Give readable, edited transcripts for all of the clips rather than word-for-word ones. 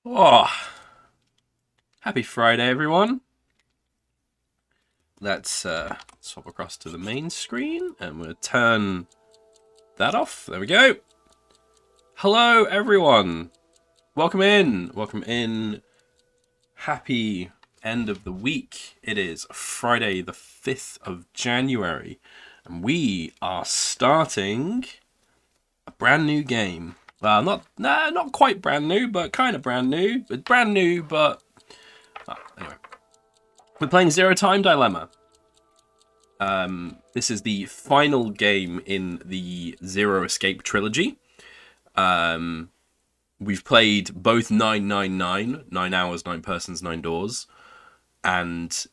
Oh, happy Friday, everyone. Let's swap across to the main screen and we'll turn that off. There we go. Hello, everyone. Welcome in. Welcome in. Happy end of the week. It is Friday, the 5th of January, and we are starting a brand new game. Well, not quite brand new, but kind of brand new. It's brand new, but anyway. We're playing Zero Time Dilemma. This is the final game in the Zero Escape trilogy. We've played both 999, 9 hours, 9 persons, 9 doors, and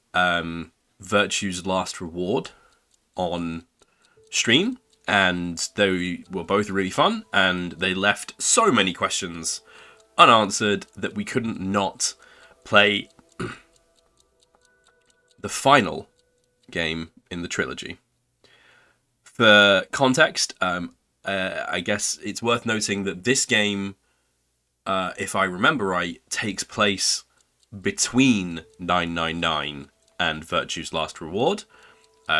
Virtue's Last Reward on stream. And they were both really fun, and they left so many questions unanswered that we couldn't not play the final game in the trilogy. For context, I guess it's worth noting that this game, if I remember right, takes place between 999 and Virtue's Last Reward,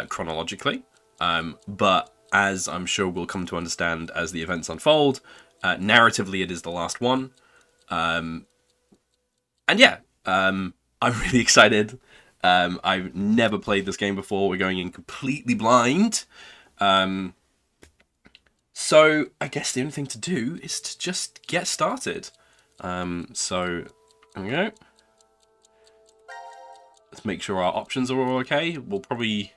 chronologically. But as I'm sure we'll come to understand as the events unfold, narratively it is the last one. And yeah, I'm really excited. I've never played this game before. We're going in completely blind. So I guess the only thing to do is to just get started. So there we go. Let's make sure our options are all okay. We'll probably...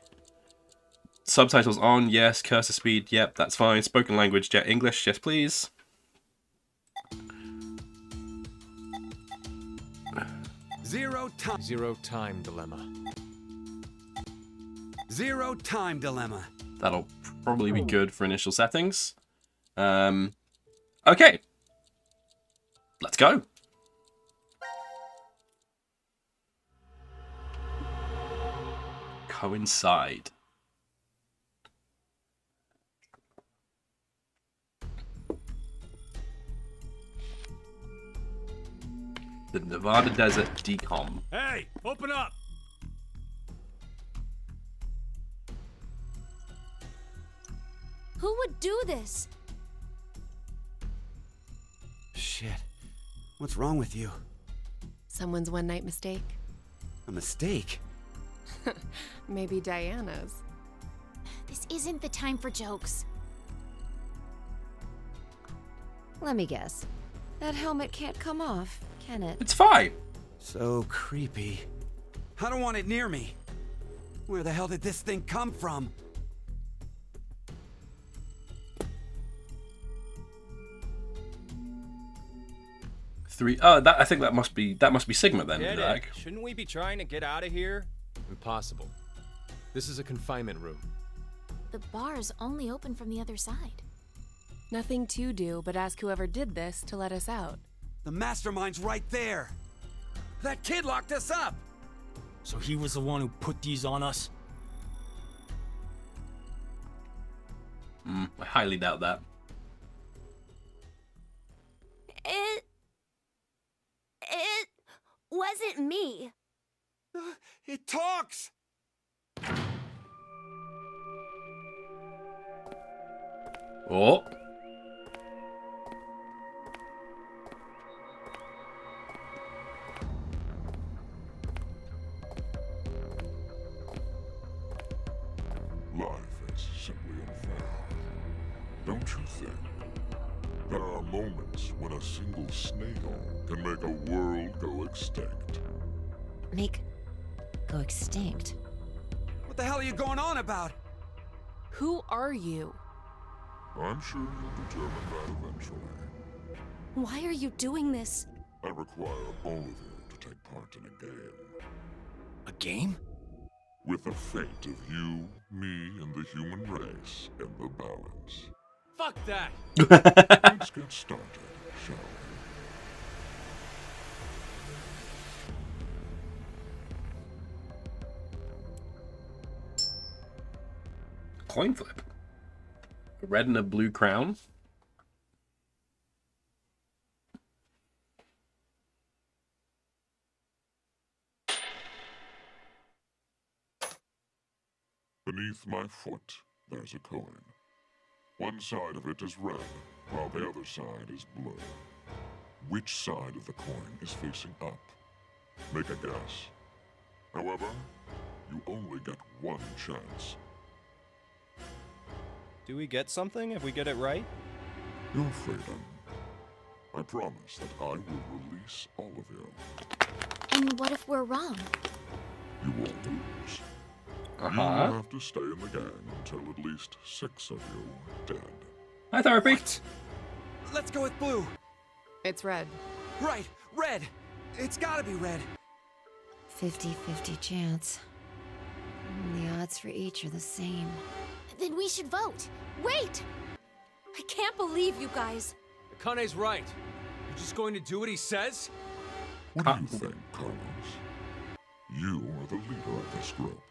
Subtitles on, yes. Cursor speed, yep, that's fine. Spoken language, yeah. English, yes please. Zero time dilemma. Zero time dilemma. That'll probably be good for initial settings. Okay. Let's go. Coincide. The Nevada Desert Decom. Hey, open up! Who would do this? Shit. What's wrong with you? Someone's one-night mistake. A mistake? Maybe Diana's. This isn't the time for jokes. Let me guess. That helmet can't come off, can it? It's fine. So creepy. I don't want it near me. Where the hell did this thing come from? Three. Oh, I think that must be Sigma then. Get Like. it. Shouldn't we be trying to get out of here? Impossible. This is a confinement room. The bar's only open from the other side. Nothing to do but ask whoever did this to let us out. The mastermind's right there. That kid locked us up. So he was the one who put these on us? I highly doubt that. It wasn't me. It talks. Oh. Life is simply unfair. Don't you think? There are moments when a single snail can make a world go extinct. Go extinct. What the hell are you going on about? Who are you? I'm sure you'll determine that eventually. Why are you doing this? I require all of you to take part in a game. A game? With the fate of you, me, and the human race in the balance. Fuck that! Let's get started, shall we? Coin flip. A red and a blue crown. Beneath my foot, there's a coin. One side of it is red, while the other side is blue. Which side of the coin is facing up? Make a guess. However, you only get one chance. Do we get something if we get it right? You're Freedom. I promise that I will release all of you. And what if we're wrong? You will lose. You will have to stay in the gang until at least 6 of you are dead. Hi, Therapy. Let's go with blue. It's red. Right, red. It's gotta be red. 50-50 chance. The odds for each are the same. Then we should vote. Wait! I can't believe you guys. Akane's right. You're just going to do what he says? What do you think, Carlos? You are the leader of this group.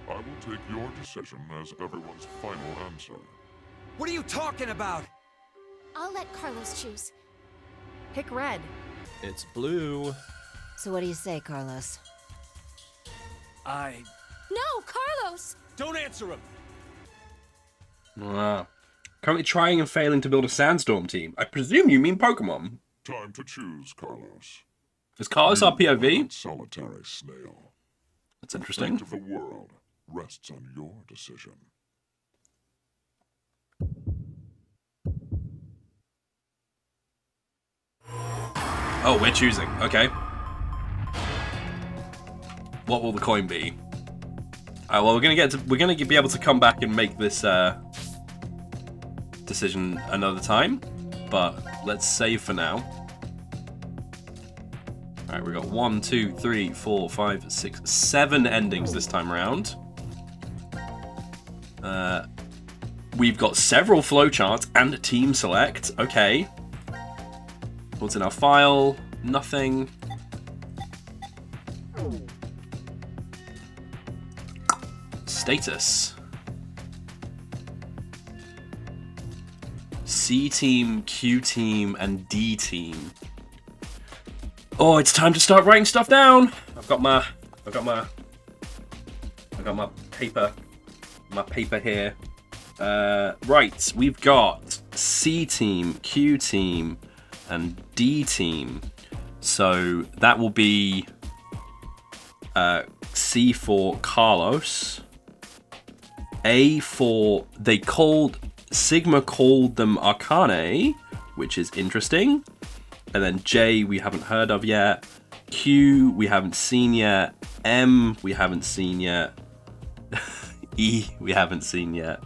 I will take your decision as everyone's final answer. What are you talking about? I'll let Carlos choose. Pick red. It's blue. So what do you say, Carlos? No, Carlos! Don't answer him! Wow. Currently trying and failing to build a Sandstorm team. I presume you mean Pokemon. Time to choose, Carlos. Is Carlos our You are POV? that solitary snail. That's The interesting. fate of the world rests on your decision. Oh, we're choosing. Okay. What will the coin be? Well, we're gonna be able to come back and make this decision another time, but let's save for now. All right, we got 1, 2, 3, 4, 5, 6, 7 endings this time around. We've got several flowcharts and a team select. Okay. What's in our file? Nothing. Status. C team, Q team, and D team. Oh, it's time to start writing stuff down. I've got my paper here. Right, we've got C team, Q team, and D team. So that will be C for Carlos. A for Sigma called them Akane, which is interesting. And then J we haven't heard of yet. Q we haven't seen yet. M we haven't seen yet. E we haven't seen yet.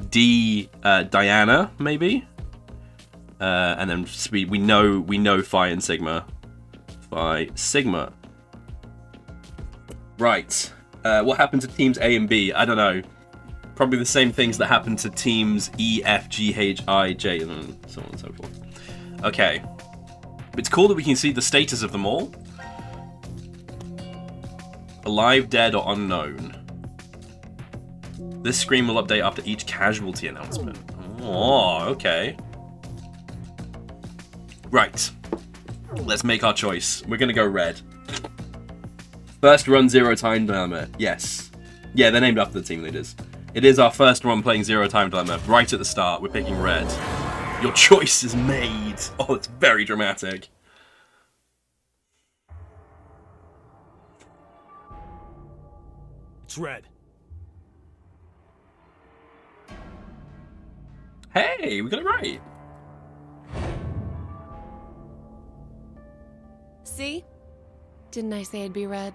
D Diana maybe. And then we know Phi and Sigma. Phi Sigma. Right. What happened to teams A and B? I don't know. Probably the same things that happened to teams E, F, G, H, I, J, and so on and so forth. Okay. It's cool that we can see the status of them all. Alive, dead, or unknown. This screen will update after each casualty announcement. Oh, okay. Right. Let's make our choice. We're gonna go red. First run, 0 time dilemma. Yes. Yeah, they're named after the team leaders. It is our first run playing 0 time dilemma. Right at the start, we're picking red. Your choice is made. Oh, it's very dramatic. It's red. Hey, we got it right. See? Didn't I say it'd be red?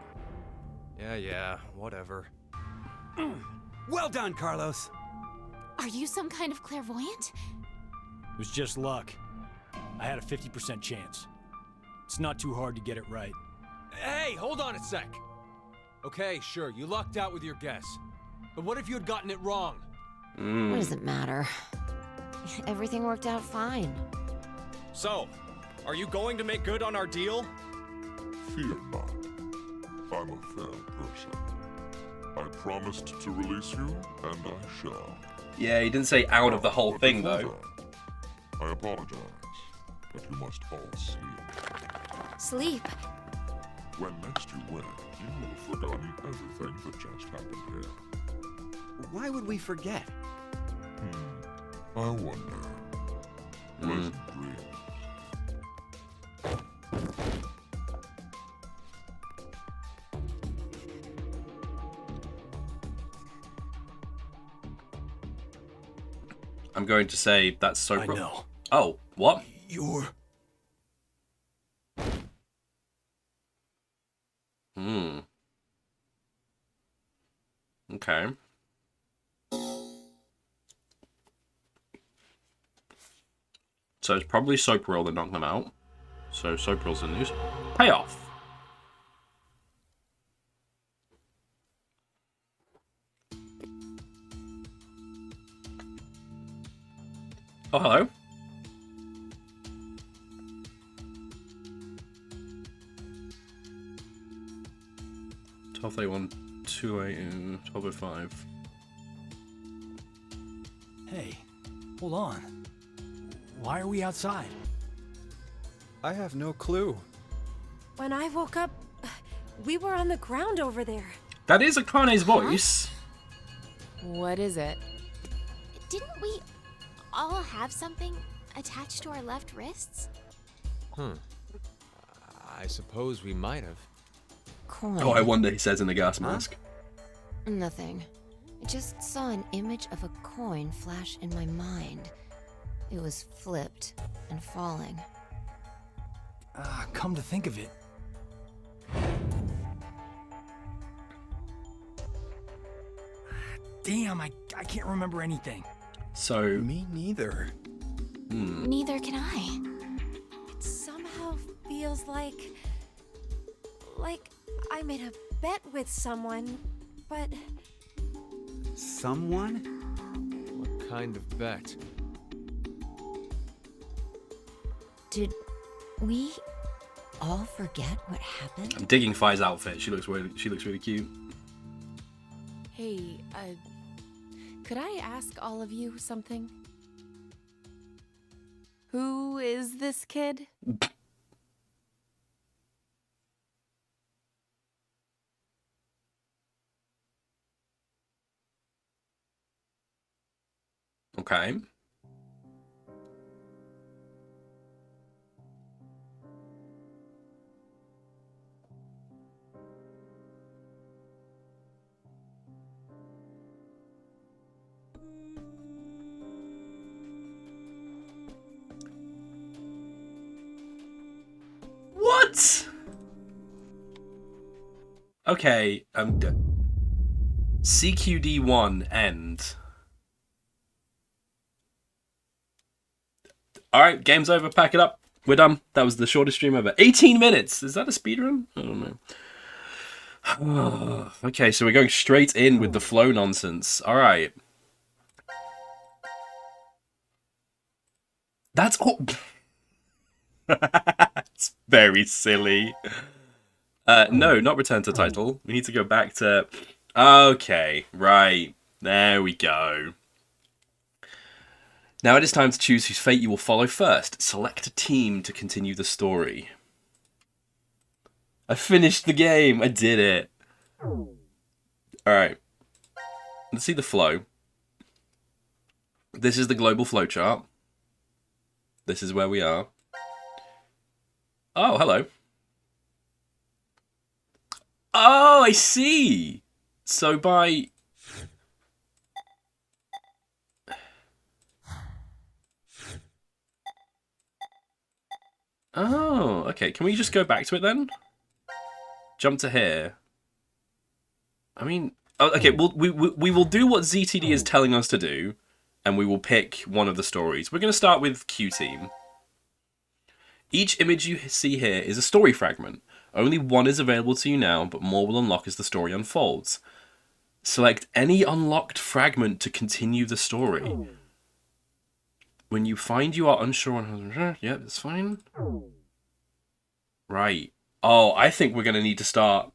Yeah, whatever. Well done, Carlos. Are you some kind of clairvoyant? It was just luck. I had a 50% chance. It's not too hard to get it right. Hey, hold on a sec. Okay, sure, you lucked out with your guess. But what if you had gotten it wrong? What does it matter? Everything worked out fine. So, are you going to make good on our deal? Fear not. I'm a fair person. I promised to release you, and I shall. Yeah, he didn't say out of the whole But thing, before though. that, I apologize, but you must all sleep. Sleep. When next you wake, you will have forgotten everything that just happened here. Why would we forget? I wonder. Pleasant dreams. I'm going to say that's so. I know. Oh, what? You're... Okay. So it's probably Soaperill that knocked them out. So Soaperill's the news. Payoff. Oh, hello. $12.31, 2/8, 12:05. Hey, hold on. Why are we outside? I have no clue. When I woke up, we were on the ground over there. That is Akane's voice. What is it? Didn't we all have something attached to our left wrists? I suppose we might have. Coin. Oh, I wonder, he says in the gas mask. Nothing. I just saw an image of a coin flash in my mind. It was flipped and falling. Come to think of it. Damn, I can't remember anything. So, Me neither. Neither can I. It somehow feels like I made a bet with someone, but Someone? What kind of bet? Did we all forget what happened? I'm digging Fi's outfit. She looks really cute. Hey, could I ask all of you something? Who is this kid? Okay. What? Okay, CQD1 end. Alright, game's over, pack it up. We're done. That was the shortest stream ever. 18 minutes! Is that a speedrun? I don't know. Okay, so we're going straight in with the flow nonsense. Alright. That's all. It's very silly. No, not return to title. We need to go back to... Okay, right. There we go. Now it is time to choose whose fate you will follow first. Select a team to continue the story. I finished the game. I did it. Alright. Let's see the flow. This is the global flowchart. This is where we are. Oh, hello. Oh, I see. So by... Oh, okay. Can we just go back to it then? Jump to here. I mean... Oh, okay, we will do what ZTD is telling us to do, and we will pick one of the stories. We're going to start with Q Team. Each image you see here is a story fragment. Only one is available to you now, but more will unlock as the story unfolds. Select any unlocked fragment to continue the story. When you find you are unsure on... Yeah, that's fine. Right. Oh, I think we're going to need to start...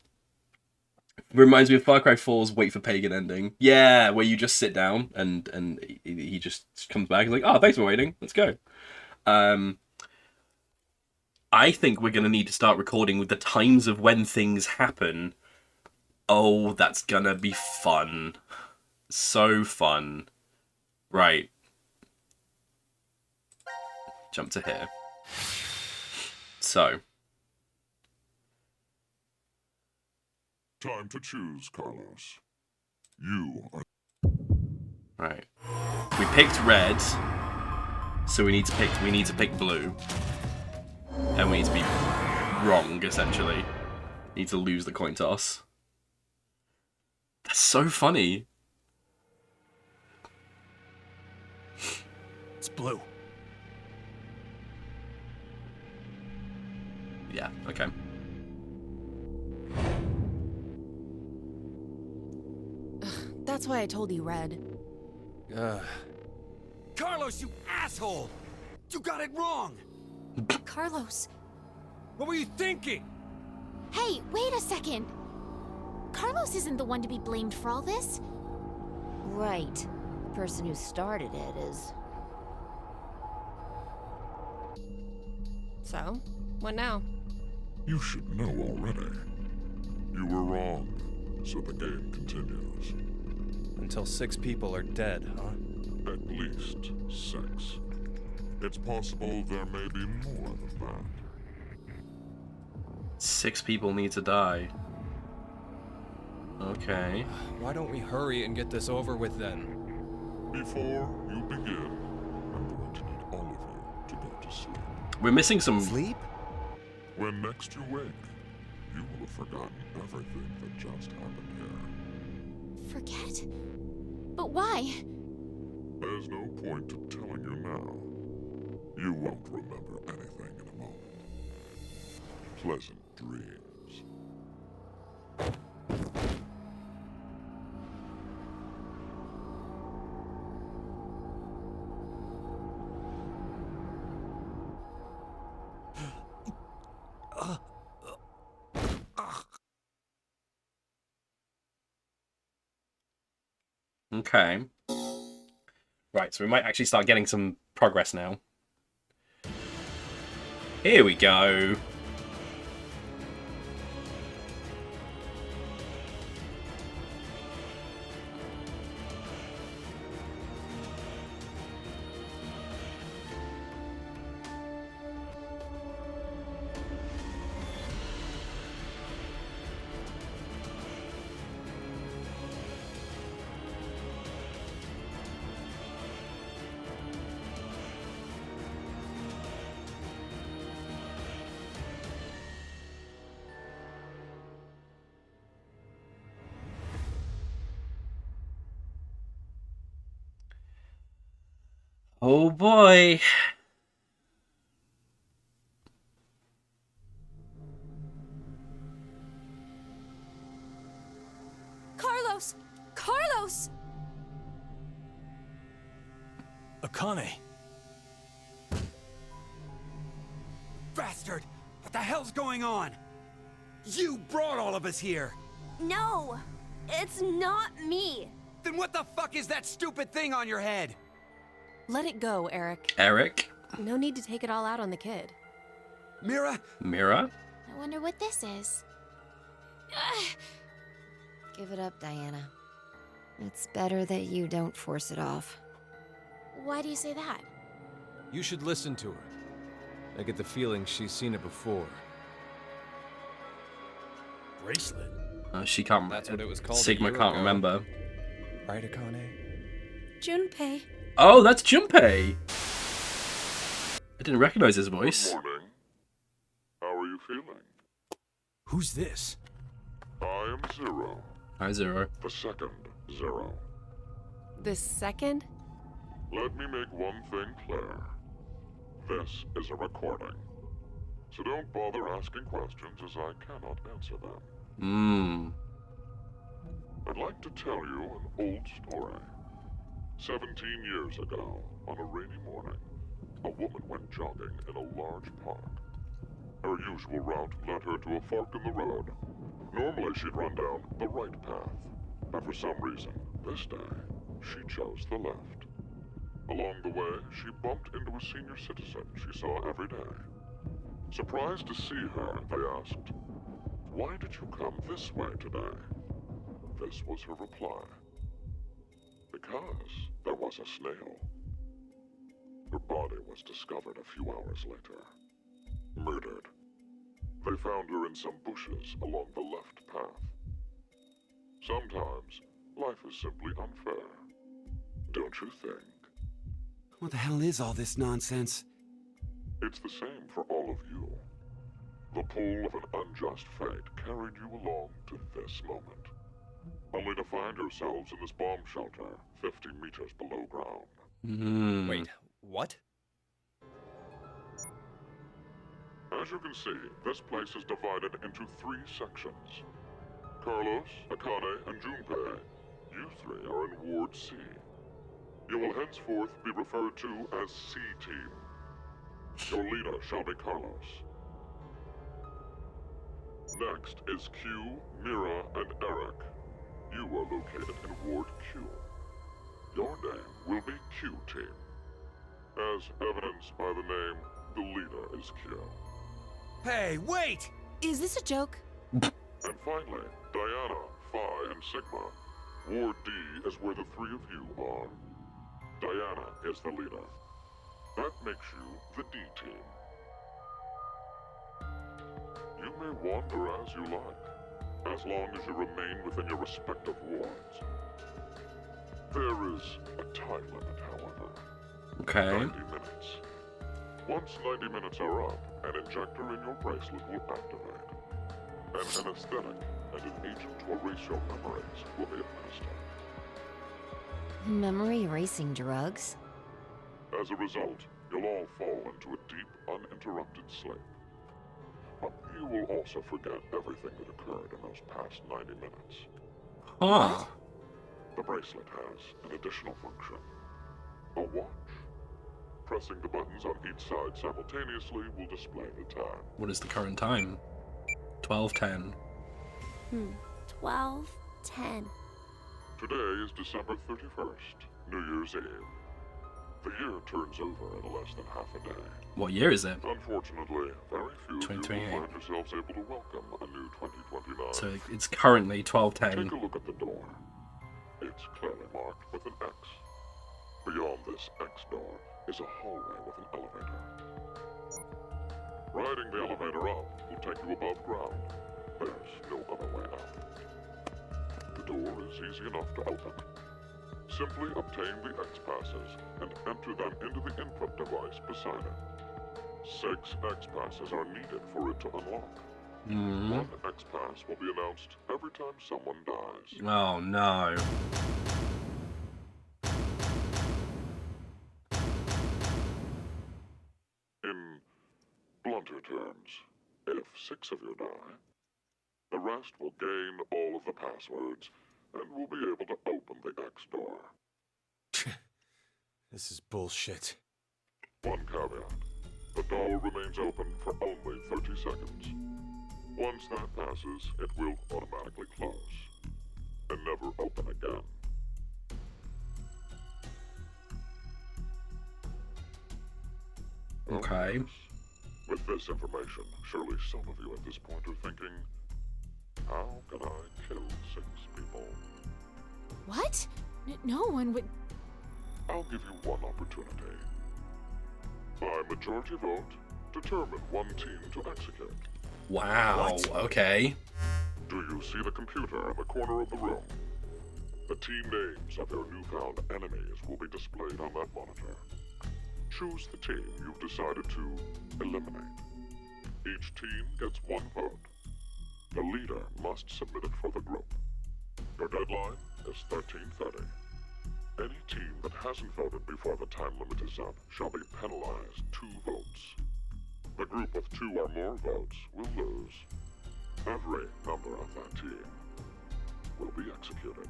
Reminds me of Far Cry 4's Wait for Pagan ending. Yeah, where you just sit down and he just comes back and is like, oh, thanks for waiting. Let's go. I think we're going to need to start recording with the times of when things happen. Oh, that's going to be fun. So fun. Right. Jump to here. So. Time to choose, Carlos. You are... Right. We picked red. So we need to pick blue. And we need to be wrong, essentially. Need to lose the coin toss. That's so funny. It's blue. Yeah, okay. That's why I told you red. Carlos, you asshole! You got it wrong! Carlos. What were you thinking? Hey, wait a second. Carlos isn't the one to be blamed for all this. Right. The person who started it is. So, what now? You should know already. You were wrong, so the game continues. Until 6 people are dead, huh? At least 6. It's possible there may be more than that. 6 people need to die. Okay. Why don't we hurry and get this over with then? Before you begin, I'm going to need all of you to go to sleep. We're missing some... Sleep? When next you wake, you will have forgotten everything that just happened here. Forget? But why? There's no point to telling you now. You won't remember anything in a moment. Pleasant dreams. Okay. Right, so we might actually start getting some progress now. Here we go. Oh boy. Carlos! Carlos! Akane. Bastard! What the hell's going on? You brought all of us here! No! It's not me! Then what the fuck is that stupid thing on your head? Let it go, Eric. Eric? No need to take it all out on the kid. Mira? Mira? I wonder what this is. Give it up, Diana. It's better that you don't force it off. Why do you say that? You should listen to her. I get the feeling she's seen it before. Bracelet. She can't. That's what it was called a Sigma year can't ago. remember. Right, Akane? Junpei. Oh, that's Junpei. I didn't recognize his voice. Good morning. How are you feeling? Who's this? I am Zero, Hi, Zero. the second Zero. The second? Let me make one thing clear. This is a recording. So don't bother asking questions as I cannot answer them. I'd like to tell you an old story. 17 years ago, on a rainy morning, a woman went jogging in a large park. Her usual route led her to a fork in the road. Normally she'd run down the right path, but for some reason, this day, she chose the left. Along the way, she bumped into a senior citizen she saw every day. Surprised to see her, they asked, "Why did you come this way today?" This was her reply. Because there was a snail. Her body was discovered a few hours later. Murdered. They found her in some bushes along the left path. Sometimes, life is simply unfair. Don't you think? What the hell is all this nonsense? It's the same for all of you. The pull of an unjust fate carried you along to this moment. Only to find yourselves in this bomb shelter 50 meters below ground. Wait, what? As you can see, this place is divided into 3 sections. Carlos, Akane, and Junpei, you 3 are in Ward C. You will henceforth be referred to as C-Team. Your leader shall be Carlos. Next is Q, Mira, and Eric. You are located in Ward Q. Your name will be Q-Team. As evidenced by the name, the leader is Q. Hey, wait! Is this a joke? And finally, Diana, Phi, and Sigma. Ward D is where the 3 of you are. Diana is the leader. That makes you the D-Team. You may wander as you like, as long as you remain within your respective wards. There is a time limit, however. Okay. 90 minutes. Once 90 minutes are up, an injector in your bracelet will activate. An anesthetic and an agent to erase your memories will be administered. Memory erasing drugs? As a result, you'll all fall into a deep, uninterrupted sleep. But you will also forget everything that occurred in those past 90 minutes. Huh. The bracelet has an additional function. A watch. Pressing the buttons on each side simultaneously will display the time. What is the current time? 12:10. 12:10. Today is December 31st, New Year's Eve. The year turns over in less than half a day. What year is it? Unfortunately, very few of you will 2028. find yourselves able to welcome a new 2029. So it's currently 12:10. Take a look at the door. It's clearly marked with an X. Beyond this X door is a hallway with an elevator. Riding the elevator up will take you above ground. There's no other way out. The door is easy enough to open. Simply obtain the X passes and enter them into the input device beside it. 6 X passes are needed for it to unlock. One X pass will be announced every time someone dies. Oh no. In blunter terms, if 6 of you die, the rest will gain all of the passwords and will be able to open the X door. This is bullshit. One caveat. The door remains open for only 30 seconds. Once that passes, it will automatically close and never open again. Okay. With this information, surely some of you at this point are thinking, how can I kill 6 people? What? No one would. I'll give you one opportunity. By majority vote, determine one team to execute. Wow. Okay. Do you see the computer in the corner of the room? The team names of your newfound enemies will be displayed on that monitor. Choose the team you've decided to eliminate. Each team gets 1 vote. The leader must submit it for the group. Your deadline is 13:30. Any team that hasn't voted before the time limit is up shall be penalized 2 votes. The group with 2 or more votes will lose. Every member of that team will be executed.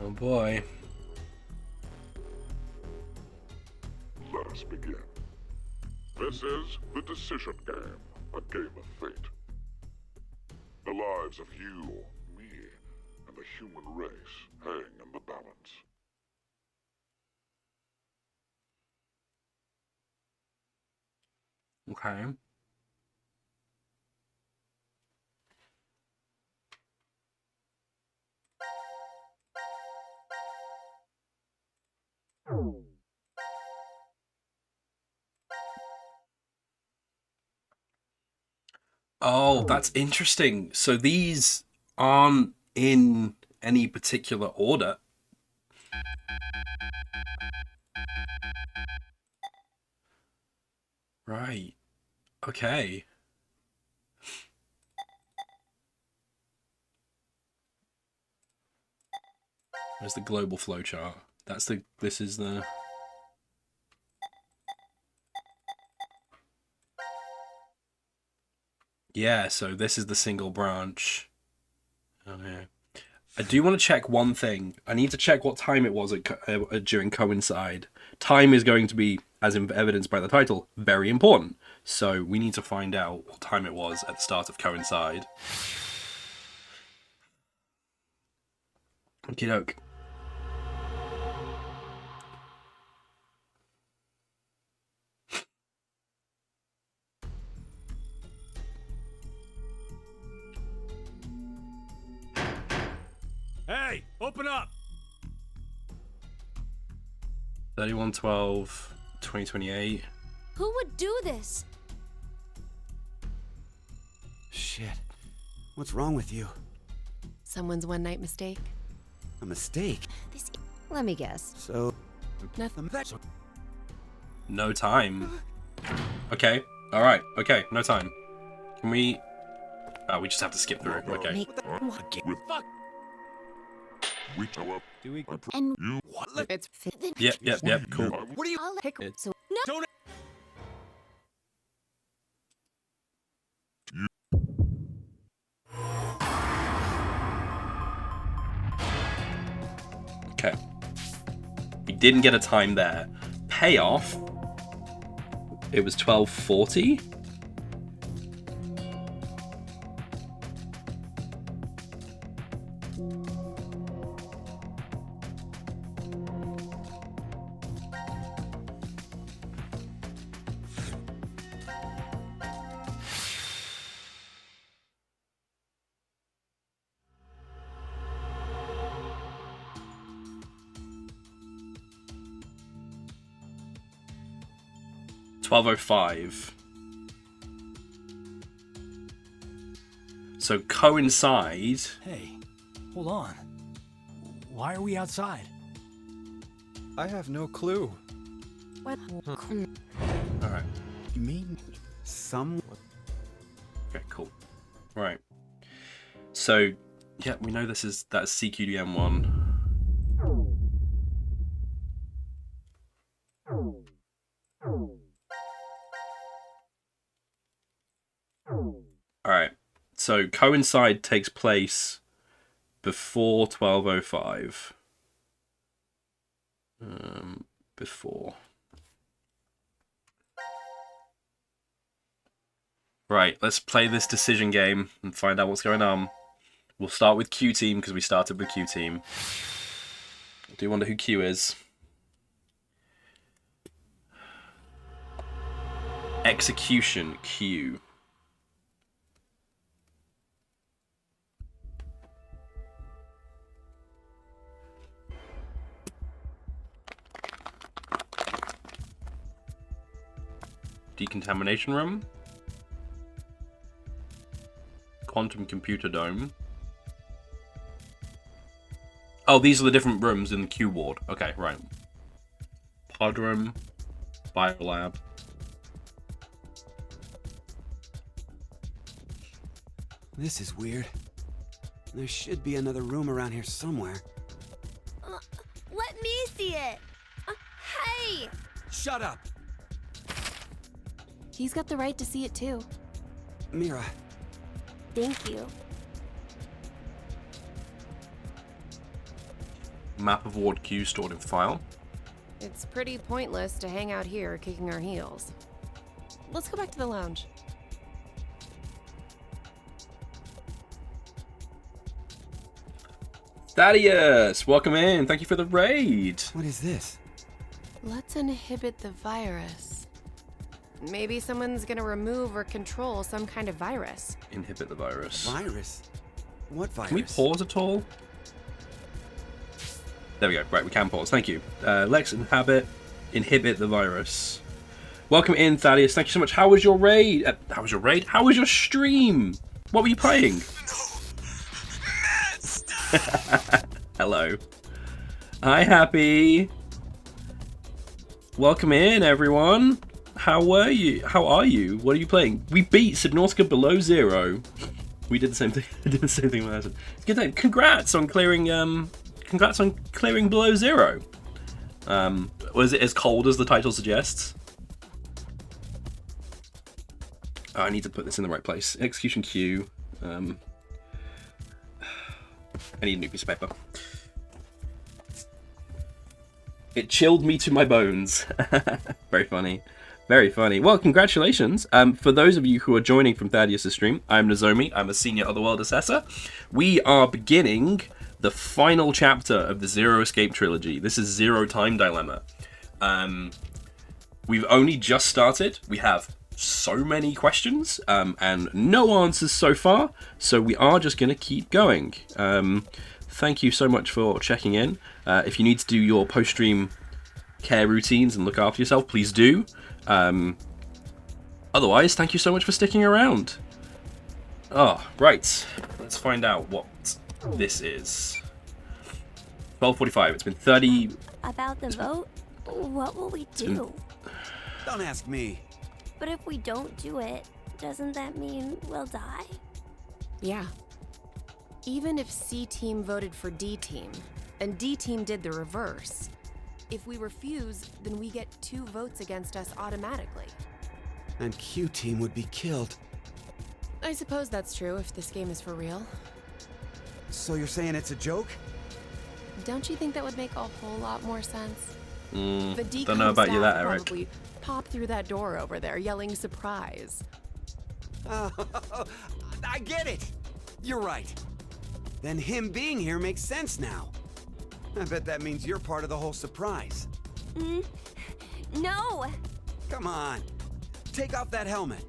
Oh boy. Let us begin. This is the Decision Game, a game of fate. The lives of you, me, and the human race hang in the balance. Okay. Oh, that's interesting. So these aren't in any particular order. Right. Okay. There's the global flowchart. This is the... Yeah, so this is the single branch. Oh, yeah. I do want to check one thing. I need to check what time it was during Coincide. Time is going to be, as evidenced by the title, very important. So we need to find out what time it was at the start of Coincide. Okie doke. Hey, open up! 31/12/2028. Who would do this? Shit. What's wrong with you? Someone's one-night mistake. A mistake? This Let me guess. So... Nothing. That's... No time. Okay. All right. Okay. No time. Can we? Oh, we just have to skip through. Okay. Make Fuck! We show up. Do we? and You It's Yep. Cool. What are you... I'll let pick. so Don't. Okay. We didn't get a time there. Payoff. It was 12:40. $12:05. So coincide. Hey, hold on. Why are we outside? I have no clue. What? All right. You mean... Some... Okay. Cool. Right. So yeah, we know that's CQDM1. Alright, so coincide takes place before 12:05. Before. Right, let's play this decision game and find out what's going on. We'll start with Q Team because we started with Q Team. I do wonder who Q is. Execution Q. Decontamination room. Quantum computer dome. Oh, these are the different rooms in the Q ward. Okay, right. Pod room. Biolab. This is weird. There should be another room around here somewhere. Let me see it. Hey! Shut up! He's got the right to see it too. Mira, Thank you. Map of Ward Q stored in file. It's pretty pointless to hang out here kicking our heels. Let's go back to the lounge. Thaddeus, welcome in. Thank you for the raid. what is this? Let's inhibit the virus. Maybe someone's gonna remove or control some kind of virus. Inhibit the virus. Virus? What virus? Can we pause at all? There we go. Right, we can pause. Thank you. Let's inhibit the virus. Welcome in, Thaddeus. Thank you so much. How was your raid? How was your raid? How was your stream? What were you playing? Hello. Hi, Happy. Welcome in, everyone. How are you? What are you playing? We beat Subnautica Below Zero. We did the same thing. I did the same thing with Acid. Good day. Congrats on clearing. Below Zero. Was it as cold as the title suggests? Oh, I need to put this in the right place. Execution queue. I need a new piece of paper. It chilled me to my bones. Very funny. Very funny. Well, congratulations. For those of you who are joining from Thaddeus' stream, I'm Nozomi. I'm a senior Otherworld assessor. We are beginning the final chapter of the Zero Escape trilogy. This is Zero Time Dilemma. We've only just started. We have so many questions and no answers so far, so we are just going to keep going. Thank you so much for checking in. If you need to do your post-stream care routines and look after yourself, please do. Otherwise, thank you so much for sticking around. Oh, right. Let's find out what this is. 12:45. It's been 30... About the vote? What will we do? Don't ask me. But if we don't do it, doesn't that mean we'll die? Yeah. Even if C Team voted for D Team, and D Team did the reverse, if we refuse, then we get 2 votes against us automatically. And Q Team would be killed. I suppose that's true if this game is for real. So you're saying it's a joke? Don't you think that would make a whole lot more sense? The D Don't know about you that, would Eric. probably pop through that door over there, yelling surprise. Oh, I get it. You're right. Then him being here makes sense now. I bet that means you're part of the whole surprise. No! Come on. Take off that helmet.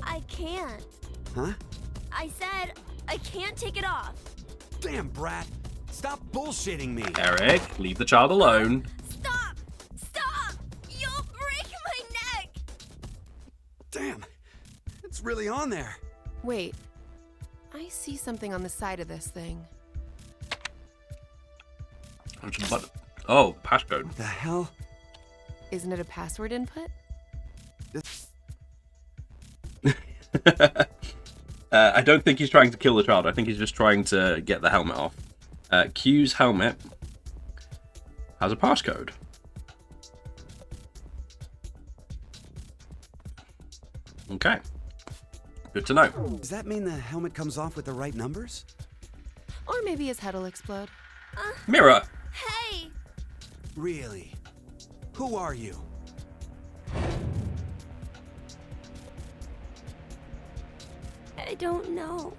I can't. Huh? I said I can't take it off. Damn, Brat. Stop bullshitting me. Eric, leave the child alone. Stop! Stop! You'll break my neck! Damn. It's really on there. Wait. I see something on the side of this thing. Oh, passcode. What the hell? Isn't it a password input? I don't think he's trying to kill the child. I think he's just trying to get the helmet off. Q's helmet has a passcode. Okay. Good to know. Does that mean the helmet comes off with the right numbers? Or maybe his head will explode. Mirror! Hey! Really? Who are you? I don't know.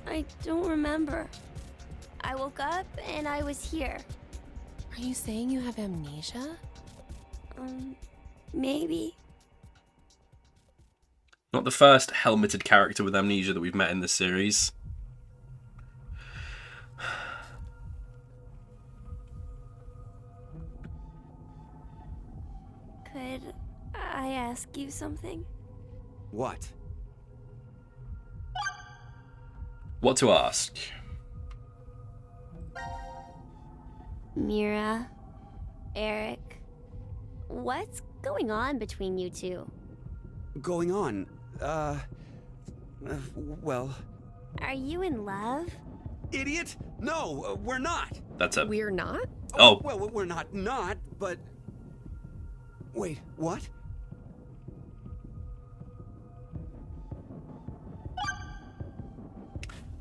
I don't remember. I woke up and I was here. Are you saying you have amnesia? Maybe. Not the first helmeted character with amnesia that we've met in this series. Could I ask you something? What? What to ask? Mira, Eric, what's going on between you two? Going on? Well... Are you in love? Idiot! No, we're not! That's a... We're not? Oh. Well, we're not, but... Wait, what?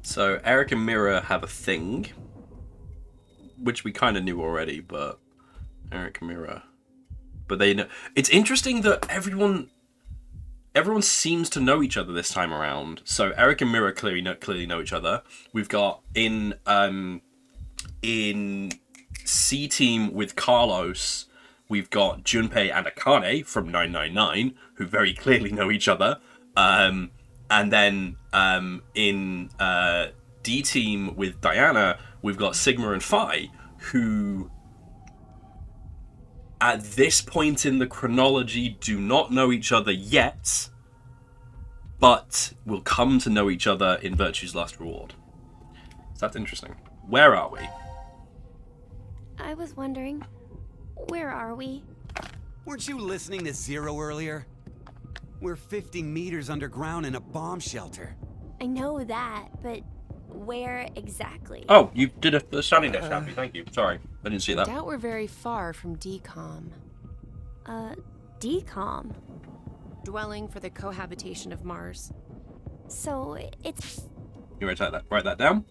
So, Eric and Mira have a thing. Which we kind of knew already, but... Eric and Mira... But they know... It's interesting that everyone seems to know each other this time around. So Eric and Mira clearly know each other. We've got in C Team with Carlos, we've got Junpei and Akane from 999, who very clearly know each other. And then in D Team with Diana, we've got Sigma and Phi, who, at this point in the chronology, do not know each other yet, but will come to know each other in Virtue's Last Reward. So that's interesting. Where are we? I was wondering, where are we? Weren't you listening to Zero earlier? We're 50 meters underground in a bomb shelter. I know that, but where exactly? Oh, you did a standing desk, happy. Thank you. Sorry, I didn't see I that. doubt we're very far from DCOM. DCOM. Dwelling for the cohabitation of Mars. So it's... You write that down.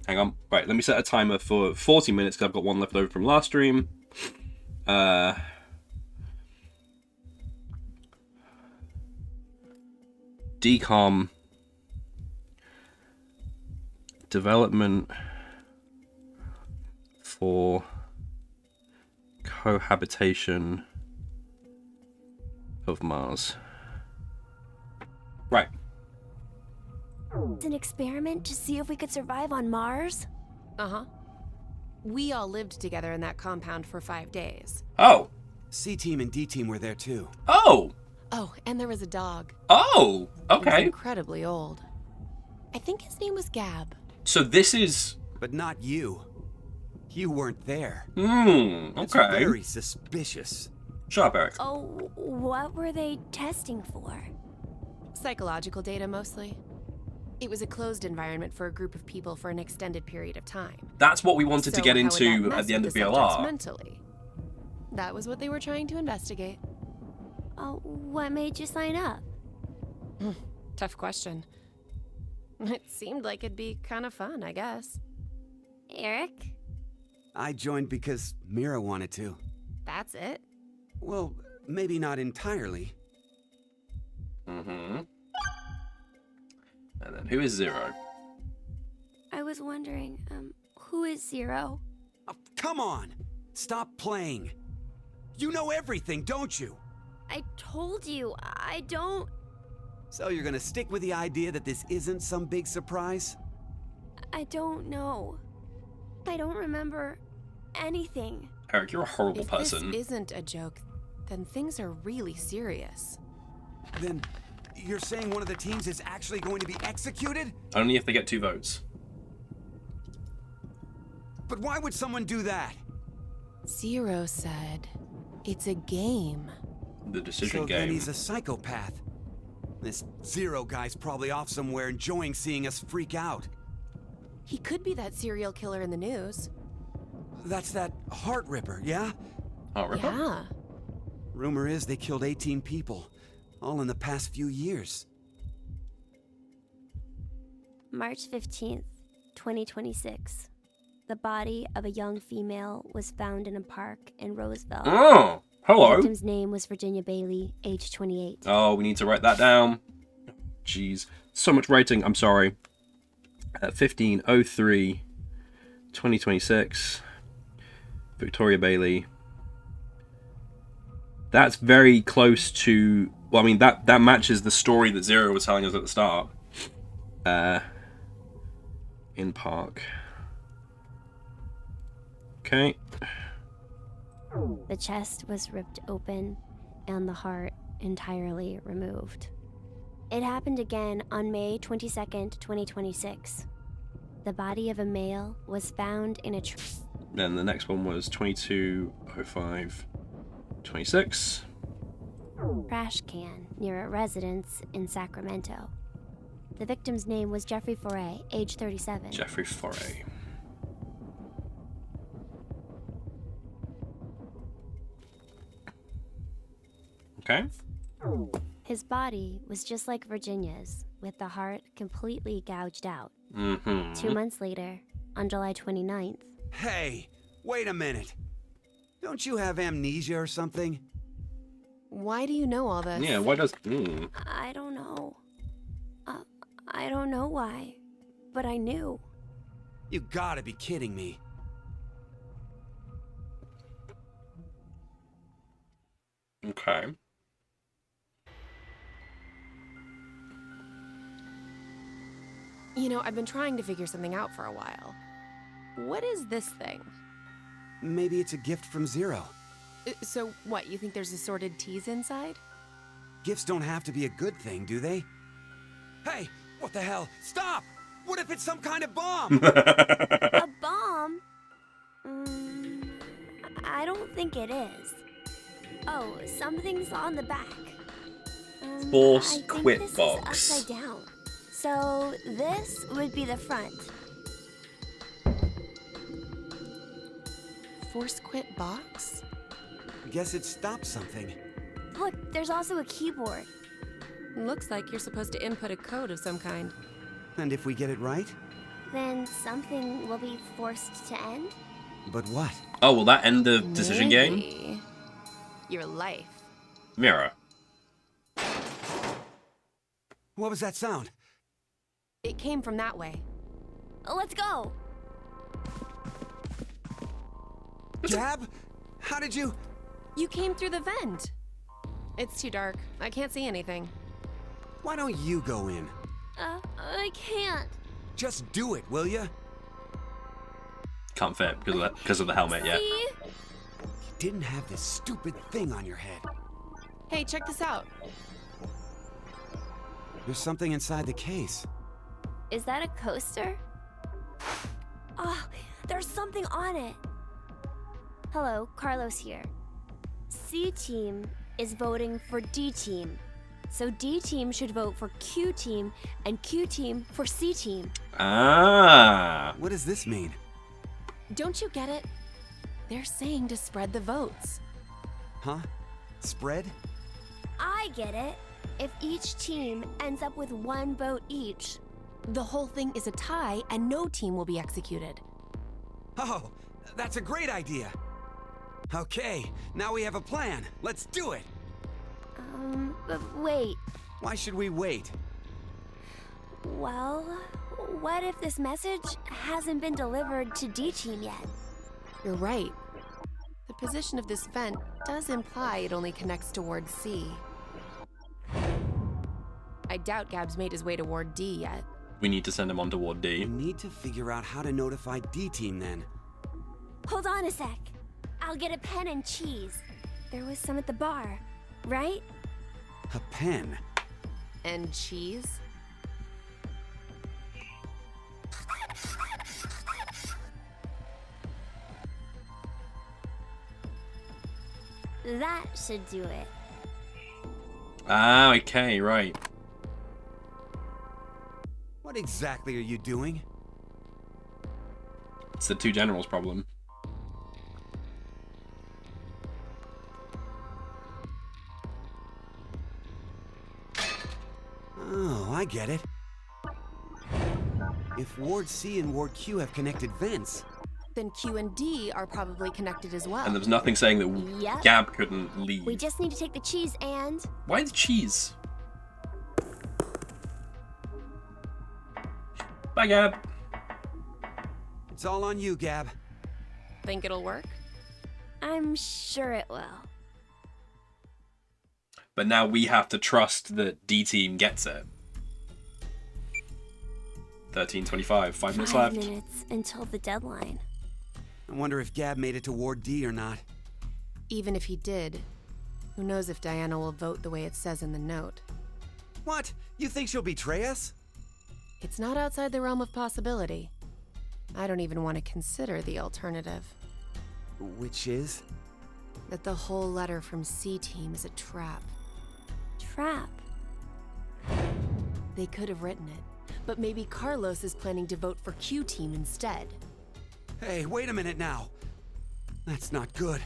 Hang on. Right, let me set a timer for 40 minutes because I've got one left over from last stream. DCOM development for cohabitation of Mars. Right. It's an experiment to see if we could survive on Mars? Uh-huh. We all lived together in that compound for 5 days. Oh. C-Team and D-Team were there too. Oh. Oh, and there was a dog. Oh. He was Okay. incredibly old. I think his name was Gab. So this is. But not you. You weren't there. It's Okay. very suspicious. Shut up, Eric. Oh, what were they testing for? Psychological data, mostly. It was a closed environment for a group of people for an extended period of time. That's what we wanted to So get how would that into mess at the end with of the subjects BLR. mentally? That was what they were trying to investigate. Oh, what made you sign up? Tough question. It seemed like it'd be kind of fun, I guess. Eric? I joined because Mira wanted to. That's it. Well, maybe not entirely. Mm-hmm. And then who is Zero? I was wondering, who is Zero? Oh, come on! Stop playing! You know everything, don't you? I told you, I don't... So you're gonna stick with the idea that this isn't some big surprise? I don't know. I don't remember anything. Eric, you're a horrible If person. this isn't a joke, then things are really serious. Then you're saying one of the teams is actually going to be executed? Only if they get 2 votes. But why would someone do that? Zero said, it's a game. The decision So game. then he's a psychopath. This Zero guy's probably off somewhere enjoying seeing us freak out. He could be that serial killer in the news. That's that Heart Ripper, yeah? Oh, Ripper? Yeah. Rumor is they killed 18 people, all in the past few years. March 15th, 2026. The body of a young female was found in a park in Roseville. Oh, The hello. victim's name was Virginia Bailey, age 28. Oh, we need to write that down. Jeez. So much writing. I'm sorry. 15/03, 2026. Victoria Bailey. That's very close to... Well, I mean, that matches the story that Zero was telling us at the start. In park. Okay. The chest was ripped open and the heart entirely removed. It happened again on May 22nd, 2026. The body of a male was found in a Then the next one was 22/05/26. trash can near a residence in Sacramento. The victim's name was Jeffrey Foray, age 37. Jeffrey Foray. Okay. His body was just like Virginia's, with the heart completely gouged out. Mm-hmm. 2 months later, on July 29th, Hey, wait a minute. Don't you have amnesia or something? Why do you know all this? Yeah, why does... I don't know. I don't know why, but I knew. You gotta be kidding me. Okay. You know, I've been trying to figure something out for a while. What is this thing? maybe it's a gift from Zero. So what, you think there's assorted teas inside? Gifts don't have to be a good thing, do they? Hey, what the hell? Stop! What if it's some kind of bomb? A bomb? I don't think it is. Oh, something's on the back. Force I think quit this box. is upside down. So this would be the front. Force quit box? Guess it stopped something. Look, there's also a keyboard. Looks like you're supposed to input a code of some kind. And if we get it right? Then something will be forced to end? But what? Oh, will that end the decision game? Maybe your life. Mira. What was that sound? It came from that way. Let's go! Gab? How did you... You came through the vent. It's too dark. I can't see anything. Why don't you go in? I can't. Just do it, will ya? Can't fit because of the helmet yet. See? You didn't have this stupid thing on your head. Hey, check this out. There's something inside the case. Is that a coaster? Oh, there's something on it. Hello, Carlos here. C Team is voting for D Team. So D Team should vote for Q Team and Q Team for C Team. Ah. What does this mean? Don't you get it? They're saying to spread the votes. Huh? Spread? I get it. If each team ends up with 1 vote each. The whole thing is a tie and no team will be executed. Oh, that's a great idea. Okay, now we have a plan. Let's do it. But wait. Why should we wait? Well, what if this message hasn't been delivered to D Team yet? You're right. The position of this vent does imply it only connects toward C. I doubt Gab's made his way toward D yet. We need to send him on to Ward We D. need to figure out how to notify D Team then. Hold on a sec. I'll get a pen and cheese. There was some at the bar, right? A pen. And cheese? That should do it. Ah, okay, right. What exactly are you doing? It's the two generals problem. Oh, I get it. If Ward C and Ward Q have connected vents, Then Q and D are probably connected as well. And there was nothing saying that Yep. Gab couldn't leave. We just need to take the cheese and... Why the cheese? Bye, Gab. it's all on you, Gab. Think it'll work? I'm sure it will. But now we have to trust that D Team gets it. 13:25, 5 minutes 5 left. minutes until the deadline. I wonder if Gab made it to Ward D or not. Even if he did, who knows if Diana will vote the way it says in the note. What? You think she'll betray us? It's not outside the realm of possibility. I don't even want to consider the alternative. Which is? That the whole letter from C Team is a trap. Trap. They could have written it, but maybe Carlos is planning to vote for Q Team instead. Hey, wait a minute now. That's not good.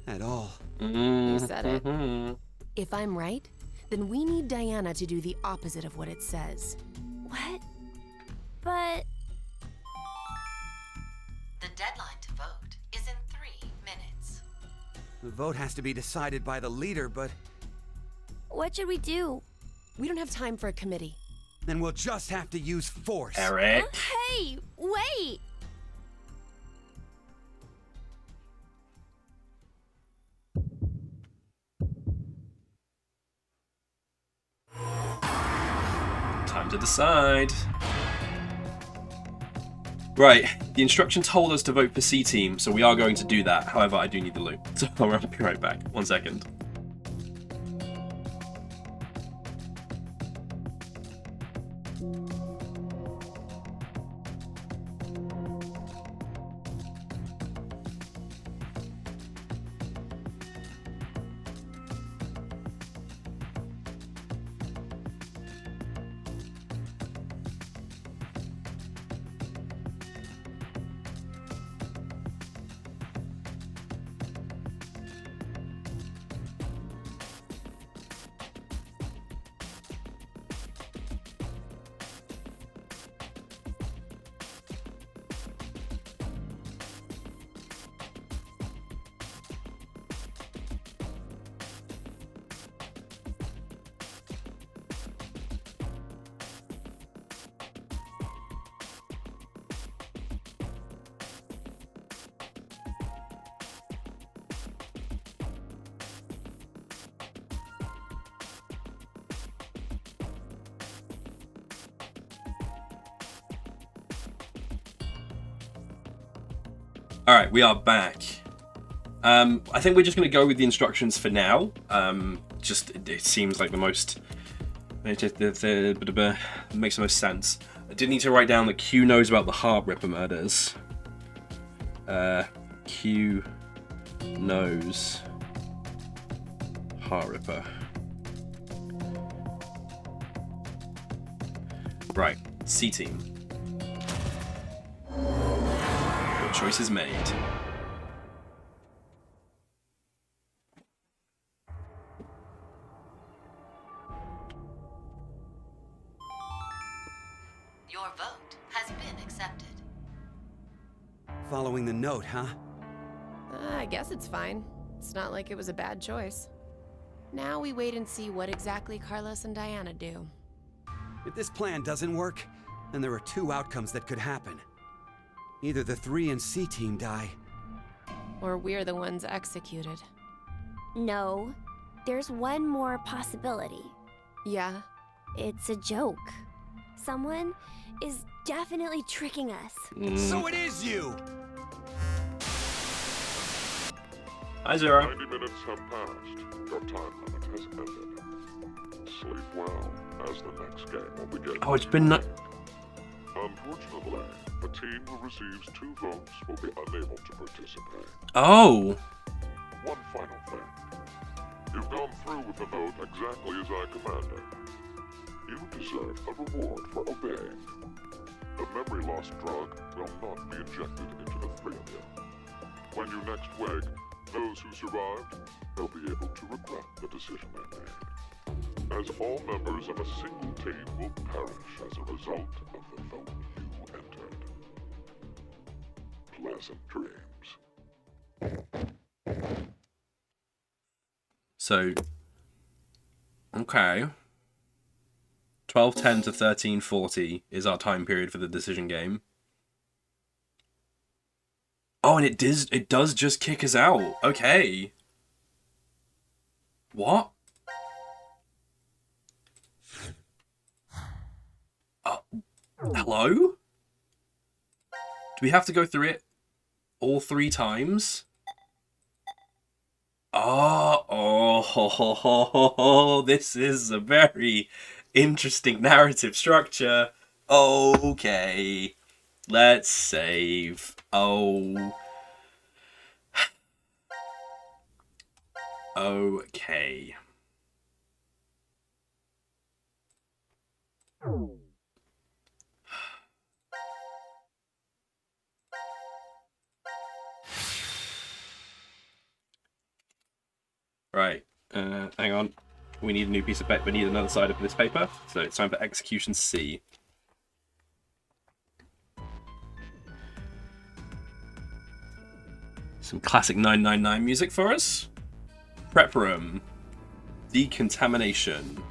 At all. You said it. If I'm right, then we need Diana to do the opposite of what it says. What? But... The deadline to vote is in 3 minutes. The vote has to be decided by the leader, but what should we do? We don't have time for a committee. then we'll just have to use force. Eric. Hey, wait! Time to decide. Right, the instruction told us to vote for C team, so we are going to do that. However, I do need the loot, so I'll be right back. 1 second. All right, we are back. I think we're just going to go with the instructions for now. It seems like the most... It makes the most sense. I did need to write down that Q knows about the Heart Ripper murders. Q knows Heart Ripper. Right, C team. Your choice is made. Your vote has been accepted. Following the note, huh? I guess it's fine. It's not like it was a bad choice. Now we wait and see what exactly Carlos and Diana do. If this plan doesn't work, then there are two outcomes that could happen. Either the 3 and C team die. Or we're the ones executed. No, there's one more possibility. Yeah? It's a joke. Someone is definitely tricking us. So it is you! Hi, Zero. 90 minutes have passed. Your time limit has ended. Sleep well, as the next game will begin. Oh, it's been... Unfortunately, the team who receives 2 votes will be unable to participate. Oh! One final thing. You've gone through with the vote exactly as I commanded. You deserve a reward for obeying. The memory loss drug will not be injected into the 3 of you. When you next wake, those who survived will be able to regret the decision they made. As all members of a single team will perish as a result of the vote you entered. Pleasant dreams. So... Okay. 12:10 to 13:40 is our time period for the decision game. Oh, and it does just kick us out. Okay. What? Hello? Do we have to go through it all 3 times? Oh, this is a very interesting narrative structure. Okay. Let's save. Oh. Okay. Right. Hang on. We need a new piece of paper. We need another side of this paper. So it's time for execution C. Some classic 999 music for us. Prep room. Decontamination.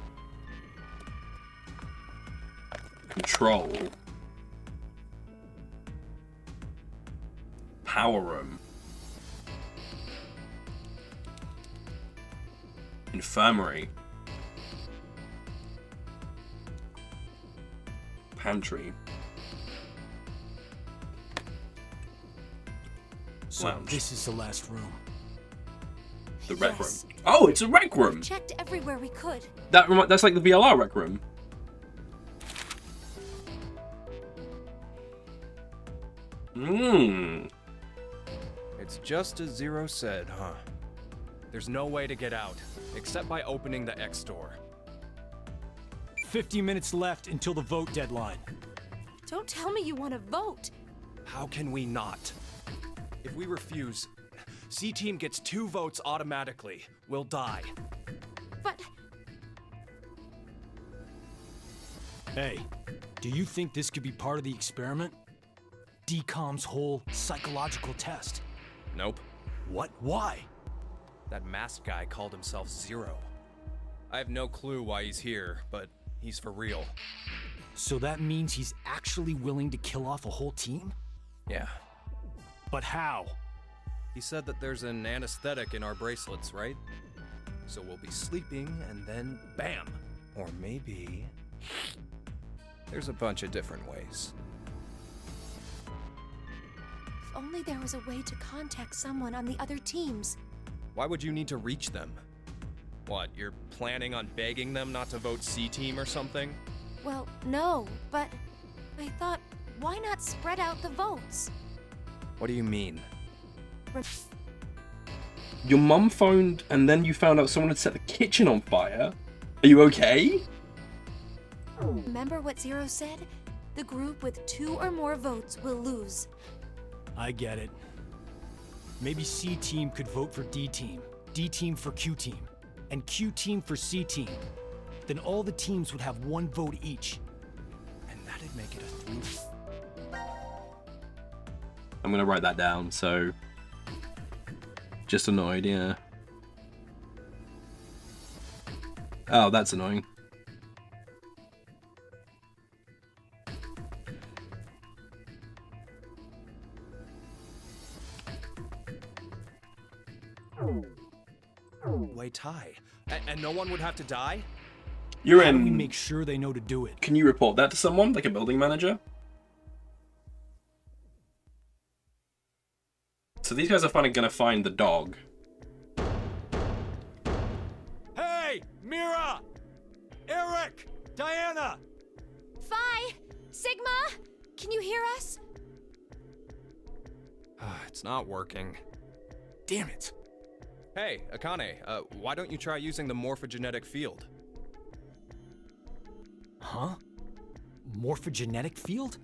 Control. Power room. Infirmary. Pantry. So lounge. this is the last room. The rec Yes. room. Oh, it's a rec room. Checked everywhere we could. That's like the VLR rec room. Mmm. It's just as Zero said, huh? There's no way to get out, except by opening the X door. 50 minutes left until the vote deadline. Don't tell me you want to vote. How can we not? If we refuse, C-Team gets 2 votes automatically. We'll die. But Hey, do you think this could be part of the experiment? DCOM's whole psychological test. Nope. What? Why? That masked guy called himself Zero. I have no clue why he's here, but he's for real. So that means he's actually willing to kill off a whole team? Yeah. But how? He said that there's an anesthetic in our bracelets, right? So we'll be sleeping and then bam! Or maybe... There's a bunch of different ways. if only there was a way to contact someone on the other teams. Why would you need to reach them? What, you're planning on begging them not to vote C-Team or something? Well, no, but I thought, why not spread out the votes? What do you mean? Your mum phoned and then you found out someone had set the kitchen on fire? Are you okay? Remember what Zero said? The group with 2 or more votes will lose. I get it. Maybe C-Team could vote for D-Team, D-Team for Q-Team, and Q-Team for C-Team. Then all the teams would have 1 vote each. And that'd make it a 3. I'm gonna write that down, so... Just annoyed, yeah. Oh, that's annoying. Wei Tai. And no one would have to die? You're How do we in... make sure they know to do it? Can you report that to someone, like a building manager? So these guys are finally gonna find the dog. Hey! Mira! Eric! Diana! Phi! Sigma! Can you hear us? It's not working. Damn it! Hey, Akane, why don't you try using the morphogenetic field? Huh? Morphogenetic field?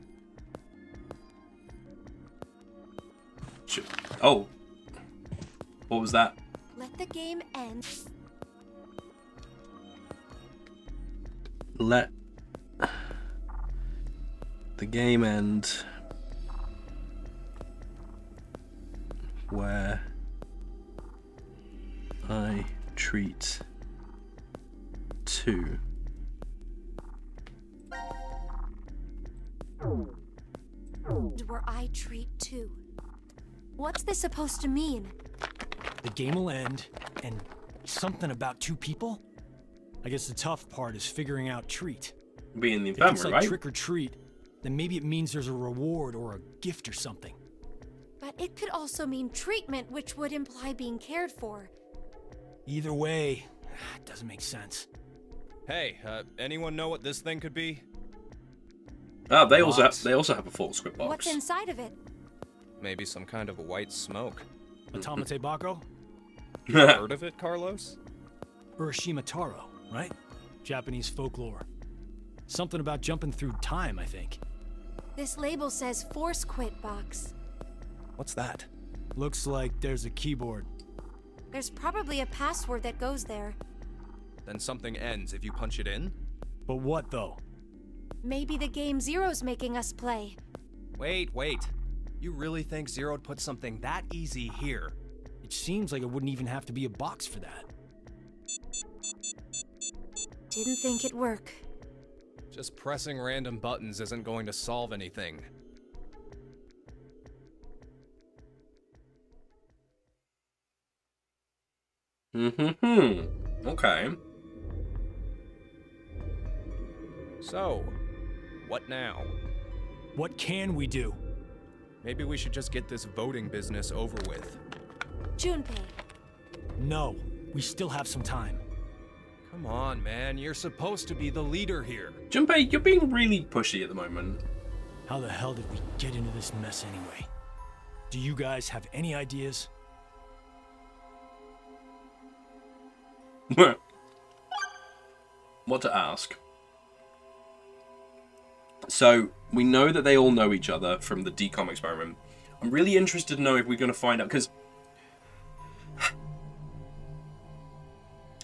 Oh. What was that? Let the game end. Let the game end where I treat 2. Where I treat 2. What's this supposed to mean? The game will end, and something about 2 people? I guess the tough part is figuring out treat. Being the If it's infirmary, like right? trick or treat, then maybe it means there's a reward or a gift or something. But it could also mean treatment, which would imply being cared for. Either way, it doesn't make sense. Hey, anyone know what this thing could be? Oh, they also have a full script box. What's inside of it? Maybe some kind of a white smoke. Atamate Bako? Heard of it, Carlos? Urashima Taro, right? Japanese folklore. Something about jumping through time, I think. This label says Force Quit Box. What's that? Looks like there's a keyboard. There's probably a password that goes there. Then something ends if you punch it in? But what, though? Maybe the game Zero's making us play. Wait. You really think Zero'd put something that easy here? It seems like it wouldn't even have to be a box for that. Didn't think it'd work. Just pressing random buttons isn't going to solve anything. Okay. So, what now? What can we do? Maybe we should just get this voting business over with. Junpei. No, we still have some time. Come on, man. You're supposed to be the leader here. Junpei, you're being really pushy at the moment. How the hell did we get into this mess anyway? Do you guys have any ideas? What to ask? So, we know that they all know each other from the DCOM experiment. I'm really interested to know if we're going to find out, because...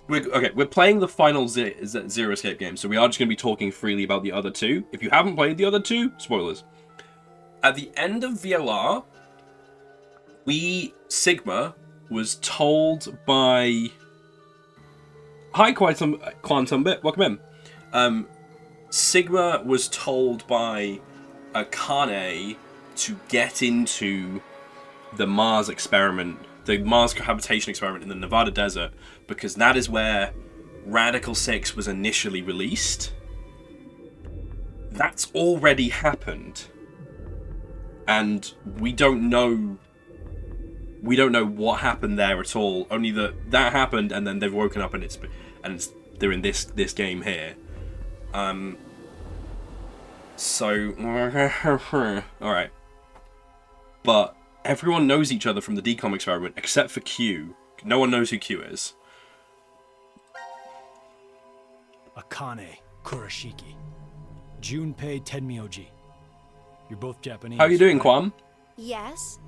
We're playing the final Zero Escape game, so we are just going to be talking freely about the other two. If you haven't played the other two, spoilers. At the end of VLR, Sigma was told by... Hi, Quantum Bit, welcome in. Sigma was told by Akane to get into the Mars experiment, the Mars cohabitation experiment in the Nevada desert, because that is where Radical 6 was initially released. That's already happened. And we don't know what happened there at all. Only that happened, and then they've woken up and they're in this game here. So all right, but everyone knows each other from the DCOM experiment except for Q. No one knows who Q is. Akane Kurashiki, Junpei Tenmyoji. You're both Japanese. How are you doing, Kwam? Yes?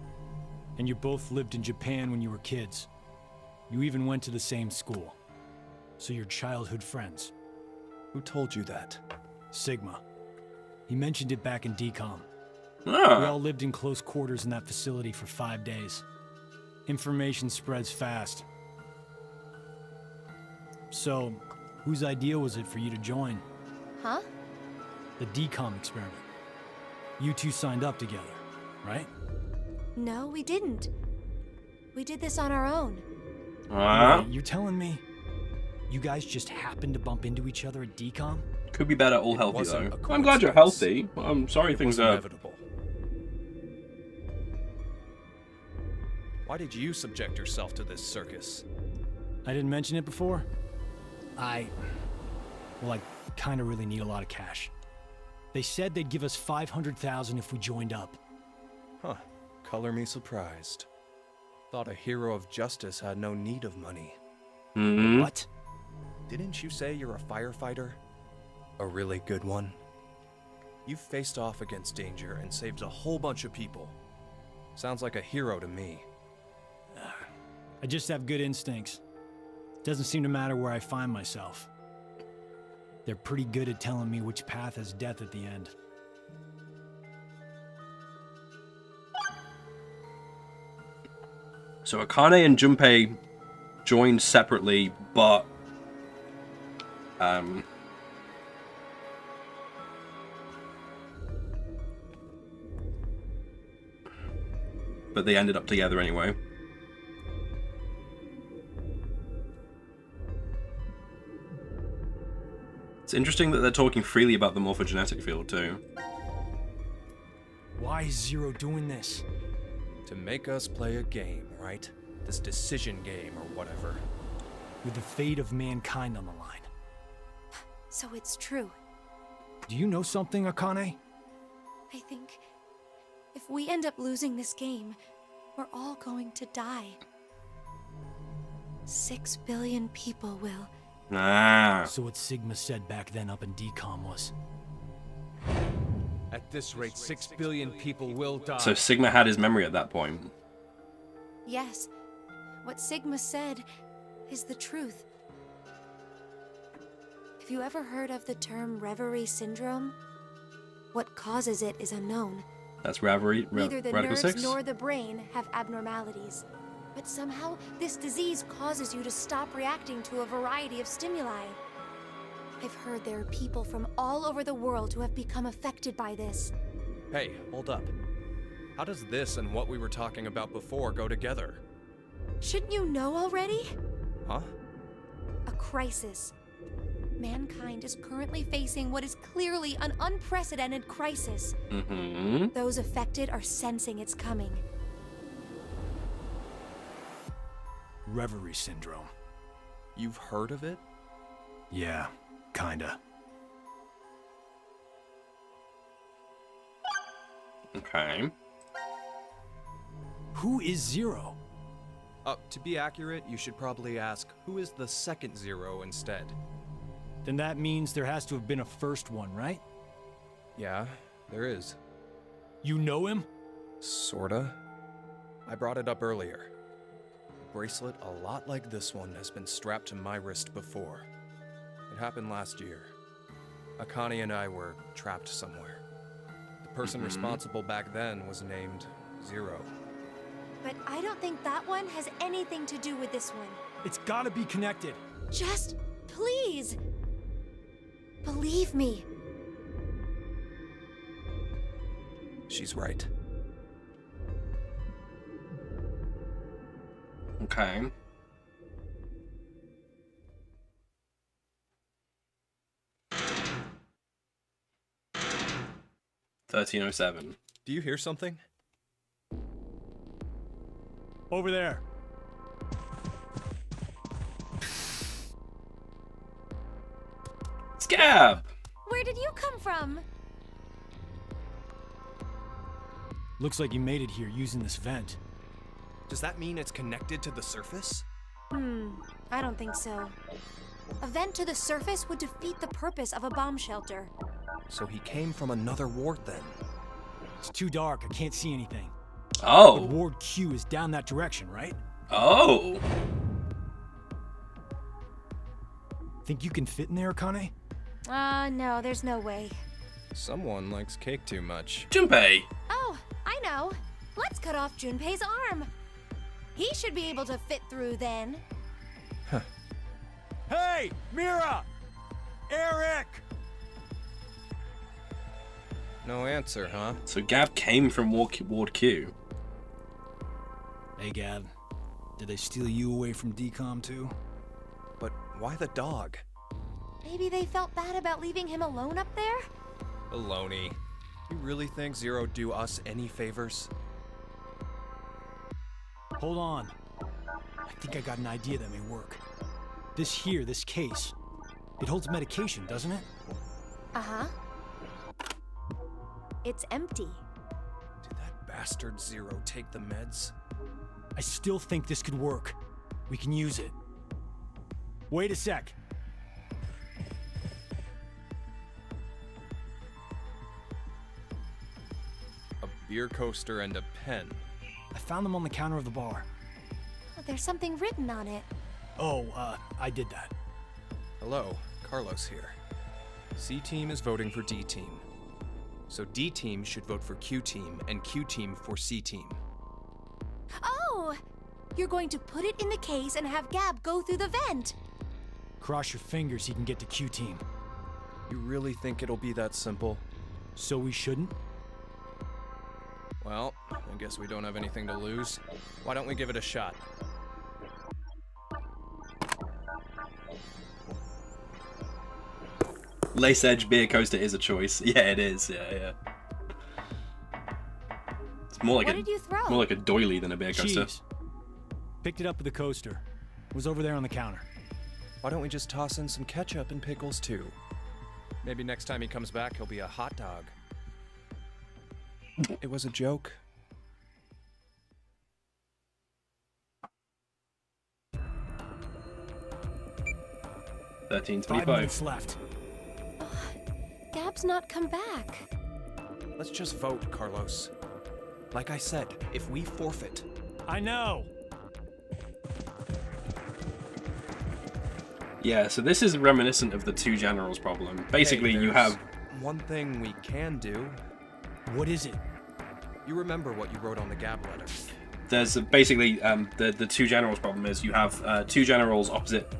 And you both lived in Japan when you were kids. You even went to the same school. So you're childhood friends. Who told you that? Sigma. He mentioned it back in DCOM. Ah. We all lived in close quarters in that facility for 5 days. Information spreads fast. So, whose idea was it for you to join? Huh? The DCOM experiment. You two signed up together, right? No, we didn't. We did this on our own. Wait, you're telling me you guys just happened to bump into each other at DCOM? Could be better, all healthy though. I'm glad you're healthy. I'm sorry things are inevitable. Why did you subject yourself to this circus? I didn't mention it before. I kind of really need a lot of cash. They said they'd give us $500,000 if we joined up. Huh. Color me surprised. Thought a hero of justice had no need of money. Mm-hmm. What? Didn't you say you're a firefighter? A really good one? You've faced off against danger and saved a whole bunch of people. Sounds like a hero to me. I just have good instincts. Doesn't seem to matter where I find myself. They're pretty good at telling me which path has death at the end. So Akane and Junpei joined separately, but they ended up together anyway. It's interesting that they're talking freely about the morphogenetic field too. Why is Zero doing this? To make us play a game, right? This decision game or whatever. With the fate of mankind on the line. So it's true. Do you know something, Akane? I think if we end up losing this game, we're all going to die. 6 billion people will. Ah. So what Sigma said back then up in DCOM was... At this rate, 6 billion people will die. So Sigma had his memory at that point. Yes. What Sigma said is the truth. Have you ever heard of the term reverie syndrome? What causes it is unknown. That's Neither the Radical nerves 6? nor the brain have abnormalities. But somehow, this disease causes you to stop reacting to a variety of stimuli. I've heard there are people from all over the world who have become affected by this. Hey, hold up. How does this and what we were talking about before go together? Shouldn't you know already? Huh? A crisis. Mankind is currently facing what is clearly an unprecedented crisis. Mm-hmm. Those affected are sensing it's coming. Reverie syndrome. You've heard of it? Yeah, kinda. Okay. Who is Zero? To be accurate, you should probably ask, who is the second Zero instead? Then that means there has to have been a first one, right? Yeah, there is. You know him? Sorta. I brought it up earlier. A bracelet a lot like this one has been strapped to my wrist before. It happened last year. Akane and I were trapped somewhere. The person responsible back then was named Zero. But I don't think that one has anything to do with this one. It's gotta be connected. Just, please, believe me. She's right. Okay. $13.07. Do you hear something? Over there. Scab! Where did you come from? Looks like you made it here using this vent. Does that mean it's connected to the surface? I don't think so. A vent to the surface would defeat the purpose of a bomb shelter. So he came from another ward then? It's too dark, I can't see anything. Oh! But Ward Q is down that direction, right? Oh! Think you can fit in there, Akane? No, there's no way. Someone likes cake too much. Junpei! Oh, I know. Let's cut off Junpei's arm. He should be able to fit through then. Hey! Mira! Eric! No answer, huh? So Gab came from Ward Q. Hey, Gab. Did they steal you away from DCOM too? But why the dog? Maybe they felt bad about leaving him alone up there? Baloney. You really think Zero'd do us any favors? Hold on. I think I got an idea that may work. This case, it holds medication, doesn't it? Uh-huh. It's empty. Did that bastard Zero take the meds? I still think this could work. We can use it. Wait a sec. A beer coaster and a pen. I found them on the counter of the bar. There's something written on it. Oh, I did that. Hello, Carlos here. C-Team is voting for D-Team. So D-Team should vote for Q-Team, and Q-Team for C-Team. Oh! You're going to put it in the case and have Gab go through the vent. Cross your fingers he can get to Q-Team. You really think it'll be that simple? So we shouldn't? Well, I guess we don't have anything to lose. Why don't we give it a shot? Lace Edge beer coaster is a choice. Yeah, it is. Yeah. It's more like What did you throw? more like a doily than a beer coaster. Cheese. Picked it up with the coaster. It was over there on the counter. Why don't we just toss in some ketchup and pickles too? Maybe next time he comes back, he'll be a hot dog. It was a joke. $13.25. 5 minutes left. Gab's not come back. Let's just vote, Carlos. Like I said, if we forfeit... I know! Yeah, so this is reminiscent of the two generals problem. Basically, Hey, you have... one thing we can do. What is it? You remember what you wrote on the Gab letter. There's basically the two generals problem is you have two generals opposite,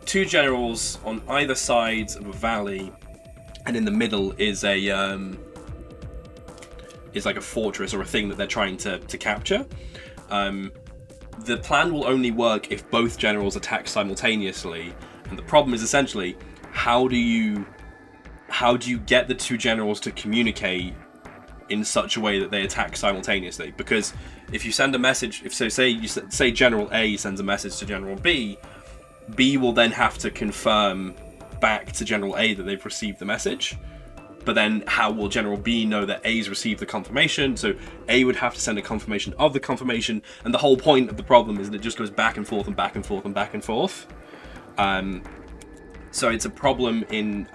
two generals on either sides of a valley, and in the middle is a is like a fortress or a thing that they're trying to capture. The plan will only work if both generals attack simultaneously, And the problem is essentially, how do you get the two generals to communicate in such a way that they attack simultaneously? Because if you send a message, say General A sends a message to General B, B will then have to confirm back to General A that they've received the message. But then how will General B know that A's received the confirmation? So A would have to send a confirmation of the confirmation, and the whole point of the problem is that it just goes back and forth and back and forth and back and forth. So it's a problem in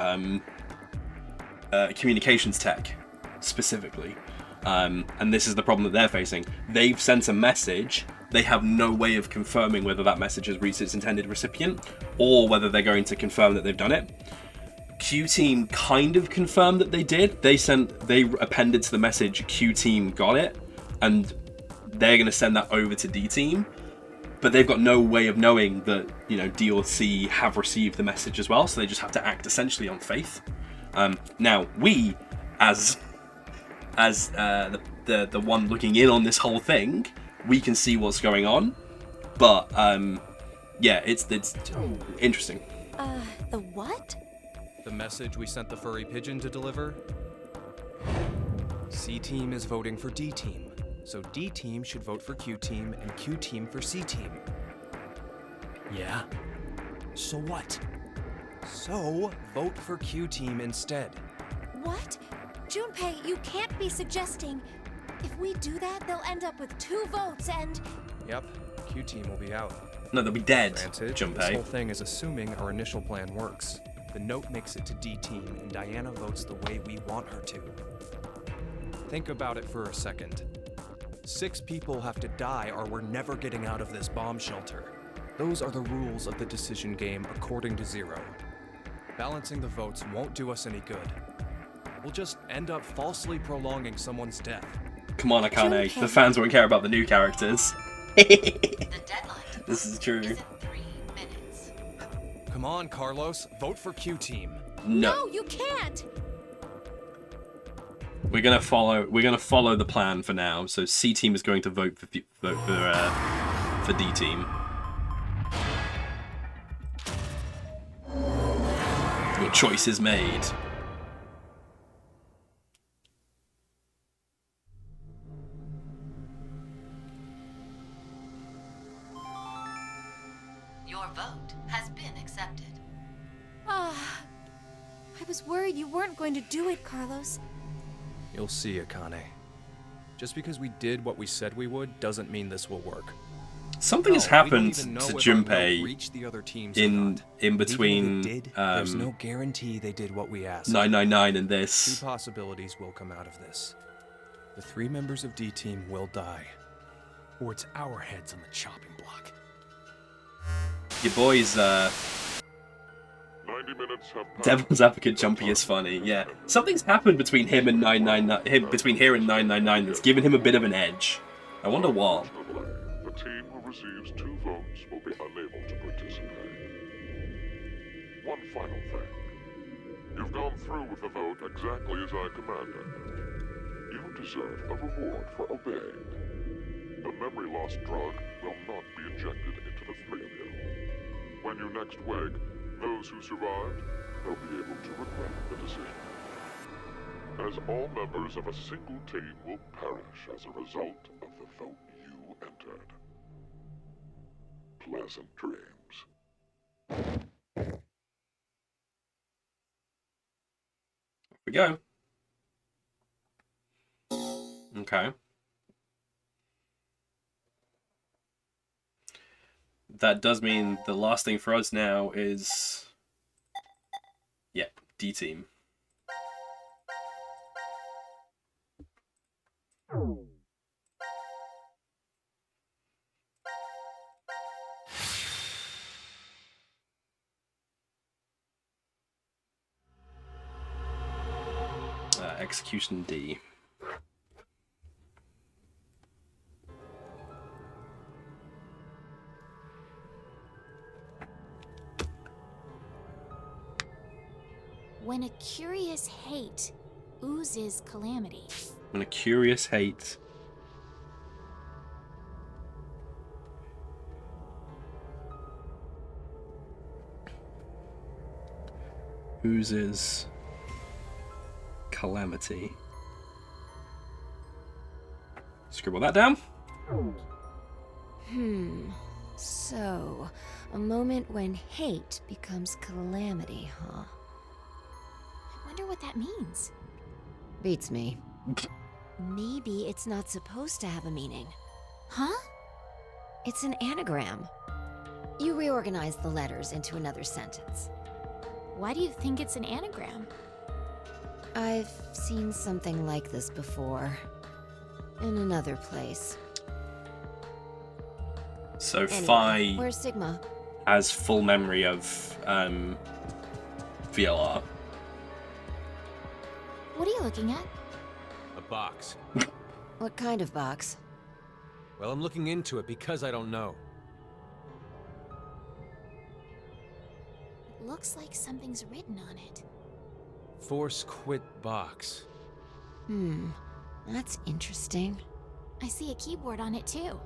communications tech specifically, and this is the problem that they're facing. They've sent a message, they have no way of confirming whether that message has reached its intended recipient or whether they're going to confirm that they've done it. Q Team kind of confirmed that they did. They appended to the message Q Team got it, and they're going to send that over to D Team, but they've got no way of knowing that, you know, D or C have received the message as well, so they just have to act essentially on faith. Now we, as the one looking in on this whole thing, we can see what's going on, but yeah, it's interesting. The what? The message we sent the furry pigeon to deliver? C Team is voting for D Team, so D Team should vote for Q Team and Q Team for C Team. Yeah? So what? So, vote for Q Team instead. What? Junpei, you can't be suggesting... If we do that, they'll end up with 2 votes and... Yep, Q Team will be out. No, they'll be dead, Granted, Junpei. this whole thing is assuming our initial plan works. The note makes it to D Team, and Diana votes the way we want her to. Think about it for a second. 6 people have to die or we're never getting out of this bomb shelter. Those are the rules of the decision game according to Zero. Balancing the votes won't do us any good. We'll just end up falsely prolonging someone's death. Come on, Akane. The fans won't care about the new characters. This is true. Come on, Carlos. Vote for Q Team. No, you can't! We're gonna follow the plan for now. So C Team is going to vote for D Team. Your choice is made. Your vote has been accepted. I was worried you weren't going to do it, Carlos. You'll see, Akane. Just because we did what we said we would doesn't mean this will work. Something has happened to Junpei in between there's no guarantee they did what we asked. 999 and this. 2 possibilities will come out of this. The 3 members of D Team will die. Or it's our heads on the chopping block. Your boy's 90 minutes have passed. Devil's Advocate Jumpy is funny. Yeah, something's happened between him and 999. Between here and 999 that's given him a bit of an edge. I wonder what. The team who receives 2 votes will be unable to participate. One final thing. You've gone through with the vote exactly as I commanded. You deserve a reward for obeying. The memory loss drug will not be injected into the 3 of you. When you next wake, those who survived will be able to regret the decision. As all members of a single team will perish as a result of the vote you entered. Pleasant dreams. Here we go. Okay. That does mean the last thing for us now is... Yep, D Team. Execution D. When a curious hate oozes calamity. When a curious hate. Whose is Calamity? Scribble that down. So, a moment when hate becomes calamity, huh? I wonder what that means. Beats me. Maybe it's not supposed to have a meaning. Huh? It's an anagram. You reorganize the letters into another sentence. Why do you think it's an anagram? I've seen something like this before. In another place. So Anyway, Phi where's Sigma? has full memory of VLR. What are you looking at? A box. What kind of box? Well, I'm looking into it because I don't know. It looks like something's written on it. Force quit box. That's interesting. I see a keyboard on it too.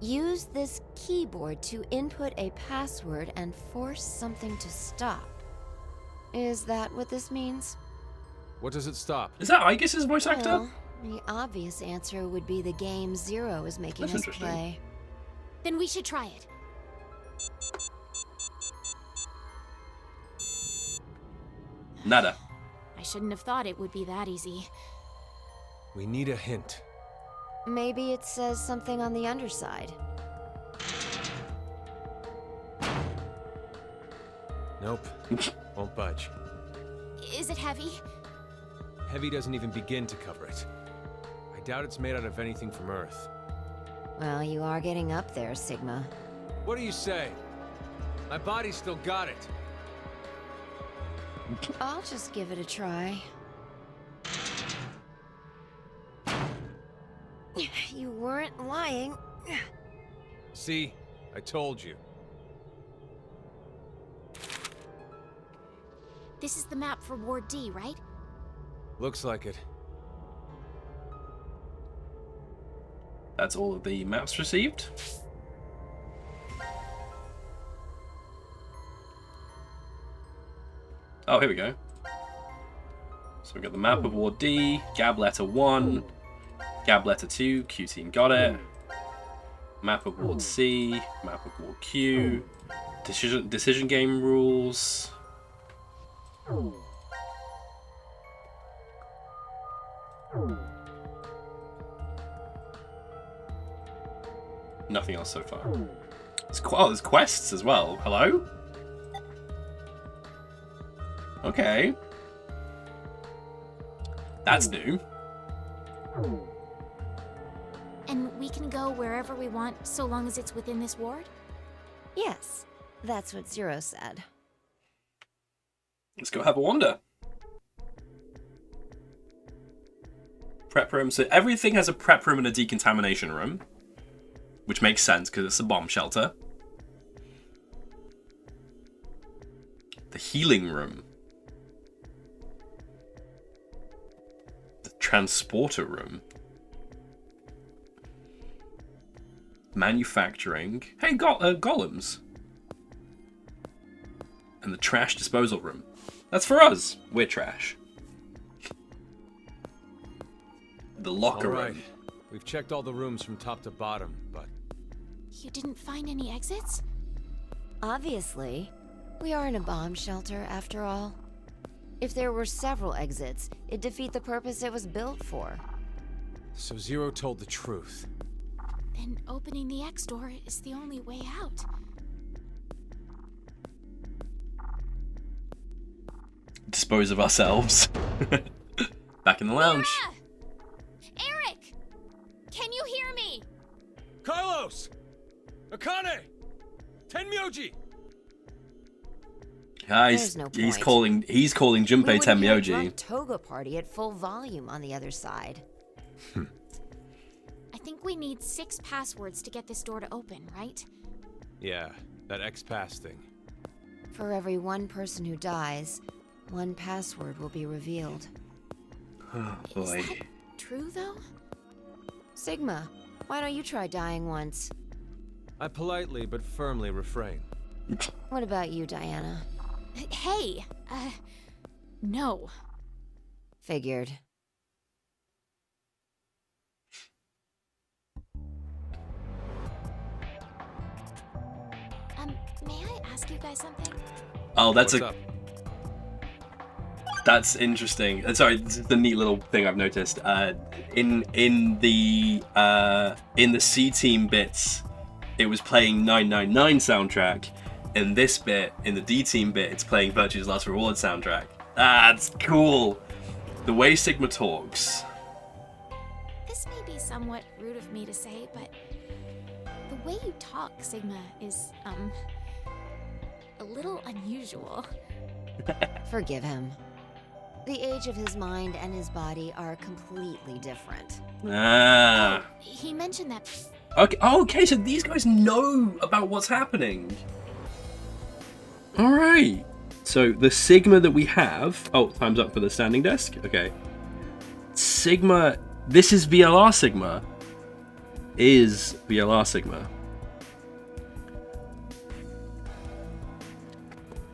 Use this keyboard to input a password and force something to stop. Is that what this means? What does it stop? Is that Igis' voice actor? Well, the obvious answer would be the game Zero is making That's us interesting. play. Then we should try it. Nada. I shouldn't have thought it would be that easy. We need a hint. Maybe it says something on the underside. Nope. Won't budge. Is it heavy? Heavy doesn't even begin to cover it. I doubt it's made out of anything from Earth. Well, you are getting up there, Sigma. What do you say? My body still got it. I'll just give it a try. You weren't lying. See? I told you. This is the map for Ward D, right? Looks like it. That's all of the maps received. Oh, here we go. So we've got the map of Ward D, Gab letter 1, Gab letter 2, Q team got it. Map of Ward C, map of Ward Q, decision game rules. Nothing else so far. There's quests as well. Hello? Okay. That's new. And we can go wherever we want so long as it's within this ward? Yes, that's what Zero said. Let's go have a wander. Prep room. So everything has a prep room and a decontamination room. Which makes sense because it's a bomb shelter. The healing room. The transporter room. Manufacturing. Hey, golems. And the trash disposal room. That's for us. We're trash. The locker All right. room. We've checked all the rooms from top to bottom, but You didn't find any exits? Obviously. We are in a bomb shelter, after all. If there were several exits, it'd defeat the purpose it was built for. so Zero told the truth. Then opening the X door is the only way out. Dispose of ourselves. Back in the lounge. Ah! Eric! Can you hear me? Carlos! Akane! Tenmyoji! There's no He's point. calling Junpei We wouldn't hear a Tenmyoji. drunk toga party at full volume on the other side. I think we need 6 passwords to get this door to open, right? Yeah, that X-Pass thing. For every one person who dies, one password will be revealed. Oh Is boy. that true, though? Sigma, why don't you try dying once? I politely but firmly refrain. What about you, Diana? Hey, no. Figured. May I ask you guys something? Oh, that's What's up? That's interesting. Sorry, this is the neat little thing I've noticed. In the C Team bits, it was playing 999 soundtrack. In this bit, in the D Team bit, it's playing Virtue's Last Reward soundtrack. That's cool. The way Sigma talks. This may be somewhat rude of me to say, but the way you talk, Sigma, is, a little unusual. Forgive him. The age of his mind and his body are completely different. Ah. He mentioned that. Okay. Oh, okay. So these guys know about what's happening. All right. So the Sigma that we have. Oh, time's up for the standing desk. Okay. Sigma. This is VLR Sigma. Is VLR Sigma.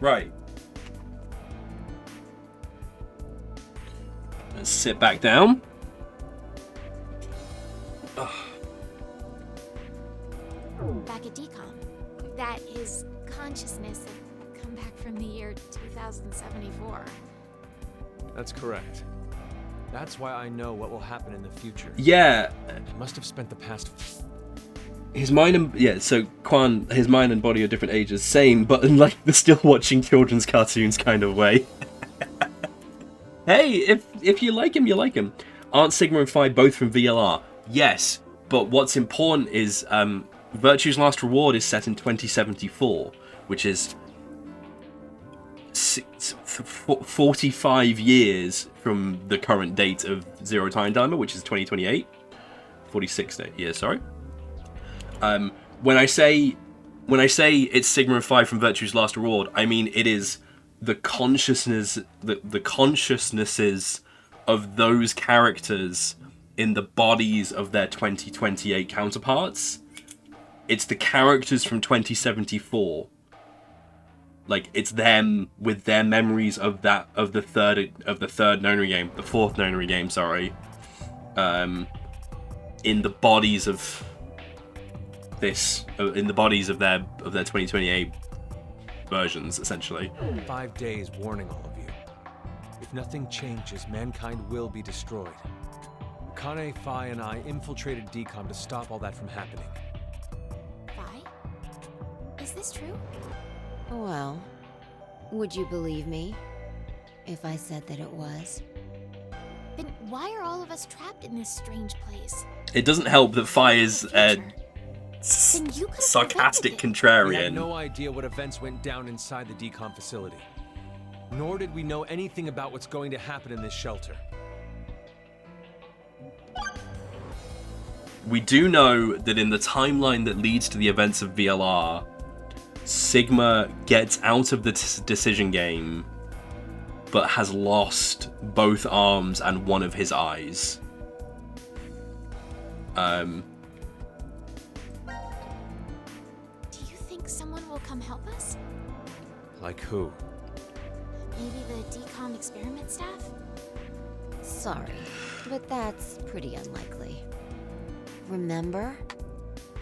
Right. Let's sit back down. Ugh. Back at DCOM, that his consciousness had come back from the year 2074. That's correct. That's why I know what will happen in the future. Yeah. He must have spent the past... His mind and so Quan, his mind and body are different ages, same, but in like the still watching children's cartoons kind of way. Hey, if you like him, you like him. Aren't Sigma and Phi both from VLR? Yes, but what's important is Virtue's Last Reward is set in 2074, which is 45 years from the current date of Zero Time Dimer, which is 2028. 46 years, sorry. When I say it's Sigma and Phi from Virtue's Last Reward, I mean it is the consciousnesses of those characters in the bodies of their 2028 counterparts. It's the characters from 2074. Like it's them with their memories of the third Nonary game, the fourth Nonary game, sorry. In the bodies of this, in the bodies of their 2028 versions, essentially. 5 days warning all of you. If nothing changes, mankind will be destroyed. Kane, Phi, and I infiltrated DCOM to stop all that from happening. Phi? Is this true? Well, would you believe me if I said that it was? Then why are all of us trapped in this strange place? It doesn't help that Phi is Then you could have sarcastic We had contrarian. no idea what events went down inside the DCOM facility. Nor did we know anything about what's going to happen in this shelter. We do know that in the timeline that leads to the events of VLR, Sigma gets out of the decision game, but has lost both arms and one of his eyes. Do you think someone will come help us? Like who? Maybe the DCOM experiment staff? Sorry, but that's pretty unlikely. Remember?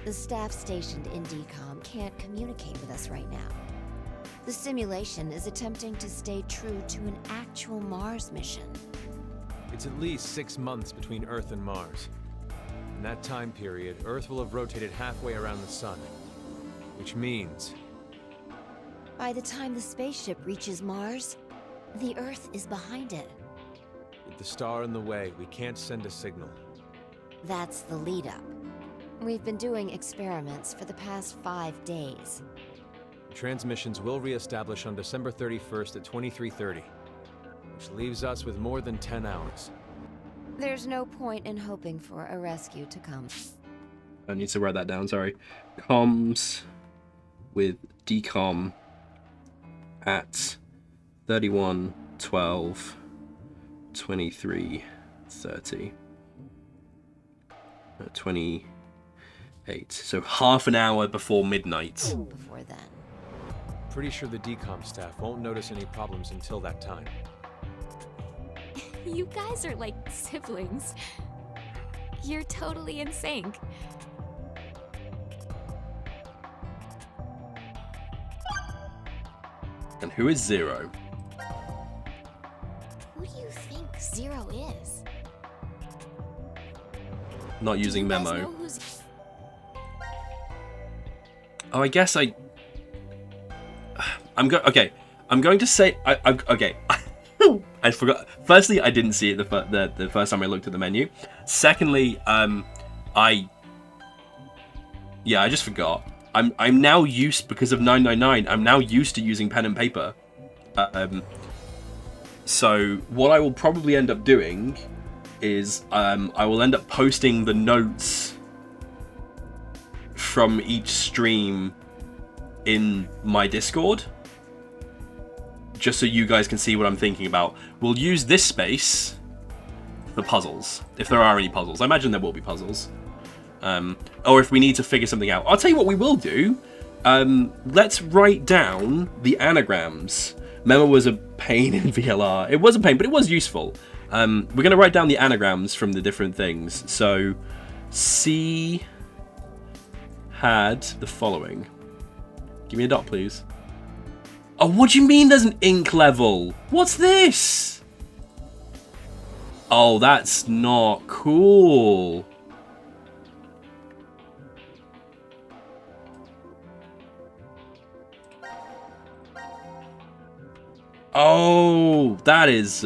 The staff stationed in DCOM can't communicate with us right now. The simulation is attempting to stay true to an actual Mars mission. It's at least 6 months between Earth and Mars. In that time period, Earth will have rotated halfway around the sun. Which means... By the time the spaceship reaches Mars, the Earth is behind it. with the star in the way, we can't send a signal. That's the lead-up. We've been doing experiments for the past 5 days. Transmissions will re-establish on December 31st at 23:30, which leaves us with more than 10 hours. There's no point in hoping for a rescue to come. I need to write that down, sorry. Comms with DCOM at 31:12, 23:30. 28. So half an hour before midnight. Before then. Pretty sure the decom staff won't notice any problems until that time. You guys are like siblings. You're totally in sync. And who is Zero? Who do you think Zero is? Not using Do you guys memo. know who's... Oh, I guess I'm going to say okay. I forgot. Firstly, I didn't see it the first time I looked at the menu. Secondly, I just forgot. I'm now used, because of 999. I'm now used to using pen and paper. So what I will probably end up doing is I will end up posting the notes from each stream in my Discord, just so you guys can see what I'm thinking about. We'll use this space for puzzles, if there are any puzzles. I imagine there will be puzzles. Or if we need to figure something out. I'll tell you what we will do. Let's write down the anagrams. Memo was a pain in VLR. It was a pain, but it was useful. We're going to write down the anagrams from the different things. So, C had the following. Give me a dot, please. Oh, what do you mean there's an ink level? What's this? Oh, that's not cool. Oh, that is...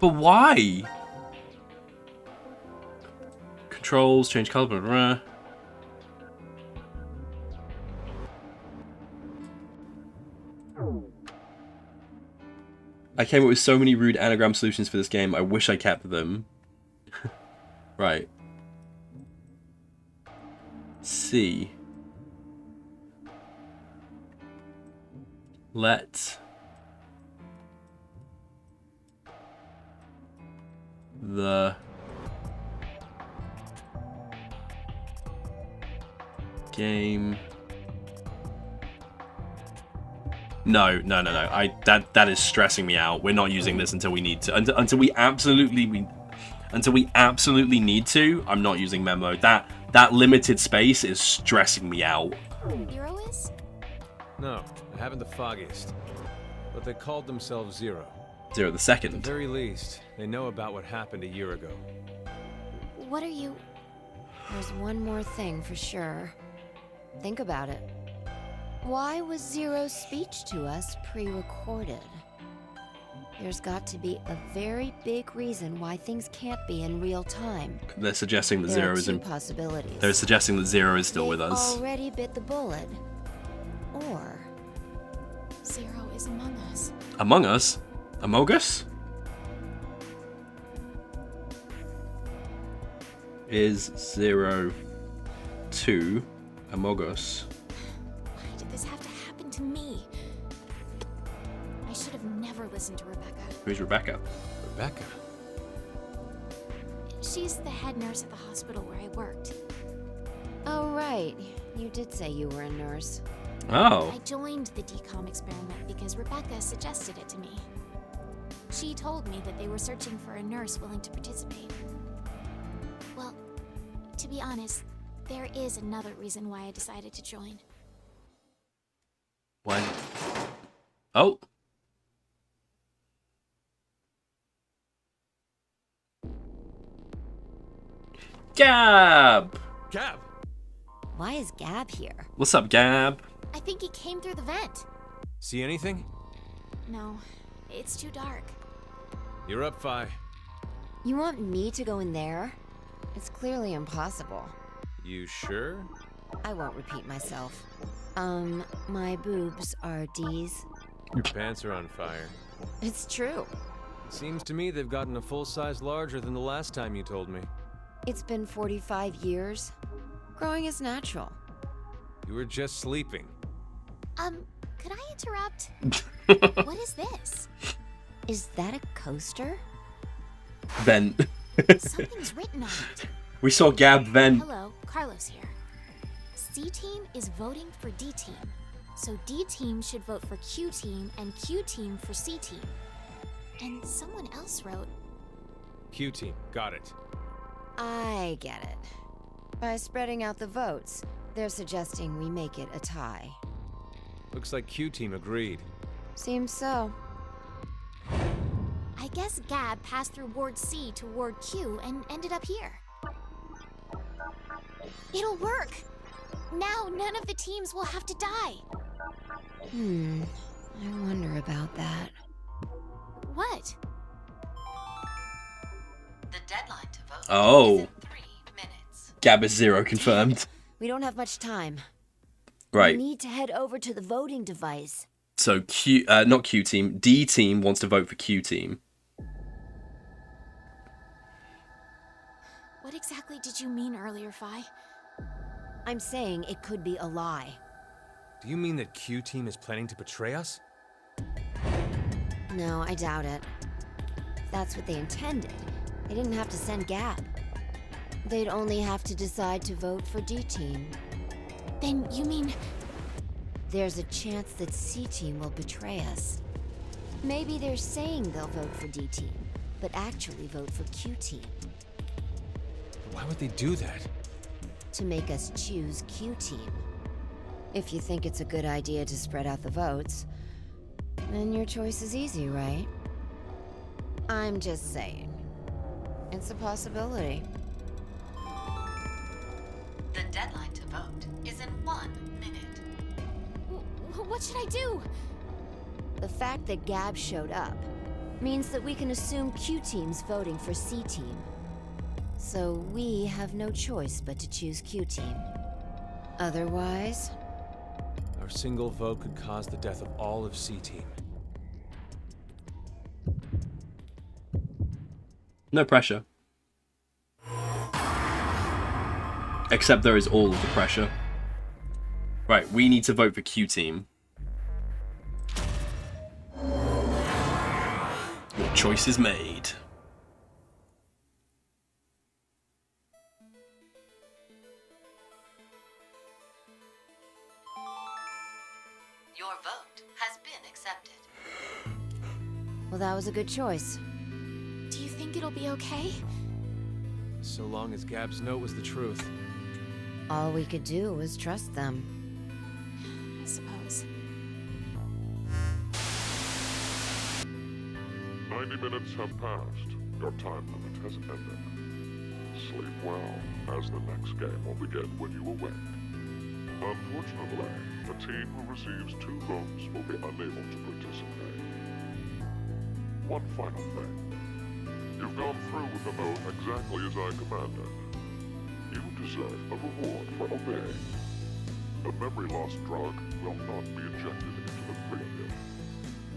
But why? Controls, change color, blah, blah, blah. I came up with so many rude anagram solutions for this game. I wish I kept them. Right. C. Let the game. No. That is stressing me out. We're not using this until we need to. Until we absolutely need to. I'm not using memo. That limited space is stressing me out. Zero is? No, I haven't the foggiest. But they called themselves Zero. Zero the second. At the very least, they know about what happened a year ago. What are you... There's one more thing for sure. Think about it. Why was Zero's speech to us pre-recorded? There's got to be a very big reason why things can't be in real time. They're suggesting that There Zero are is two in. possibilities. They're suggesting that Zero is still with us. Already bit the bullet. Or Zero is among us. Among Us? Among Us? Is Zero 2 Among Us? Why did this have to happen to me? I should have never listened to Rebecca. Who's Rebecca? Rebecca? She's the head nurse at the hospital where I worked. Oh, right. You did say you were a nurse. Oh. I joined the DCOM experiment because Rebecca suggested it to me. She told me that they were searching for a nurse willing to participate. Well, to be honest, there is another reason why I decided to join. When? Oh. Gab! Gab! Why is Gab here? What's up, Gab? I think he came through the vent. See anything? No, it's too dark. You're up, Fi. You want me to go in there? It's clearly impossible. You sure? I won't repeat myself. My boobs are D's. Your pants are on fire. It's true. It seems to me they've gotten a full size larger than the last time you told me. It's been 45 years. Growing is natural. You were just sleeping. Could I interrupt? What is this? Is that a coaster? Vent. Something's written on it. We saw Gab vent. Hello, Carlos here. C Team is voting for D Team. So D Team should vote for Q Team and Q Team for C Team. And someone else wrote... Q team, got it. I get it. By spreading out the votes, they're suggesting we make it a tie. Looks like Q team agreed. Seems so. I guess Gab passed through Ward C to Ward Q and ended up here. It'll work! Now none of the teams will have to die. I wonder about that. What? The deadline to vote Oh. is in 3 minutes. Gab is 0 confirmed. We don't have much time. Right. We need to head over to the voting device. So not Q Team, D Team wants to vote for Q Team. What exactly did you mean earlier, Phi? I'm saying it could be a lie. Do you mean that Q team is planning to betray us? No, I doubt it. If that's what they intended, they didn't have to send Gab. They'd only have to decide to vote for D Team. Then you mean... There's a chance that C Team will betray us. Maybe they're saying they'll vote for D Team, but actually vote for Q Team. Why would they do that? To make us choose Q Team. If you think it's a good idea to spread out the votes, then your choice is easy, right? I'm just saying. It's a possibility. The deadline to vote is in 1 minute. What should I do? The fact that Gab showed up means that we can assume Q Team's voting for C Team. So we have no choice but to choose Q Team. Otherwise... Our single vote could cause the death of all of C team. No pressure. Except there is all of the pressure. Right, we need to vote for Q Team. Your choice is made. Your vote has been accepted. Well, that was a good choice. Do you think it'll be okay? So long as Gab's note was the truth. All we could do was trust them. I suppose. 90 minutes have passed. Your time limit has ended. Sleep well, as the next game will begin when you awake. Unfortunately, the team who receives 2 votes will be unable to participate. One final thing. You've gone through with the vote exactly as I commanded. You deserve a reward for obeying. The memory loss drug will not be injected into the 3 of you.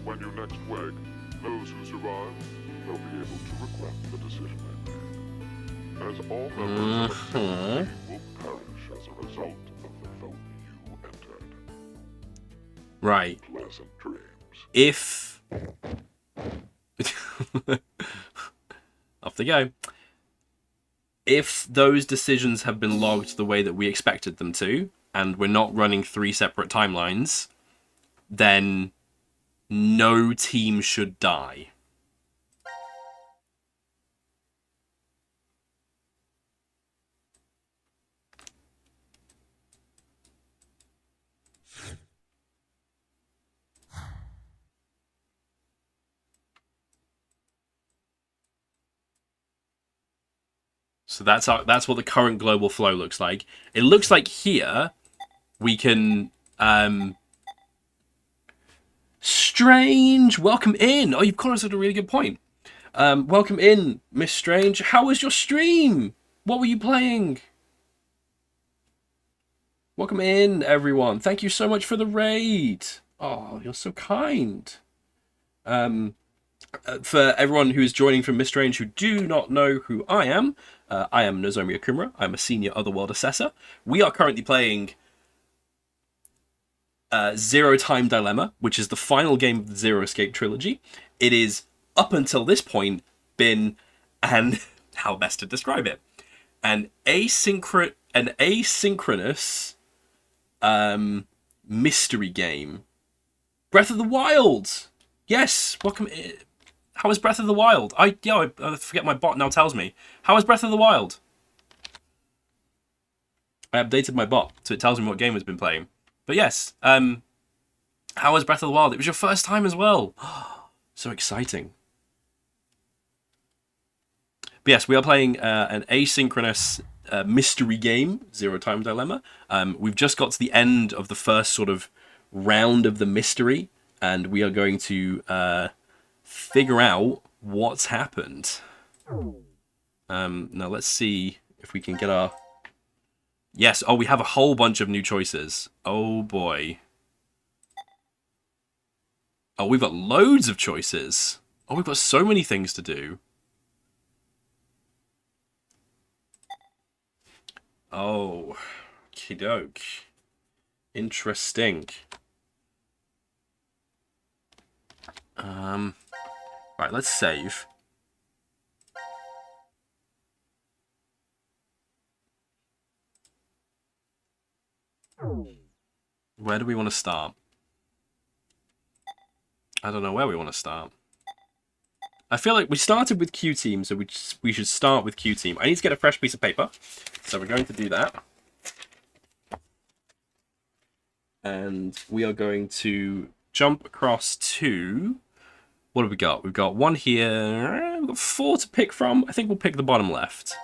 When you next wake, those who survive will be able to regret the decision they made. As all members of the team will perish as a result of the vote you entered. Right. Pleasant dreams. If... Off they go. If those decisions have been logged the way that we expected them to, and we're not running 3 separate timelines, then no team should die. So that's what the current global flow looks like. It looks like here we can Strange, welcome in. Oh, you've caught us at a really good point. Welcome in, Miss Strange. How was your stream? What were you playing? Welcome in, everyone. Thank you so much for the raid. Oh, you're so kind. For everyone who is joining from Miss Strange who do not know who I am Nozomi Okumura. I'm a senior Otherworld assessor. We are currently playing Zero Time Dilemma, which is the final game of the Zero Escape trilogy. It is, up until this point, been how best to describe it? An asynchronous mystery game. Breath of the Wild. Yes. Welcome. How is Breath of the Wild? I forget my bot now tells me. How is Breath of the Wild? I updated my bot so it tells me what game has been playing. But yes, how was Breath of the Wild? It was your first time as well. So exciting. But yes, we are playing an asynchronous mystery game, Zero Time Dilemma. We've just got to the end of the first sort of round of the mystery, and we are going to figure out what's happened. Now let's see if we can get our... Yes, oh, we have a whole bunch of new choices. Oh boy. Oh, we've got loads of choices. Oh, we've got so many things to do. Oh, okey-doke. Interesting. Right, let's save. Where do we want to start? I don't know where we want to start. I feel like we started with Q Team, so we should start with Q Team. I need to get a fresh piece of paper, so we're going to do that. And we are going to jump across to... What have we got? We've got one here. We've got 4 to pick from. I think we'll pick the bottom left.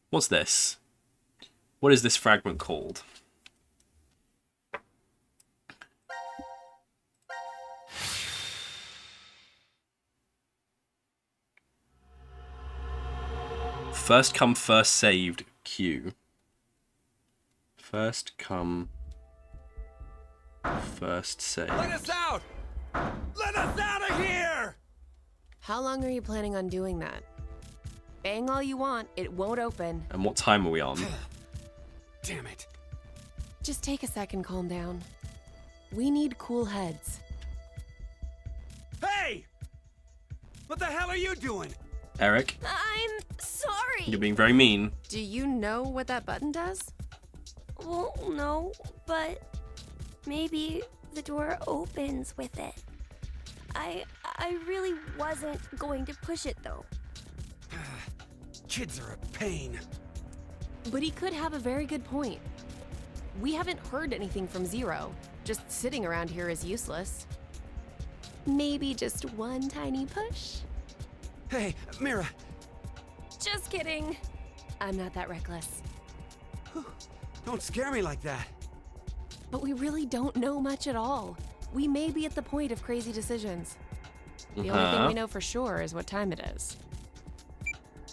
What's this? What is this fragment called? First come, first saved Q. First come, first saved. Let us out! Let us out of here! How long are you planning on doing that? Bang all you want, it won't open. And what time are we on? Damn it. Just take a second, calm down. We need cool heads. Hey! What the hell are you doing? Eric, I'm sorry. you're being very mean. Do you know what that button does? Well, no, but maybe the door opens with it. I really wasn't going to push it though. Kids are a pain. But he could have a very good point. We haven't heard anything from Zero. Just sitting around here is useless. Maybe just one tiny push? Hey, Mira. Just kidding. I'm not that reckless. Don't scare me like that. But we really don't know much at all. We may be at the point of crazy decisions. The only thing we know for sure is what time it is.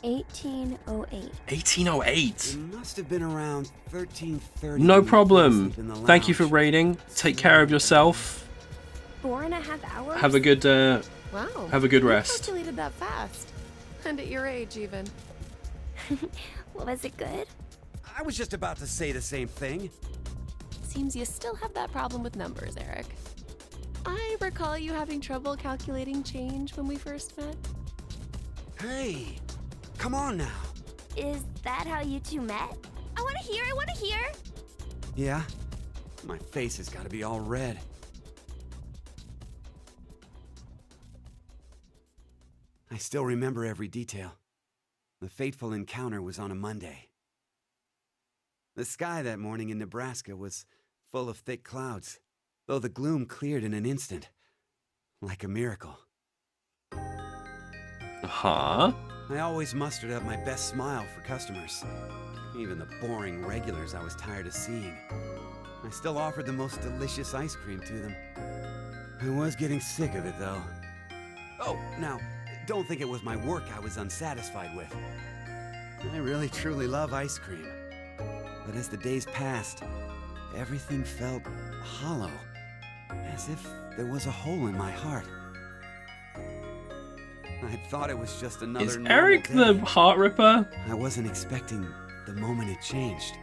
1808. 1808. It must have been around 1330. No problem. Thank you for raiding. Take care of yourself. 4.5 hours? Have a good Wow. have a good you rest. calculated that fast. And at your age, even. Well, was it good? I was just about to say the same thing. Seems you still have that problem with numbers, Eric. I recall you having trouble calculating change when we first met. Hey, come on now. Is that how you two met? I want to hear. Yeah? My face has got to be all red. I still remember every detail. The fateful encounter was on a Monday. The sky that morning in Nebraska was full of thick clouds, though the gloom cleared in an instant, like a miracle. Huh? I always mustered up my best smile for customers, even the boring regulars I was tired of seeing. I still offered the most delicious ice cream to them. I was getting sick of it, though. Oh, now, don't think it was my work I was unsatisfied with. I really truly love ice cream. But as the days passed, everything felt hollow, as if there was a hole in my heart. I thought it was just another Is normal Eric day. the Heart Ripper? I wasn't expecting the moment it changed.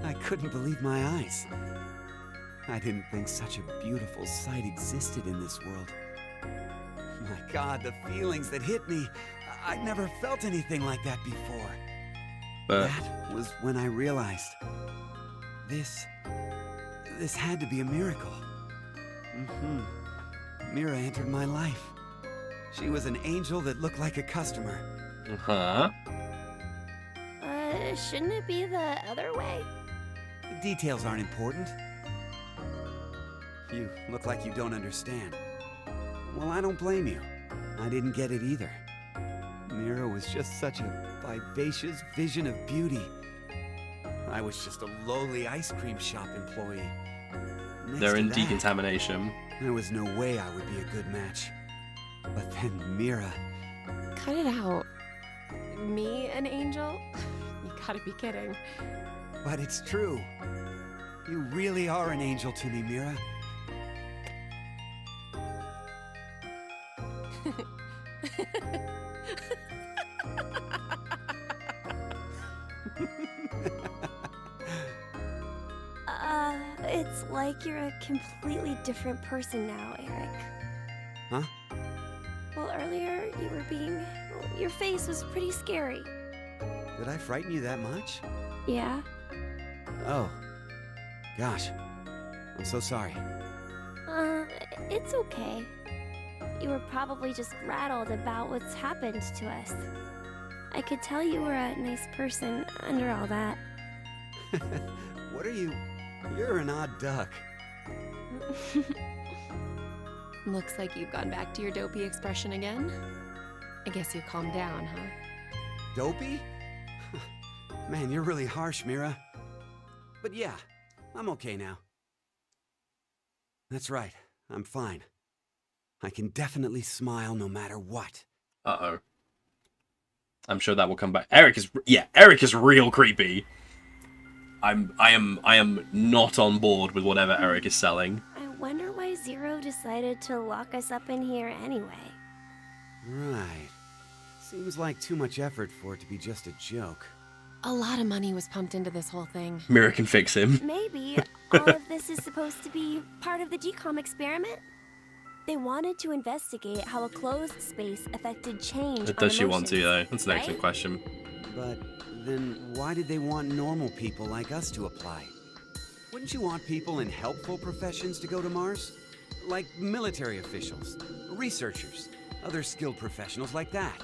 I couldn't believe my eyes. I didn't think such a beautiful sight existed in this world. My God, the feelings that hit me. I'd never felt anything like that before. But that was when I realized this had to be a miracle. Mira entered my life. She was an angel that looked like a customer. huh? Shouldn't it be the other way? Details aren't important. You look like you don't understand. Well, I don't blame you. I didn't get it either. Mira was just such a vivacious vision of beauty. I was just a lowly ice cream shop employee. They're in decontamination. There was no way I would be a good match. But then Mira... Cut it out. Me, an angel? You gotta be kidding. But it's true. You really are an angel to me, Mira. It's like you're a completely different person now, Eric. Huh? Well, earlier you were being... Your face was pretty scary. Did I frighten you that much? Yeah? Oh. Gosh. I'm so sorry. It's okay. You were probably just rattled about what's happened to us. I could tell you were a nice person under all that. What are you... You're an odd duck. Looks like you've gone back to your dopey expression again. I guess you calmed down, huh? Dopey? Man, you're really harsh, Mira. But yeah, I'm okay now. That's right, I'm fine. I can definitely smile no matter what. Uh-oh. I'm sure that will come back. Eric is real creepy. I am not on board with whatever Eric is selling. I wonder why Zero decided to lock us up in here anyway. Right. Seems like too much effort for it to be just a joke. A lot of money was pumped into this whole thing. Mira can fix him. Maybe all of this is supposed to be part of the DCOM experiment? They wanted to investigate how a closed space affected change on Does she want emotions, to, though? That's an excellent right? question. But then why did they want normal people like us to apply? Wouldn't you want people in helpful professions to go to Mars? Like military officials, researchers, other skilled professionals like that.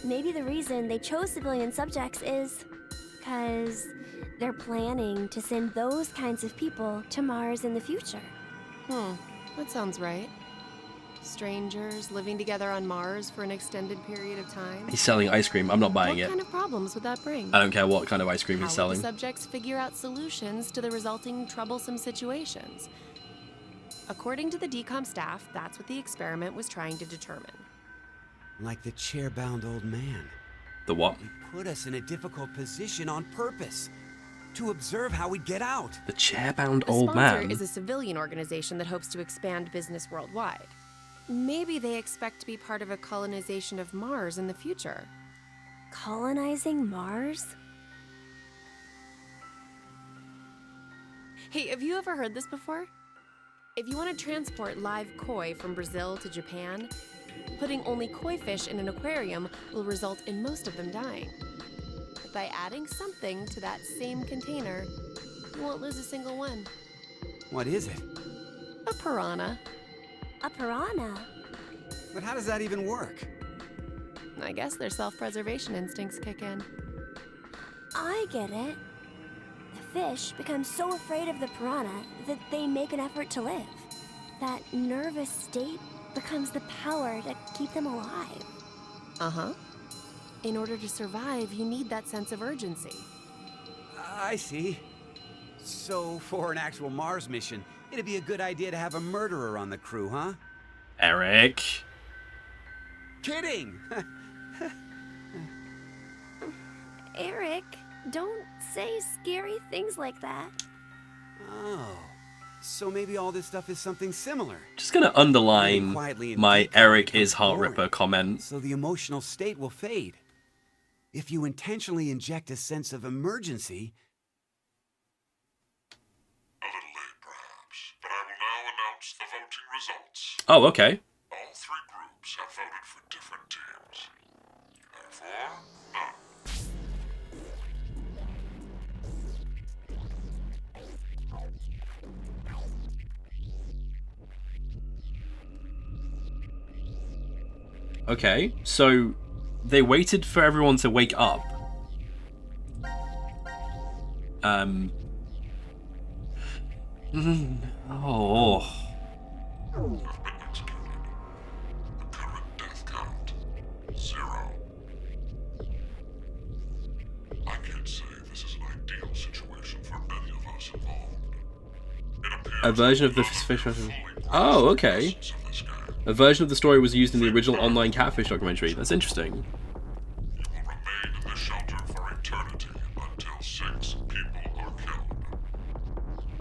Maybe the reason they chose civilian subjects is because they're planning to send those kinds of people to Mars in the future. That sounds right. Strangers living together on Mars for an extended period of time. He's selling ice cream. I'm not buying What it. kind of problems would that bring? I don't care what kind of ice cream How he's would selling. the subjects figure out solutions to the resulting troublesome situations? According to the DCOM staff, that's what the experiment was trying to determine. Like the chair-bound old man. The what? He put us in a difficult position on purpose. To observe how we'd get out. The chair-bound The old sponsor man? is a civilian organization that hopes to expand business worldwide. Maybe they expect to be part of a colonization of Mars in the future. Colonizing Mars? Hey, have you ever heard this before? If you want to transport live koi from Brazil to Japan, putting only koi fish in an aquarium will result in most of them dying. But by adding something to that same container, you won't lose a single one. What is it? A piranha. A piranha? But how does that even work? I guess their self-preservation instincts kick in. I get it. The fish become so afraid of the piranha that they make an effort to live. That nervous state becomes the power to keep them alive. Uh-huh. In order to survive, you need that sense of urgency. I see. So, for an actual Mars mission, it'd be a good idea to have a murderer on the crew, huh? Eric. Kidding! Eric, don't say scary things like that. Oh. So maybe all this stuff is something similar. Just gonna underline my Eric is Heart Ripper comment. So the emotional state will fade. If you intentionally inject a sense of emergency... A little late, perhaps, but I will now announce the voting results. Oh, okay. All three groups have voted for different teams. Therefore, none. Okay, so they waited for everyone to wake up. Oh. Have been executed. The current death count, 0. I can't say this is an ideal situation for any of us involved. It appears A version of the fish. Oh, okay. A version of the story was used in the original online Catfish documentary. That's interesting. you will remain in the shelter for eternity until 6 people are killed.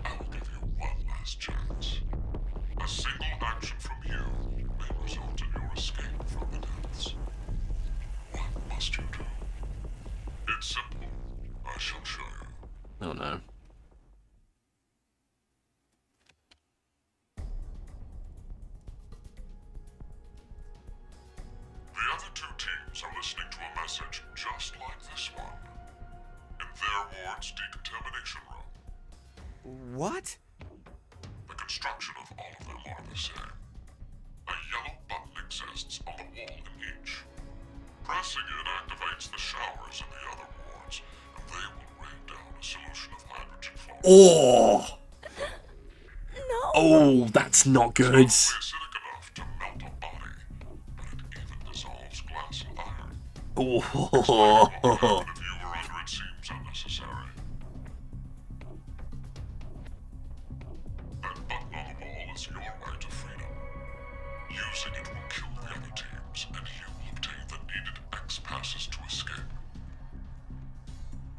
I will give you one last chance. A single action from you may result in your escape from the deaths. What must you do? It's simple. I shall show you. Oh no. The other 2 teams are listening to a message just like this one. In their ward's decontamination room. What? The construction of all of them are the same. A yellow button exists on the wall in each. Pressing it activates the showers in the other wards, and they will rain down a solution of hydrogen fluoride. Oh! No! Oh, that's not good. It's acidic enough to melt a body, but it even dissolves glass and iron. Oh. What would happen if you were under it seems unnecessary. That button on the wall is your way to freedom. Using it will kill the other teams, and you will obtain the needed X passes to escape.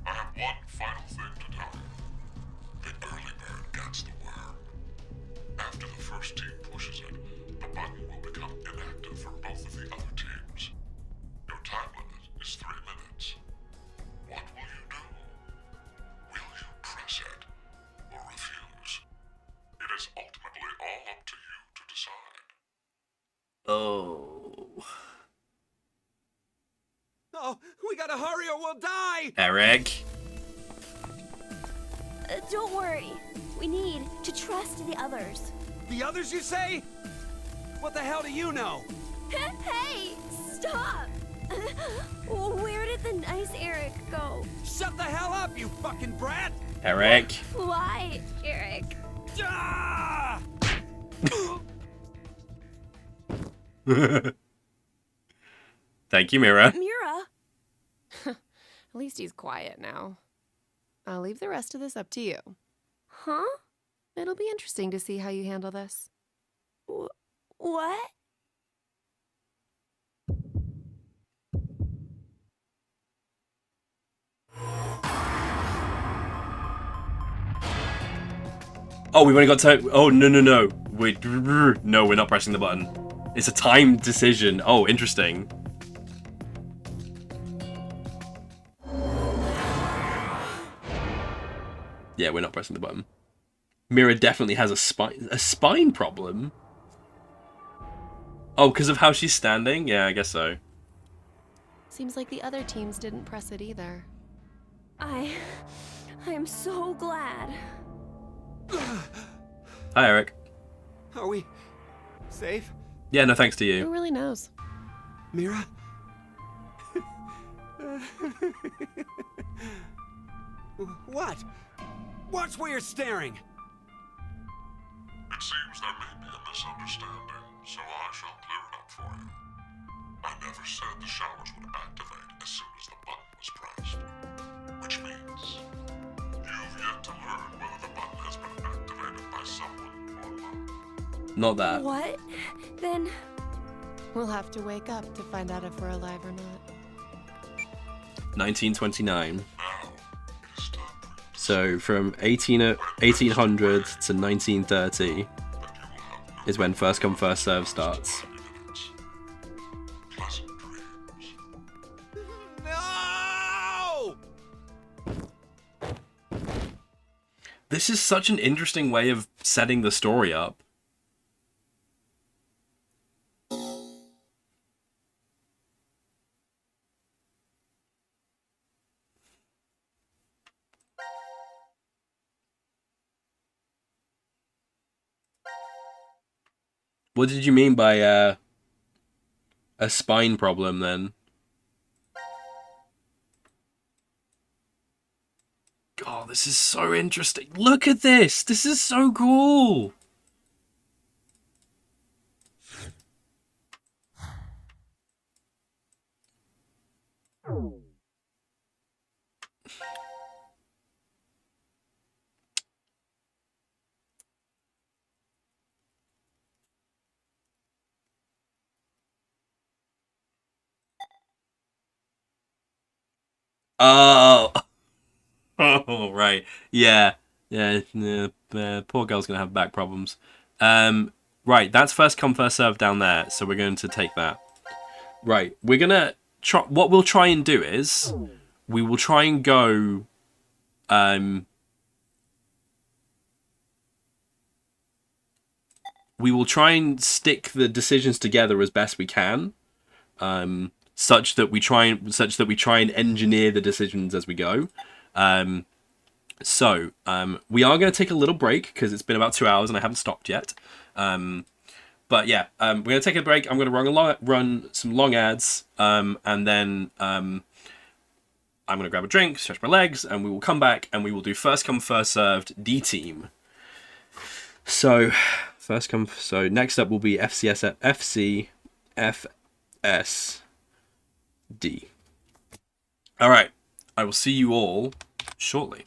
I have one final thing to tell you. The early bird gets the worm. After the first team pushes it, the button will become inactive for both of the other teams. Your time limit is 3 minutes. What will you do? Will you press it or refuse? It is ultimately all up to you to decide. Oh. Oh, we gotta hurry or we'll die! Eric. Don't worry. We need to trust the others. The others, you say? What the hell do you know? Hey! Stop! Where did the nice Eric go? Shut the hell up, you fucking brat! Eric. Why, Eric? Ah! Thank you, Mira. Mira! At least he's quiet now. I'll leave the rest of this up to you. Huh? It'll be interesting to see how you handle this. What? Oh, we've only got time. Oh, no. Wait. No, we're not pressing the button. It's a timed decision. Oh, interesting. Yeah, we're not pressing the button. Mira definitely has a spine problem. Oh, because of how she's standing? Yeah, I guess so. Seems like the other teams didn't press it either. I am so glad. Hi, Eric. Are we safe? Yeah, no thanks to you. Who really knows? Mira? What? Watch where you're staring! It seems there may be a misunderstanding, so I shall clear it up for you. I never said the showers would activate as soon as the button was pressed. Which means you've yet to learn whether the button has been activated by someone or not. Not that. What? Then... We'll have to wake up to find out if we're alive or not. 1929. Now, it is time for you to So from 1800 to 1930 that you will have is when first come first serve starts. 90 minutes. Pleasant dreams. No! This is such an interesting way of setting the story up. What did you mean by a spine problem then. God, this is so interesting. Look at this. This is so cool. Oh. Oh, right. Yeah. Yeah. Poor girl's gonna have back problems. Right. That's first come, first serve down there. So we're going to take that. Right. We're gonna try. What we'll try and do is we will try and go. We will try and stick the decisions together as best we can. Such that we try and engineer the decisions as we go. So we are going to take a little break because it's been about 2 hours and I haven't stopped yet. But yeah, we're going to take a break. I'm going to run some long ads, and then I'm going to grab a drink, stretch my legs, and we will come back and we will do first come, first served D team. So next up will be FCFSD. All right, I will see you all shortly.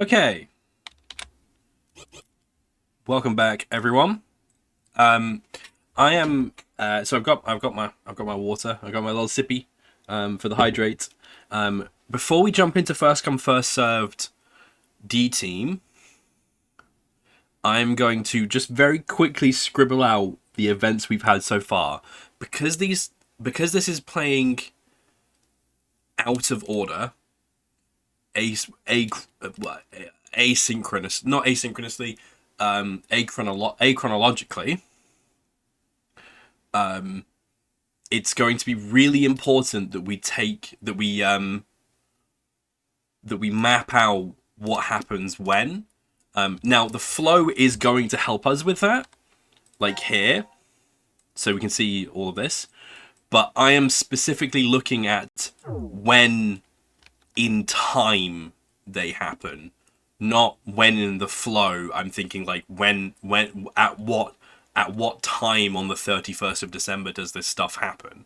Okay. Welcome back, everyone. I am so I've got my water. I've got my little sippy for the hydrate. Before we jump into first come first served D team, I'm going to just very quickly scribble out the events we've had so far because this is playing out of order. Chronologically, it's going to be really important that we map out what happens when. Now the flow is going to help us with that, like here, so we can see all of this. But I am specifically looking at when in time they happen, not when in the flow. I'm thinking like when at what time on the 31st of December does this stuff happen?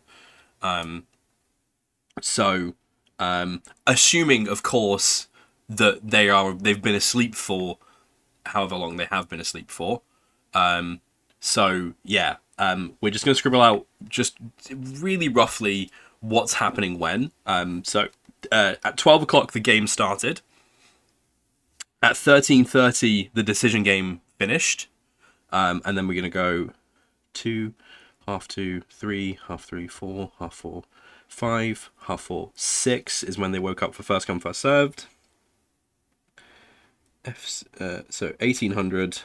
Assuming of course that they've been asleep for however long they have been asleep for. We're just going to scribble out just really roughly what's happening when. At 12 o'clock, the game started. At 13:30, the decision game finished. And then we're going to go 2, 2:30, 3, 3:30, 4, 4:30, 5, 4:30, 6 is when they woke up for first come, first served. So 1800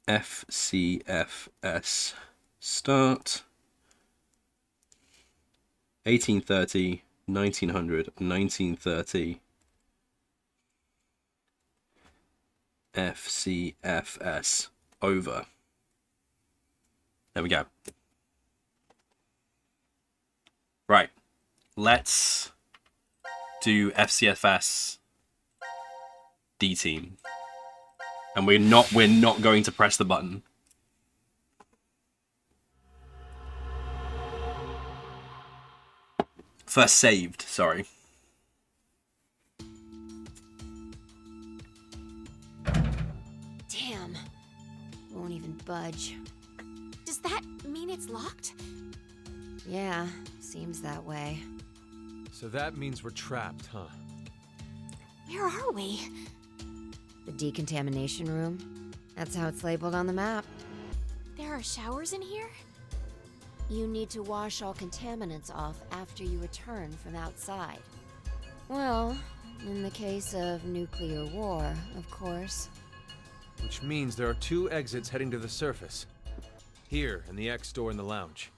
FCFS start. 1830, 1900, 1930 FCFS over. There we go. Right. Let's do FCFS D team. And we're not going to press the button. First saved, sorry. Damn. Won't even budge. Does that mean it's locked? Yeah, seems that way. So that means we're trapped, huh? Where are we? The decontamination room. That's how it's labeled on the map. There are showers in here? You need to wash all contaminants off after you return from outside. Well, in the case of nuclear war, of course. Which means there are 2 exits heading to the surface. Here, and the X door in the lounge.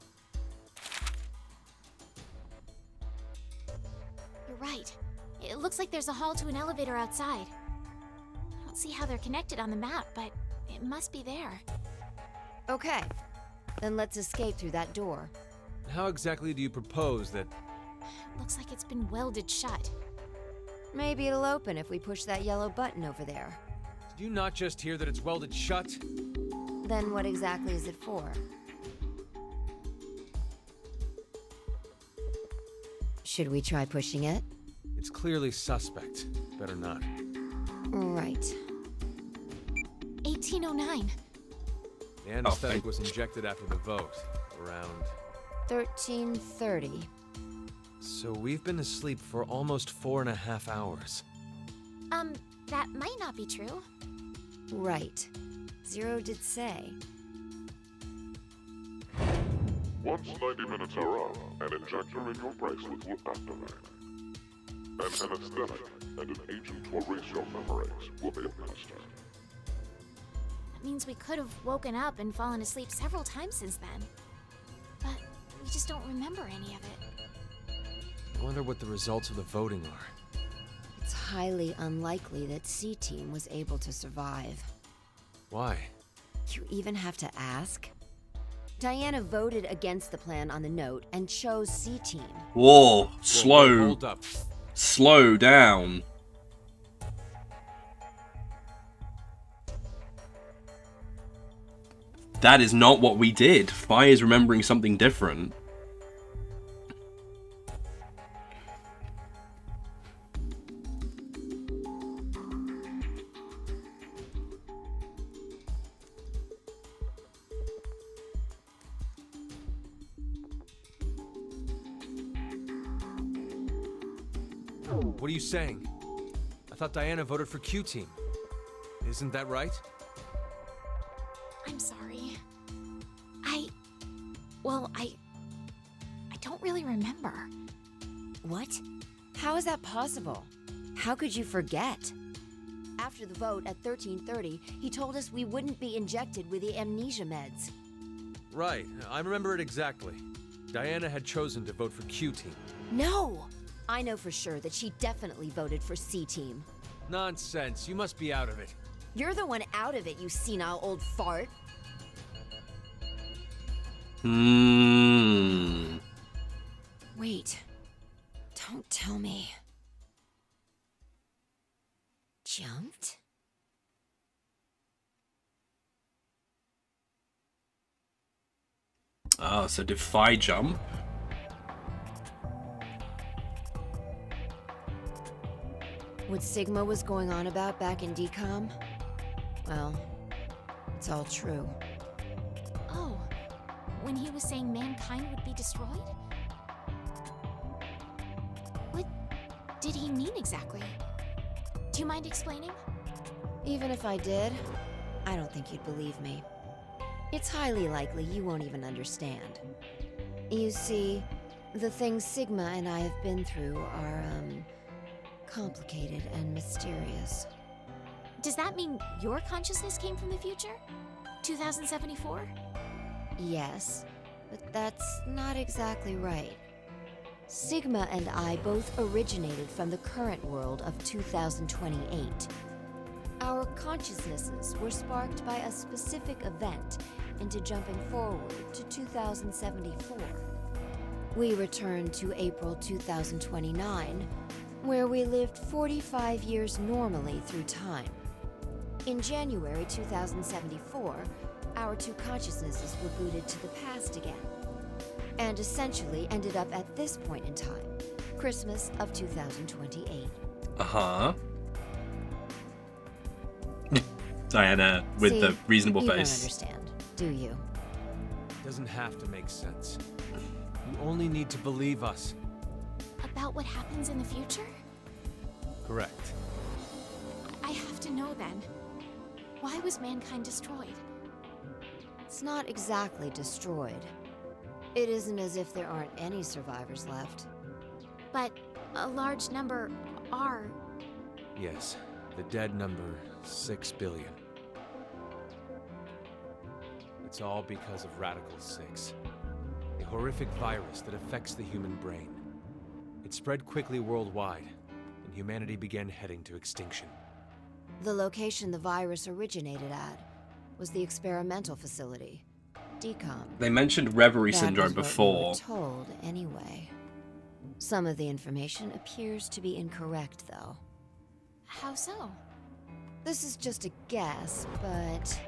You're right. It looks like there's a hall to an elevator outside. I don't see how they're connected on the map, but it must be there. Okay, then let's escape through that door. How exactly do you propose that... Looks like it's been welded shut. Maybe it'll open if we push that yellow button over there. Did you not just hear that it's welded shut? Then what exactly is it for? Should we try pushing it? It's clearly suspect. Better not. Right. 1809. The anesthetic was injected after the vote, around... 1330. So we've been asleep for almost 4.5 hours. That might not be true. Right. Zero did say. Once 90 minutes are up, an injector in your bracelet will activate. An anesthetic and an agent to erase your memories will be administered. That means we could have woken up and fallen asleep several times since then. But we just don't remember any of it. I wonder what the results of the voting are. It's highly unlikely that C-Team was able to survive. Why? You even have to ask? Diana voted against the plan on the note and chose C-Team. Whoa, slow. Hold up. Slow down. That is not what we did. Fi is remembering something different. What are you saying? I thought Diana voted for Q Team. Isn't that right? I'm sorry. I don't really remember. What? How is that possible? How could you forget? After the vote at 13:30, he told us we wouldn't be injected with the amnesia meds. Right, I remember it exactly. Diana had chosen to vote for Q Team. No! I know for sure that she definitely voted for C Team. Nonsense, you must be out of it. You're the one out of it, you senile old fart. Wait. Don't tell me. Jumped? Oh, so did Phi jump? What Sigma was going on about back in DCOM? Well, it's all true. Oh, when he was saying mankind would be destroyed? What did he mean exactly? Do you mind explaining? Even if I did, I don't think you'd believe me. It's highly likely you won't even understand. You see, the things Sigma and I have been through are, complicated and mysterious. Does that mean your consciousness came from the future? 2074? Yes, but that's not exactly right. Sigma and I both originated from the current world of 2028. Our consciousnesses were sparked by a specific event into jumping forward to 2074. We returned to April 2029, where we lived 45 years normally through time. In January 2074, our two consciousnesses were booted to the past again, and essentially ended up at this point in time, Christmas of 2028. Uh-huh. Diana with See, the reasonable you face. don't understand, do you? Doesn't have to make sense. You only need to believe us. About what happens in the future? Correct. I have to know then. Why was mankind destroyed? It's not exactly destroyed. It isn't as if there aren't any survivors left. But a large number are. Yes, the dead number 6 billion. It's all because of Radical 6, a horrific virus that affects the human brain. It spread quickly worldwide, and humanity began heading to extinction. The location the virus originated at was the experimental facility, DCOM. They mentioned Reverie That syndrome was what before. we were told, anyway. Some of the information appears to be incorrect, though. How so? This is just a guess, but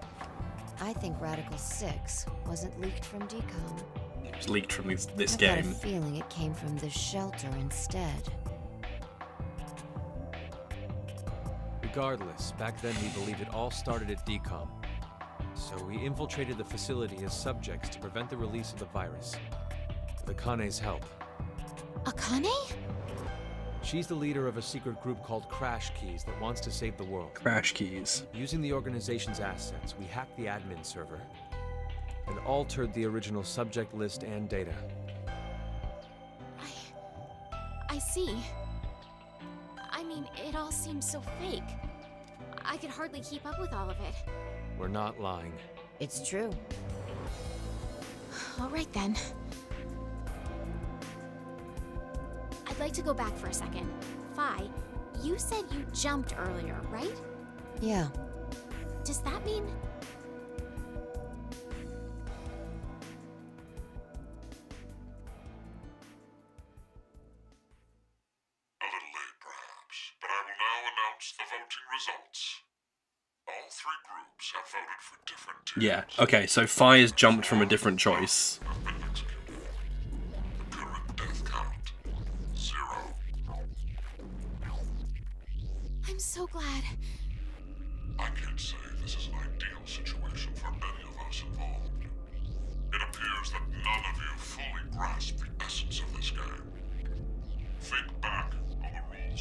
I think Radical 6 wasn't leaked from DCOM. It was leaked from this I've game. got a feeling it came from this shelter instead. Regardless, back then we believed it all started at DCOM. So we infiltrated the facility as subjects to prevent the release of the virus. With Akane's help. Akane? She's the leader of a secret group called Crash Keys that wants to save the world. Crash Keys. Using the organization's assets, we hacked the admin server and altered the original subject list and data. I see. I mean, it all seems so fake. I could hardly keep up with all of it. We're not lying. It's true. All right then. I'd like to go back for a second. Phi, you said you jumped earlier, right? Yeah. Does that mean... A little late, perhaps, but I will now announce the voting results. All three groups have voted for different teams. Yeah, okay, so Phi has jumped from a different choice. Have been executed. The current death count, 0. I'm so glad. I can't say this is an ideal situation for any of us involved. It appears that none of you fully grasp the essence of this game. Think back on the rules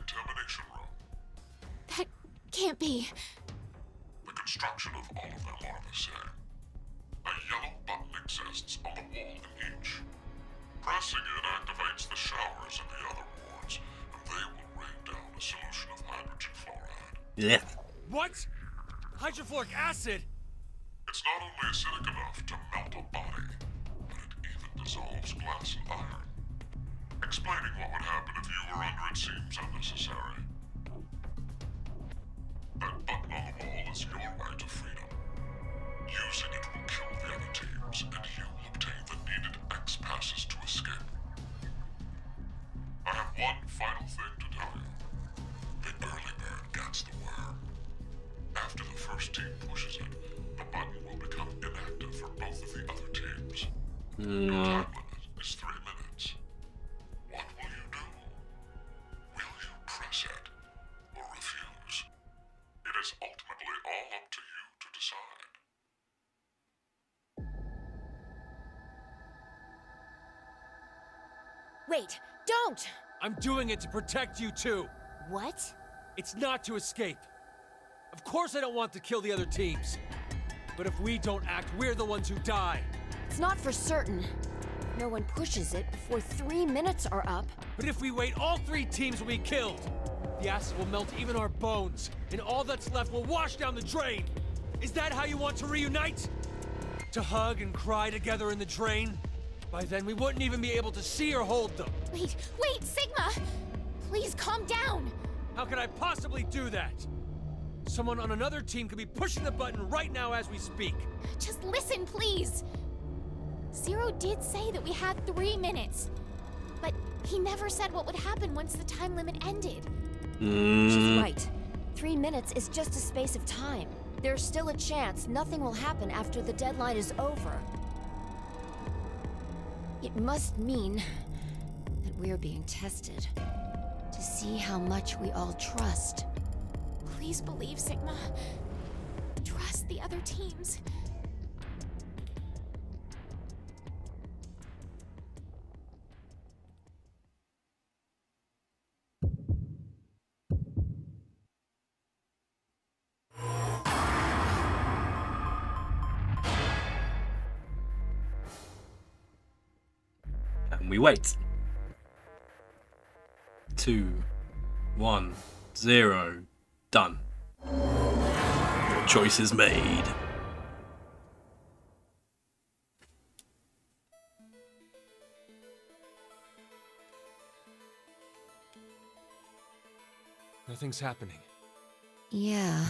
Termination Room. That can't be. The construction of all of them are the same. A yellow button exists on the wall in each. Pressing it activates the showers in the other wards, and they will rain down a solution of hydrogen fluoride. Yeah. What? Hydrofluoric acid? It's not only acidic enough to melt a body, but it even dissolves glass and iron. Explaining what would happen if you were under it seems unnecessary. That button on the wall is your right to freedom. Using it will kill the other teams, and you will obtain the needed X passes to escape. I have one final thing to tell you. The early bird gets the worm. After the first team pushes it, the button will become inactive for both of the other teams. Your time limit is 3 minutes. What will you do? Will you press it or refuse? It is ultimately all up to you to decide. Wait, don't! I'm doing it to protect you too. What? It's not to escape. Of course I don't want to kill the other teams. But if we don't act, we're the ones who die. It's not for certain. No one pushes it before 3 minutes are up. But if we wait, all 3 teams will be killed. The acid will melt even our bones, and all that's left will wash down the drain. Is that how you want to reunite? To hug and cry together in the drain? By then, we wouldn't even be able to see or hold them. Wait, Sigma! Please calm down! How could I possibly do that? Someone on another team could be pushing the button right now as we speak. Just listen, please! Zero did say that we had 3 minutes. But he never said what would happen once the time limit ended. She's right. 3 minutes is just a space of time. There's still a chance nothing will happen after the deadline is over. It must mean that we're being tested to see how much we all trust. Please believe, Sigma. Trust the other teams. And we wait. 2, 1, 0. Done. Your choice is made. Nothing's happening. Yeah.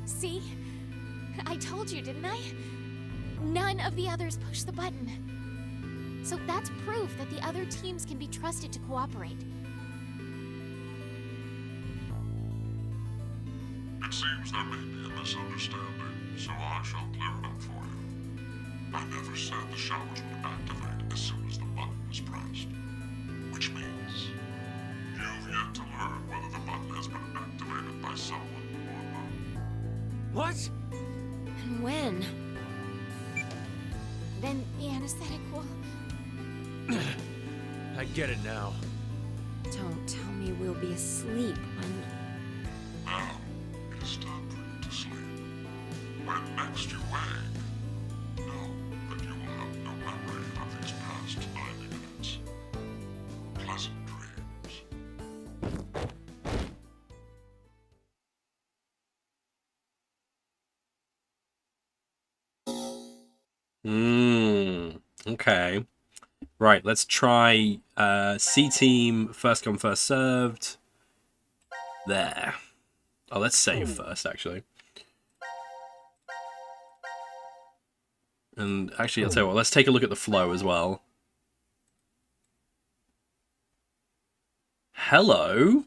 See? I told you, didn't I? None of the others pushed the button. So that's proof that the other teams can be trusted to cooperate. It seems there may be a misunderstanding, so I shall clear it up for you. I never said the showers would activate as soon as the button was pressed. Which means you've yet to learn whether the button has been activated by someone or not. What? And when? Then the anesthetic will... I get it now. Don't tell me we'll be asleep when... Now, it is time for you to sleep. When next you wake, know that you will have no memory of these past 90 minutes. Pleasant dreams. Okay. Right, let's try C team, first come, first served. There. Oh, let's save first, actually. And actually, I'll tell you what, let's take a look at the flow as well. Hello?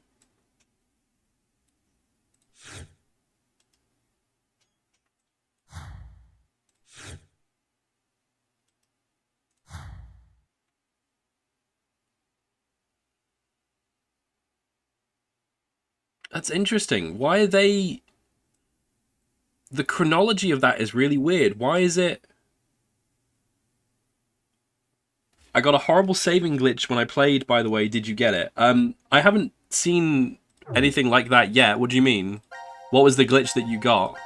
That's interesting. Why are they... The chronology of that is really weird. Why is it... I got a horrible saving glitch when I played, by the way. Did you get it? I haven't seen anything like that yet. What do you mean? What was the glitch that you got?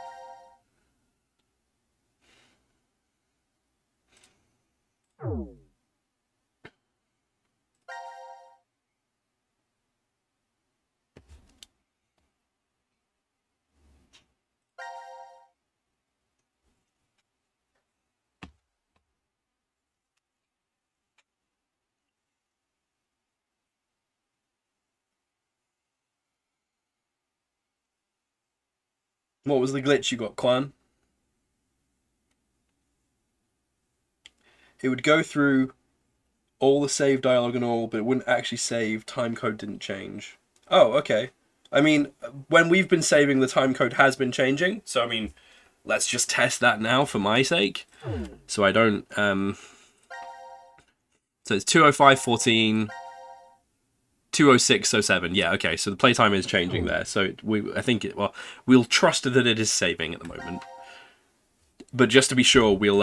What was the glitch you got, Quan? It would go through all the save dialogue and all, but it wouldn't actually save. Time code didn't change. Oh, okay. I mean, when we've been saving, the time code has been changing. So, I mean, let's just test that now for my sake. So I don't... So it's 2:05:14... 2:06:07. Yeah, okay. So the playtime is changing there. So we'll trust that it is saving at the moment. But just to be sure, we'll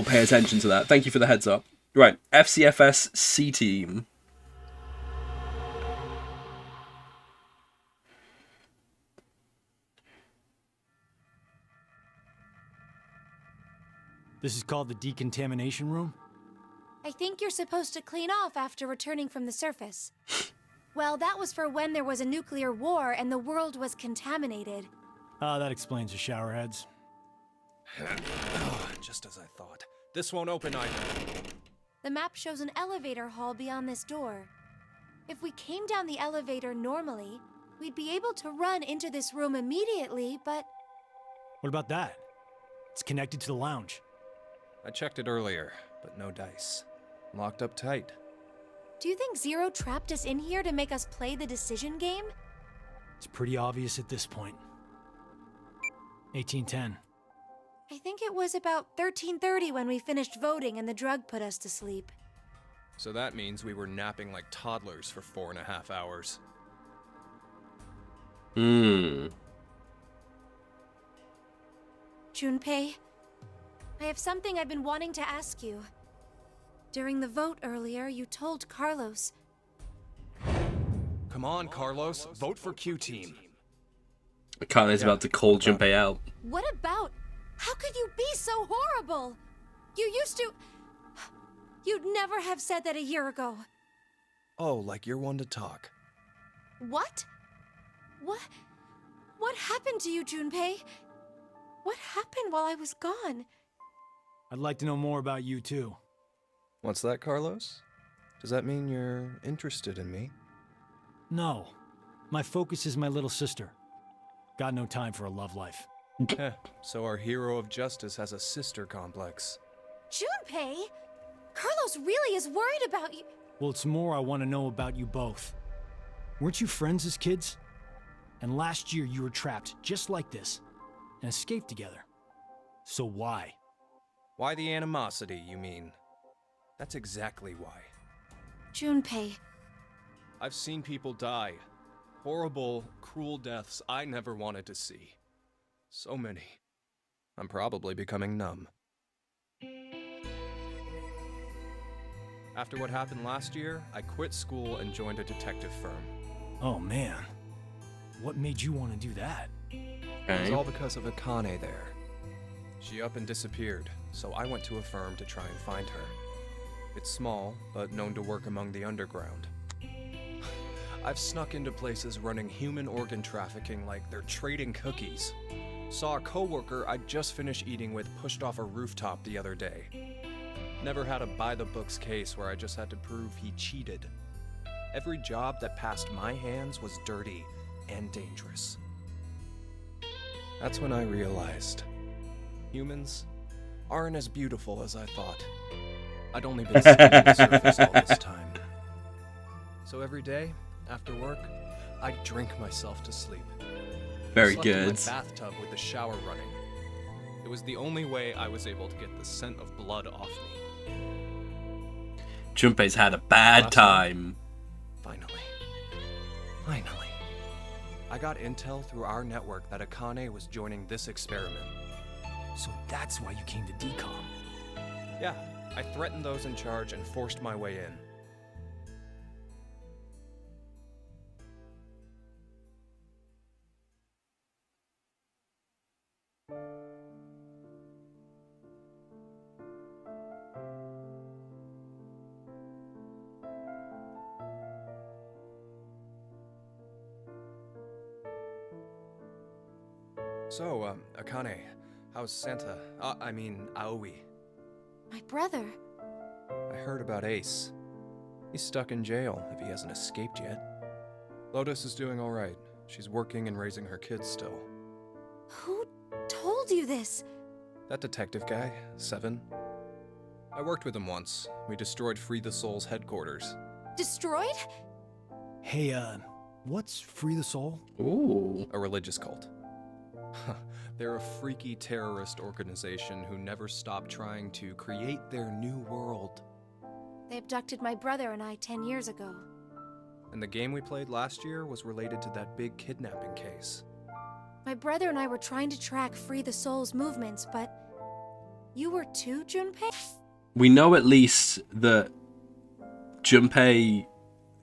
pay attention to that. Thank you for the heads up. Right, FCFS C Team. This is called the decontamination room? I think you're supposed to clean off after returning from the surface. Well, that was for when there was a nuclear war and the world was contaminated. Ah, that explains the showerheads. Just as I thought. This won't open either. The map shows an elevator hall beyond this door. If we came down the elevator normally, we'd be able to run into this room immediately, but... What about that? It's connected to the lounge. I checked it earlier, but no dice. Locked up tight. Do you think Zero trapped us in here to make us play the decision game? It's pretty obvious at this point. 1810. I think it was about 13:30 when we finished voting and the drug put us to sleep. So that means we were napping like toddlers for 4.5 hours. Junpei, I have something I've been wanting to ask you. During the vote earlier, you told Carlos... Come on, Carlos. Vote for Q Team. Akane's about to call Junpei out. What about... How could you be so horrible? You used to... You'd never have said that a year ago. Oh, like you're one to talk. What? What happened to you, Junpei? What happened while I was gone? I'd like to know more about you, too. What's that, Carlos? Does that mean you're interested in me? No. My focus is my little sister. Got no time for a love life. So our hero of justice has a sister complex. Junpei? Carlos really is worried about you. Well, it's more I want to know about you both. Weren't you friends as kids? And last year you were trapped just like this and escaped together. So why? Why the animosity, you mean? That's exactly why. Junpei. I've seen people die. Horrible, cruel deaths I never wanted to see. So many. I'm probably becoming numb. After what happened last year, I quit school and joined a detective firm. Oh man. What made you want to do that? It was all because of Akane there. She up and disappeared, so I went to a firm to try and find her. It's small, but known to work among the underground. I've snuck into places running human organ trafficking like they're trading cookies. Saw a coworker I'd just finished eating with pushed off a rooftop the other day. Never had a by-the-books case where I just had to prove he cheated. Every job that passed my hands was dirty and dangerous. That's when I realized humans aren't as beautiful as I thought. I'd only been skimming the surface all this time. So every day, after work, I'd drink myself to sleep. Very Slept good. in my bathtub with the shower running. It was the only way I was able to get the scent of blood off me. Junpei's had a bad time. Finally. I got intel through our network that Akane was joining this experiment. So that's why you came to DCOM. Yeah, I threatened those in charge and forced my way in. So, Akane, how's Santa? I mean, Aoi. My brother. I heard about Ace. He's stuck in jail, if he hasn't escaped yet. Lotus is doing alright. She's working and raising her kids still. Who told you this? That detective guy, Seven. I worked with him once. We destroyed Free the Soul's headquarters. Destroyed? Hey, what's Free the Soul? Ooh. A religious cult. They're a freaky terrorist organization who never stop trying to create their new world. They abducted my brother and I 10 years ago. And the game we played last year was related to that big kidnapping case. My brother and I were trying to track Free the Soul's movements, but you were too, Junpei? We know at least that Junpei,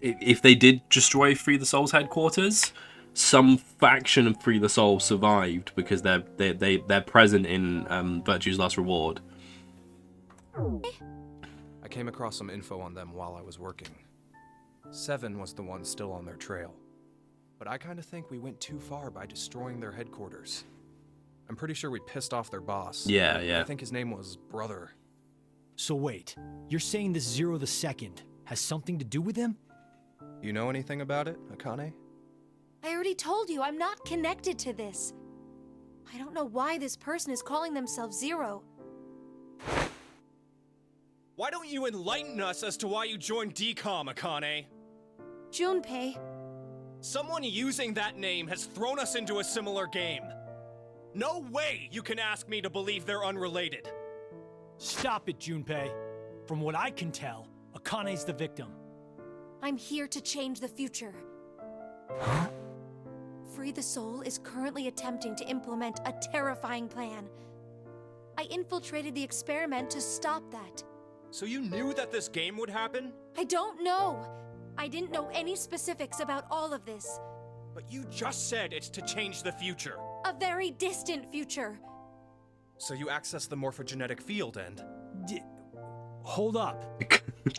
if they did destroy Free the Soul's headquarters, some faction of Free the Soul survived because they're present in Virtue's Last Reward. I came across some info on them while I was working. Seven was the one still on their trail. But I kind of think we went too far by destroying their headquarters. I'm pretty sure we pissed off their boss. Yeah. I think his name was Brother. So wait, you're saying this Zero the Second has something to do with him? You know anything about it, Akane? I already told you, I'm not connected to this. I don't know why this person is calling themselves Zero. Why don't you enlighten us as to why you joined DCOM, Akane? Junpei. Someone using that name has thrown us into a similar game. No way you can ask me to believe they're unrelated. Stop it, Junpei. From what I can tell, Akane's the victim. I'm here to change the future. Huh? Free the Soul is currently attempting to implement a terrifying plan. I infiltrated the experiment to stop that. So you knew that this game would happen? I don't know. I didn't know any specifics about all of this. But you just said it's to change the future. A very distant future. So you access the morphogenetic field and... Hold up.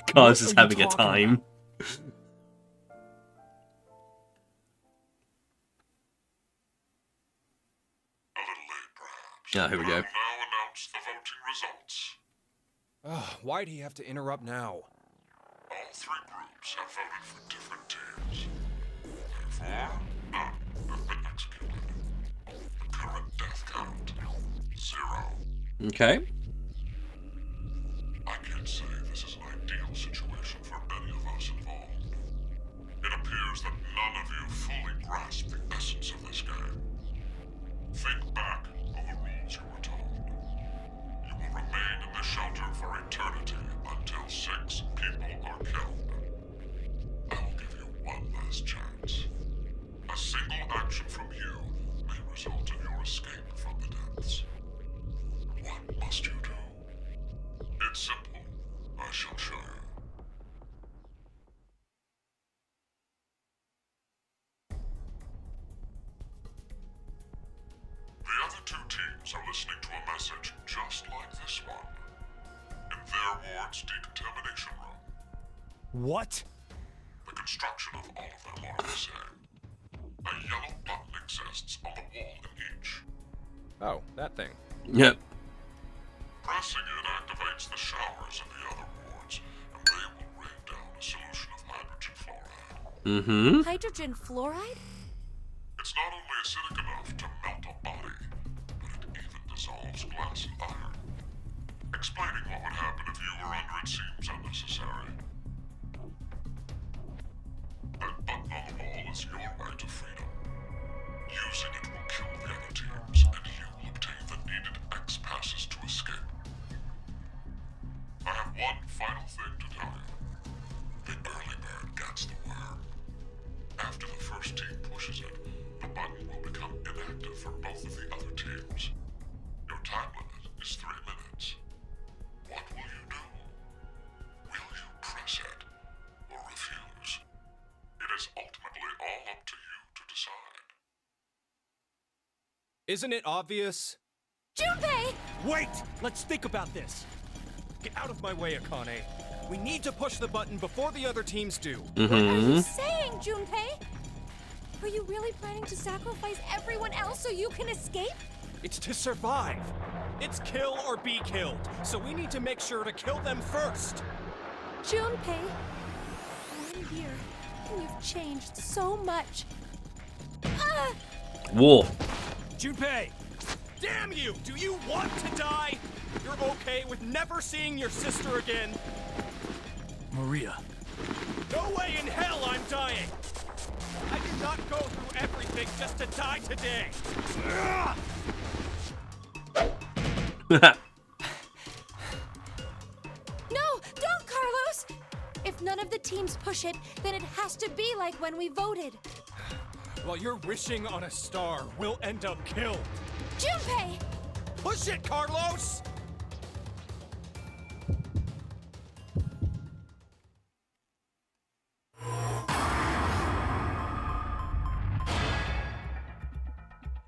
Cars is having a time. Yeah, here we go. Now announce the voting results. Why'd he have to interrupt now? All three groups have voted for different teams. Therefore, none have been executed. The current death count, 0. Okay. I can't say this is an ideal situation for any of us involved. It appears that none of you fully grasp the essence of this game. Think back of the rules you were told. You will remain in the shelter for eternity until 6 people are killed. I will give you one last chance. A single action from you may result in your escape from the depths. What must you do? It's simple. I shall show you. The other 2 teams are listening to a message just like this one. In their ward's decontamination room. What? The construction of all of them are the same. A yellow button exists on the wall in each. Oh, that thing. Yep. Pressing it activates the showers in the other wards, and they will rain down a solution of hydrogen fluoride. Mm-hmm. Hydrogen fluoride? It's not only acidic enough to melt a body, but it even dissolves glass and iron. Explaining what would happen if you were under it seems unnecessary. That button on the wall is your right to freedom. Using it will kill the other teams, and you will obtain the needed X passes to escape. I have one final thing to tell you. The early bird gets the worm. After the first team pushes it, the button will become inactive for both of the other teams. Your time limit is 3 minutes. What will you do? Will you press it or refuse? It is ultimately all up to you to decide. Isn't it obvious? Junpei! Wait! Let's think about this. Get out of my way, Akane. We need to push the button before the other teams do. What are you Mm-hmm. saying, Junpei? Are you really planning to sacrifice everyone else so you can escape? It's to survive. It's kill or be killed. So we need to make sure to kill them first. Junpei, 1 year, and you've changed so much. Ah! War. Junpei! Damn you! Do you want to die? You're okay with never seeing your sister again? Maria. No way in hell I'm dying! I did not go through everything just to die today! Ugh! No, don't, Carlos! If none of the teams push it, then it has to be like when we voted. While you're wishing on a star, we'll end up killed. Junpei! Push it, Carlos!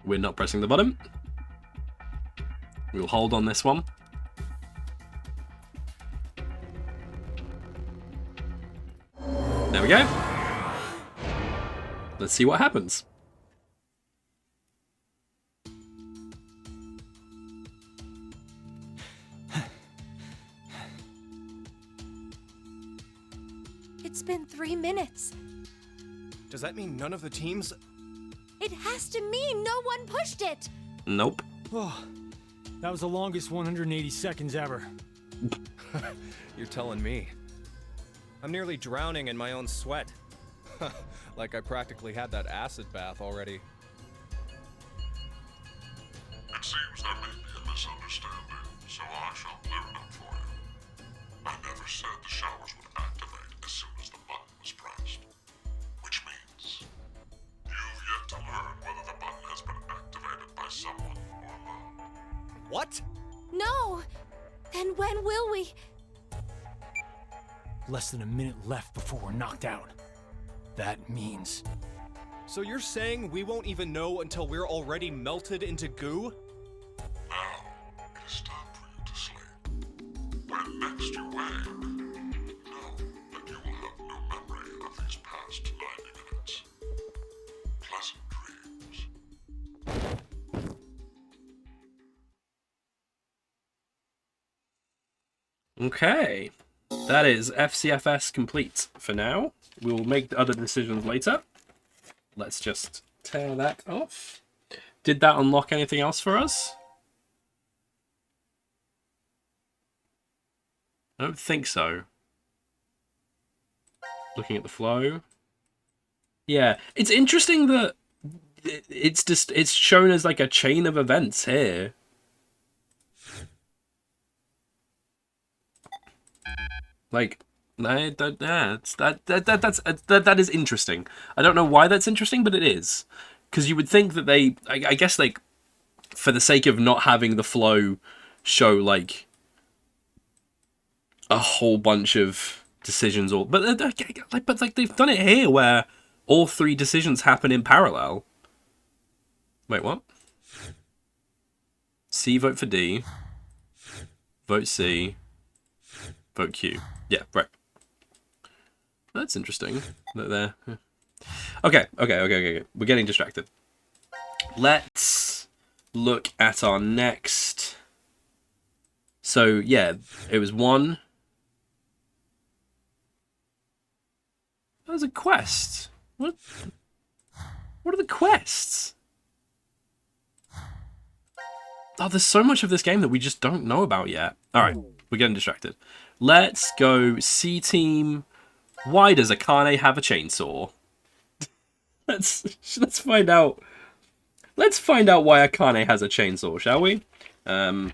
We're not pressing the button. We'll hold on this one. There we go. Let's see what happens. It's been 3 minutes. Does that mean none of the teams... It has to mean no one pushed it! Nope. Oh, that was the longest 180 seconds ever. You're telling me. I'm nearly drowning in my own sweat. Like I practically had that acid bath already. It seems there may be a misunderstanding, so I shall clear it up for you. I never said the showers would activate as soon as the button was pressed. Which means you've yet to learn whether the button has been activated by someone or not. What? No! Then when will we? Less than a minute left before we're knocked out. That means... So you're saying we won't even know until we're already melted into goo? Now, it is time for you to sleep. When next you wake, know that you will have no memory of these past 90 minutes. Pleasant dreams. Okay. That is FCFS complete for now. We will make the other decisions later. Let's just tear that off. Did that unlock anything else for us? I don't think so. Looking at the flow. Yeah, it's interesting that it's shown as like a chain of events here. Like, that is interesting. I don't know why that's interesting, but it is. Because you would think that they, I guess, like, for the sake of not having the flow show, like, a whole bunch of decisions, but they've done it here where all 3 decisions happen in parallel. Wait, what? C, vote for D. Vote C. Vote Q. Yeah, right. That's interesting. There. Okay. We're getting distracted. Let's look at our next. So, yeah, it was 1. That was a quest. What are the quests? Oh, there's so much of this game that we just don't know about yet. Alright, we're getting distracted. Let's go C team. Why does Akane have a chainsaw? Let's find out. Let's find out why Akane has a chainsaw, shall we? Okie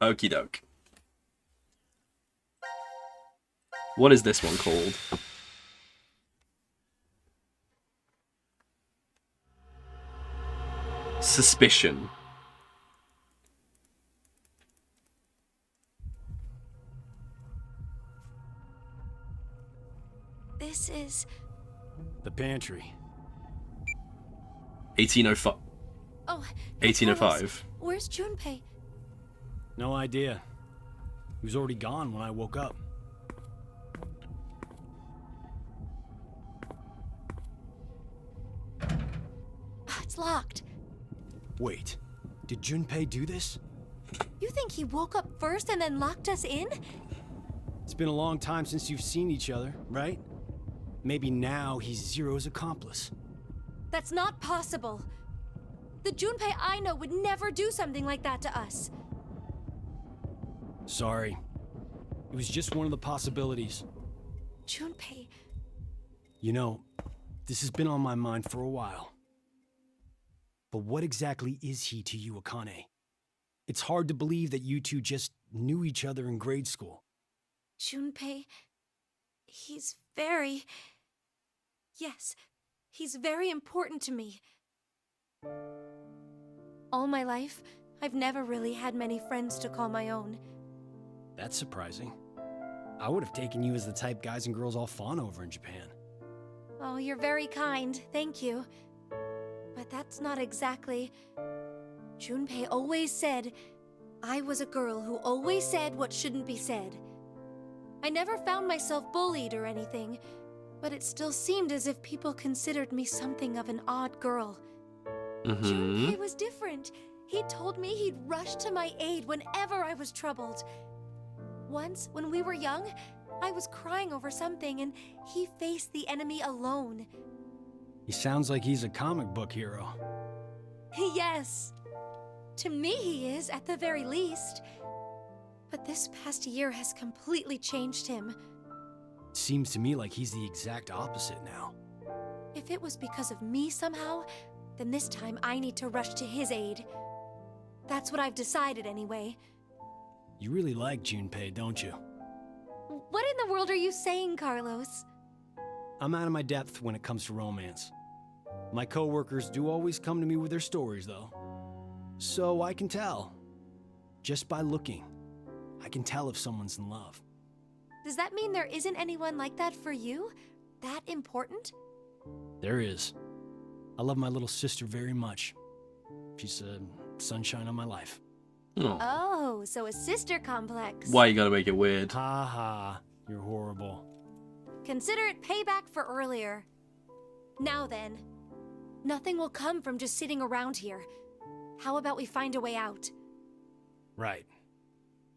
doke. What is this one called? Suspicion. This is... The pantry. 1805. Oh, 1805. Where's Junpei? No idea. He was already gone when I woke up. It's locked. Wait, did Junpei do this? You think he woke up first and then locked us in? It's been a long time since you've seen each other, right? Maybe now he's Zero's accomplice. That's not possible. The Junpei I know would never do something like that to us. Sorry. It was just one of the possibilities. Junpei... You know, this has been on my mind for a while. But what exactly is he to you, Akane? It's hard to believe that you two just knew each other in grade school. Junpei... He's very... Yes, he's very important to me. All my life, I've never really had many friends to call my own. That's surprising. I would have taken you as the type guys and girls all fawn over in Japan. Oh, you're very kind, thank you. But that's not exactly... Junpei always said I was a girl who always said what shouldn't be said. I never found myself bullied or anything, but it still seemed as if people considered me something of an odd girl. Junpei was different. He told me he'd rush to my aid whenever I was troubled. Once, when we were young, I was crying over something and he faced the enemy alone. He sounds like he's a comic book hero. Yes. To me he is, at the very least. But this past year has completely changed him. It seems to me like he's the exact opposite now. If it was because of me somehow, then this time I need to rush to his aid. That's what I've decided anyway. You really like Junpei, don't you? What in the world are you saying, Carlos? I'm out of my depth when it comes to romance. My coworkers do always come to me with their stories, though. So I can tell. Just by looking, I can tell if someone's in love. Does that mean there isn't anyone like that for you? That important? There is. I love my little sister very much. She's a sunshine on my life. Oh, so a sister complex. Why you gotta make it weird? Ha ha, you're horrible. Consider it payback for earlier. Now then, nothing will come from just sitting around here. How about we find a way out? Right.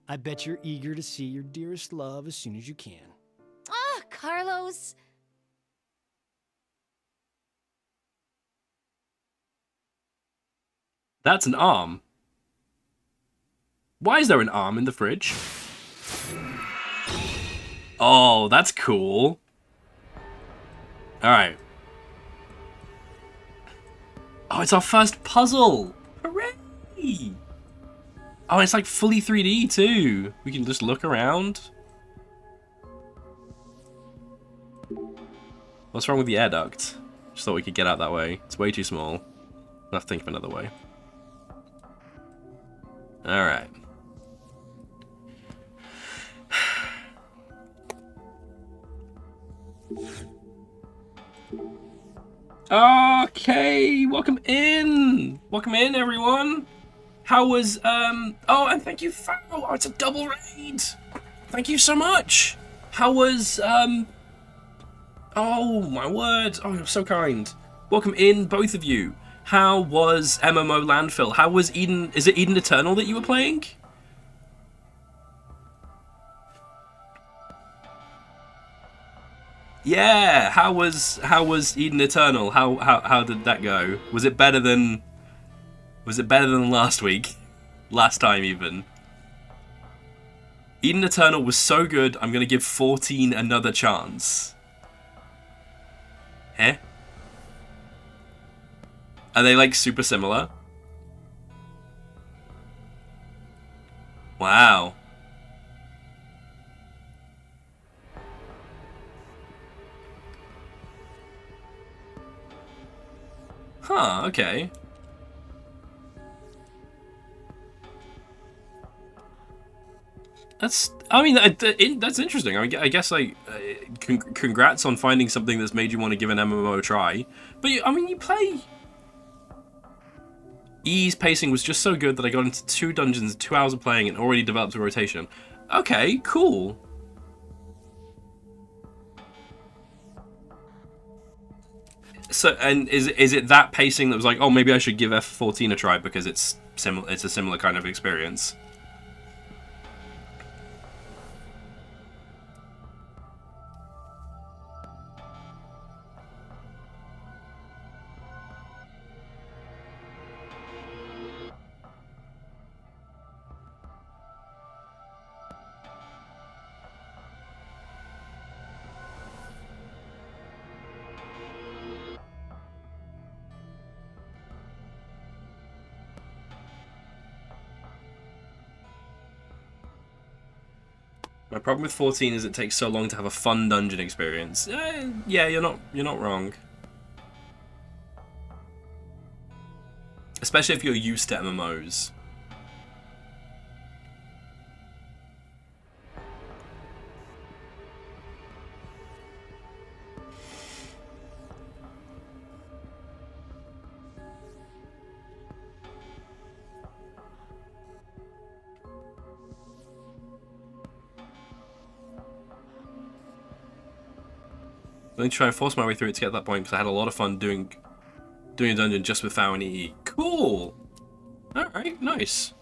I bet you're eager to see your dearest love as soon as you can. Ah, Carlos! That's an arm. Why is there an arm in the fridge? Oh, that's cool. Alright. Oh, it's our first puzzle! Hooray! Oh, it's like fully 3D too. We can just look around. What's wrong with the air duct? Just thought we could get out that way. It's way too small. I'll have to think of another way. Alright. Okay, welcome in! Welcome in, everyone! How was, oh, and thank you, oh, it's a double raid! Thank you so much! How was, oh, my word, oh, you're so kind. Welcome in, both of you. How was MMO Landfill? How was Eden, is it Eden Eternal that you were playing? Yeah, how was Eden Eternal? How did that go? Was it better than last week? Last time even. Eden Eternal was so good, I'm gonna give 14 another chance. Eh? Are they like super similar? Wow. Huh, okay. That's interesting. I guess, like, congrats on finding something that's made you want to give an MMO a try. But, you play... Ease pacing was just so good that I got into 2 dungeons, 2 hours of playing, and already developed a rotation. Okay, cool. So, and is it that pacing that was like, oh, maybe I should give F14 a try because it's similar? It's a similar kind of experience. My problem with 14 is it takes so long to have a fun dungeon experience. Yeah, you're not wrong. Especially if you're used to MMOs. I'm going to try and force my way through it to get to that point because I had a lot of fun doing a dungeon just with FAO and EE. Cool. All right, nice.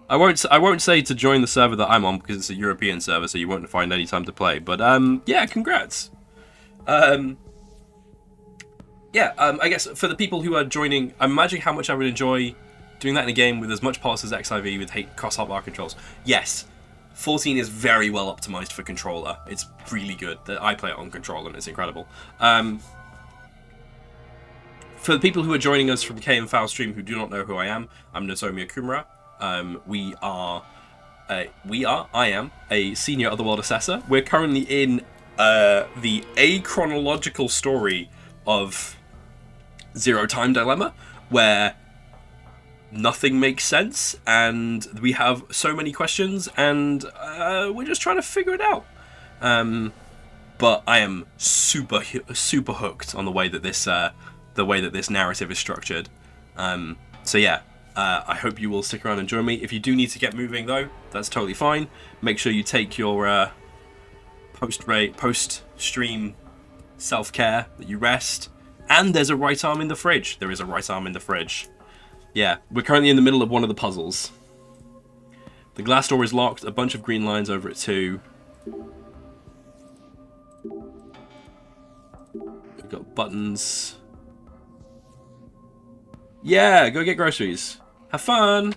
I won't say to join the server that I'm on because it's a European server, so you won't find any time to play. But yeah, congrats. I guess for the people who are joining, I'm imagining how much I would enjoy doing that in a game with as much polish as XIV with cross hotbar controls. Yes. 14 is very well optimized for controller. It's really good. I play it on controller and it's incredible. For the people who are joining us from K and FAO stream who do not know who I am, I'm Nozomi Okumura. I am a senior Otherworld assessor. We're currently in the achronological story of Zero Time Dilemma, where nothing makes sense, and we have so many questions, and we're just trying to figure it out. But I am super hooked on the way that this narrative is structured. So yeah, I hope you will stick around and join me. If you do need to get moving though, that's totally fine. Make sure you take your post-stream self-care, that you rest, and there's a right arm in the fridge. There is a right arm in the fridge. Yeah, we're currently in the middle of one of the puzzles. The glass door is locked, a bunch of green lines over it too. We've got buttons. Yeah, go get groceries. Have fun!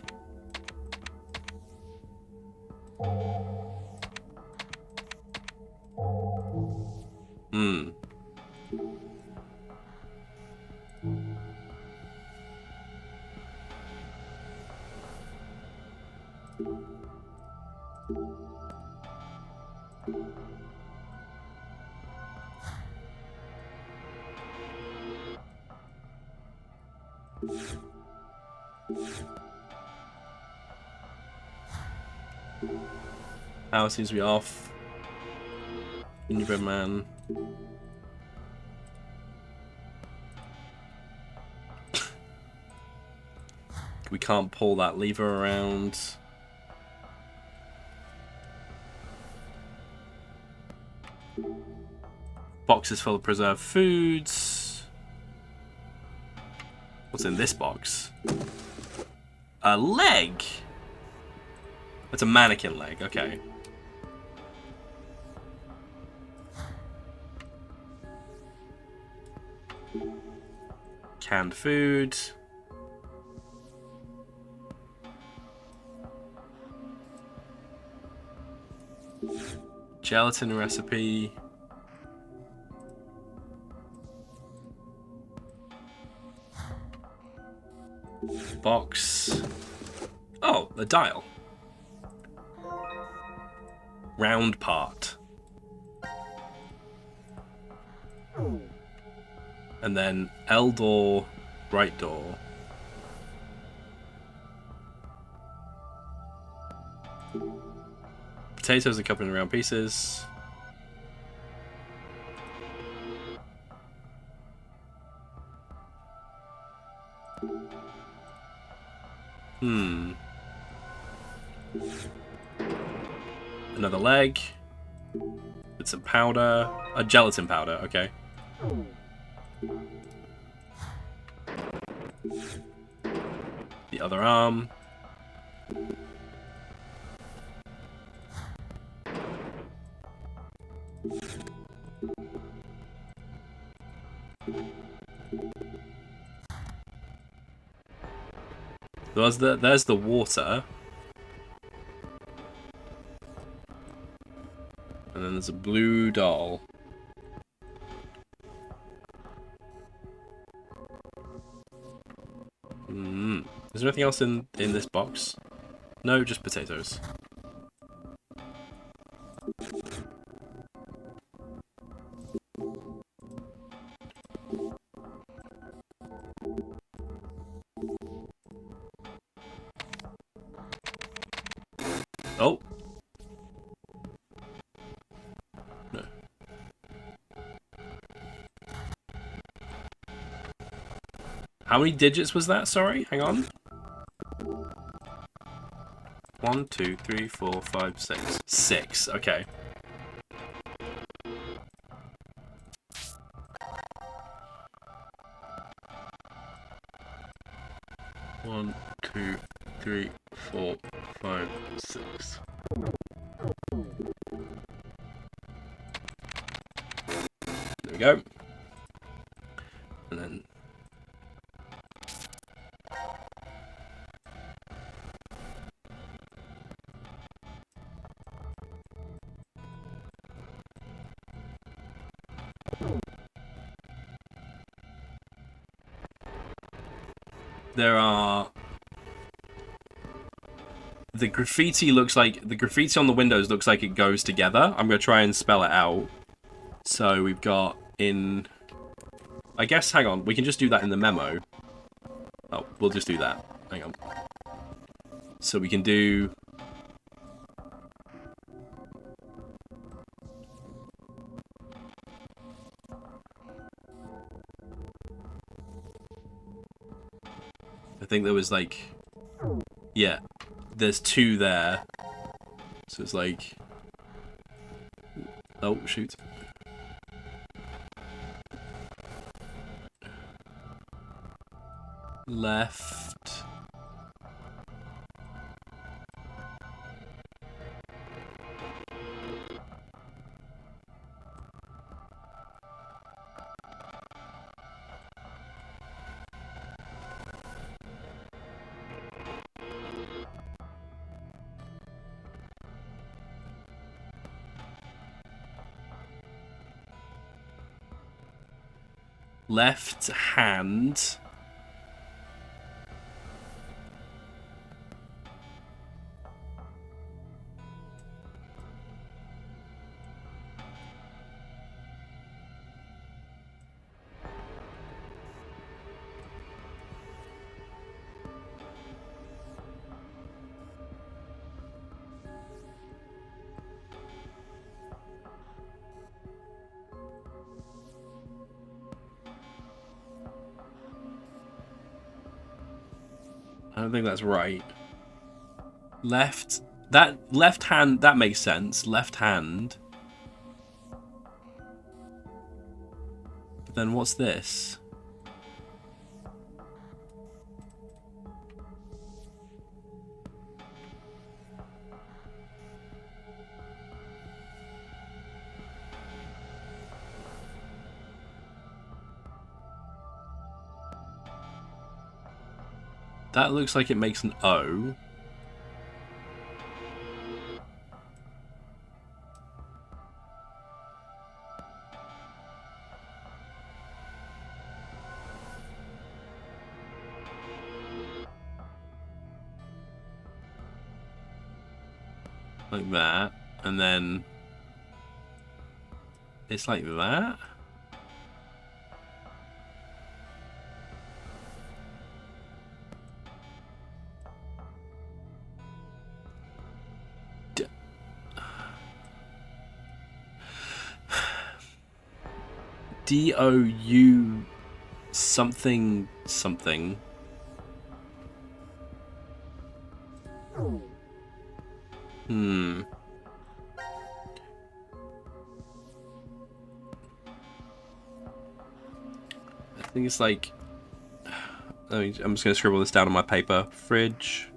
Power seems to be off. Gingerbread man. We can't pull that lever around. Boxes full of preserved foods. What's in this box? A leg. That's a mannequin leg, okay. Canned food. Gelatin recipe. Box. Oh, the dial. Round part. And then L door, right door. Potatoes are cut in round pieces. Another leg. With some powder. A gelatin powder, okay. The other arm. There's the water. And then there's a blue doll. Is there anything else in this box? No, just potatoes. Oh. No. How many digits was that? Sorry, hang on. 1, 2, 3, 4, 5, 6. 6, okay. One, 2, 3, 4, 5, 6. There we go. And then there are the graffiti on the windows looks like it goes together. I'm going to try and spell it out. So we've got in, I guess, hang on, we can just do that in the memo. Oh, we'll just do that. Hang on. So we can do I think there was like, yeah, there's 2 there. So it's like, oh, shoot. Left. Left hand. I don't think that's right. Left. That left hand, that makes sense. Left hand. But then what's this? That looks like it makes an O. Like that. And then it's like that. D-O-U something something. I think it's like I'm just going to scribble this down on my paper. Fridge.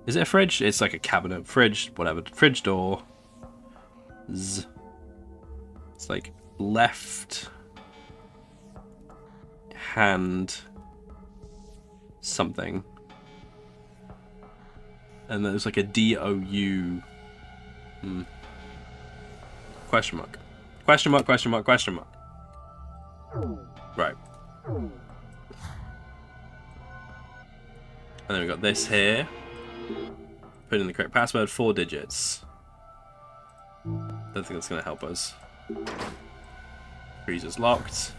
Is it a fridge? It's like a cabinet. Fridge, whatever. Fridge door. Z. It's like left hand something. And there's like a D-O-U. Question mark. Question mark, question mark, question mark. Right. And then we got this here. Put in the correct password, 4 digits. Don't think that's going to help us. Freezer's locked.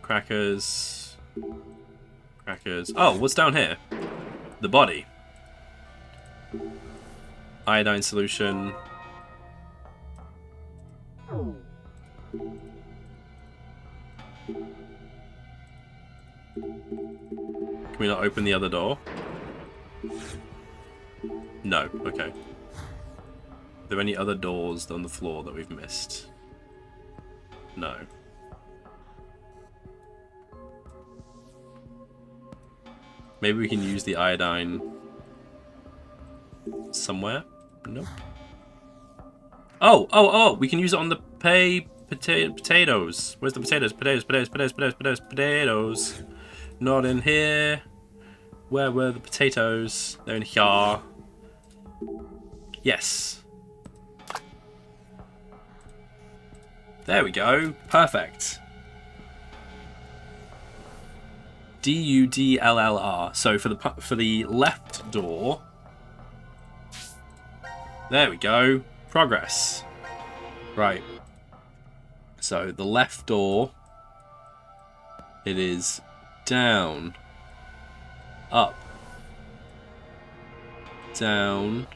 Crackers. Crackers. Oh, what's down here? The body. Iodine solution. Can we not open the other door? No, okay. Are there any other doors on the floor that we've missed? No. Maybe we can use the iodine somewhere? Nope. Oh! We can use it on the potatoes. Where's the potatoes? Potatoes. Not in here. Where were the potatoes? They're in here. Yes. There we go. Perfect. D-U-D-L-L-R. So for the left door. There we go. Progress. Right. So the left door. It is down. Up. Down.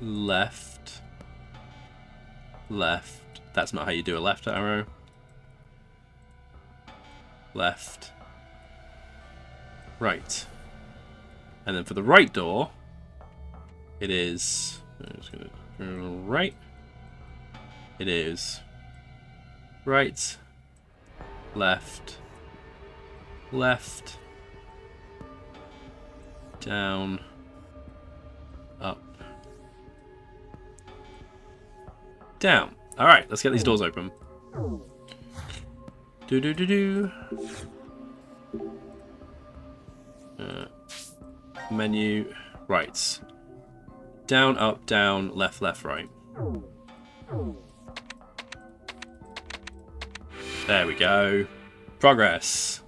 Left. Left. That's not how you do a left arrow. Left. Right. And then for the right door, it is... I'm just gonna turn right. It is right, left, left, down, up, down. All right, let's get these doors open. Do. Menu, right. Down, up, down, left, left, right. There we go. Progress.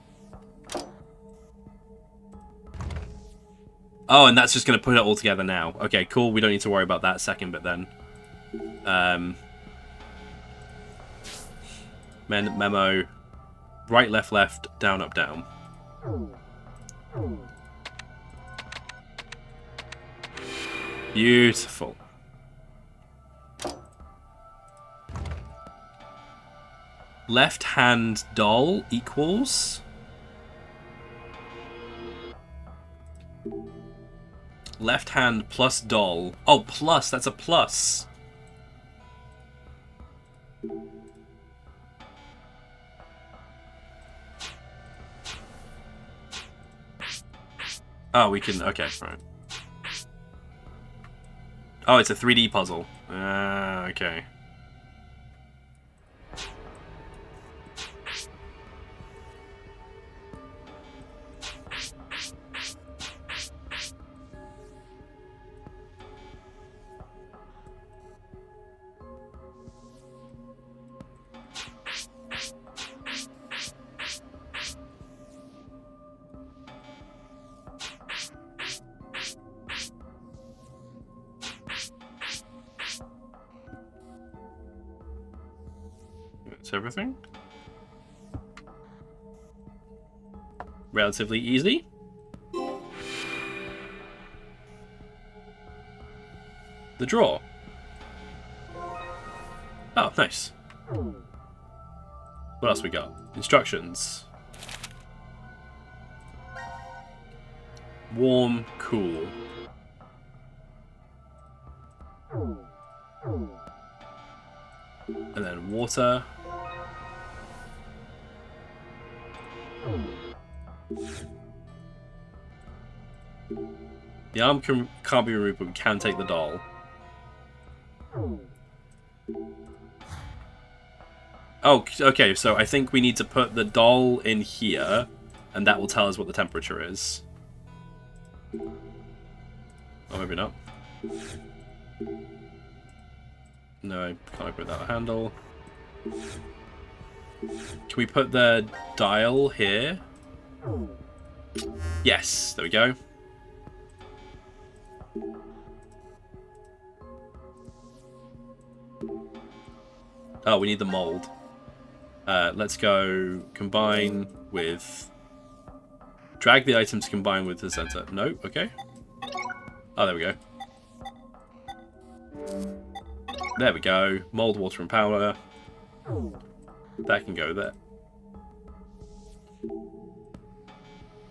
Oh, and that's just going to put it all together now. Okay, cool. We don't need to worry about that second bit then. Memo. Right, left, left, down, up, down. Beautiful. Left hand doll equals left hand plus doll. Oh, plus. That's a plus. Oh, we can... Okay, right. Oh, it's a 3D puzzle. Okay. Everything relatively easy. The drawer. Oh, nice. What else we got? Instructions. Warm, cool. water. The arm can't be removed, but we can take the doll. Oh, okay, so I think we need to put the doll in here, and that will tell us what the temperature is. Oh, maybe not. No, I can't open that handle. Can we put the dial here? Yes, there we go. Oh, we need the mold. Let's go combine with... Drag the item to combine with the center. No? Okay. Oh, there we go. There we go. Mold, water, and power. That can go there.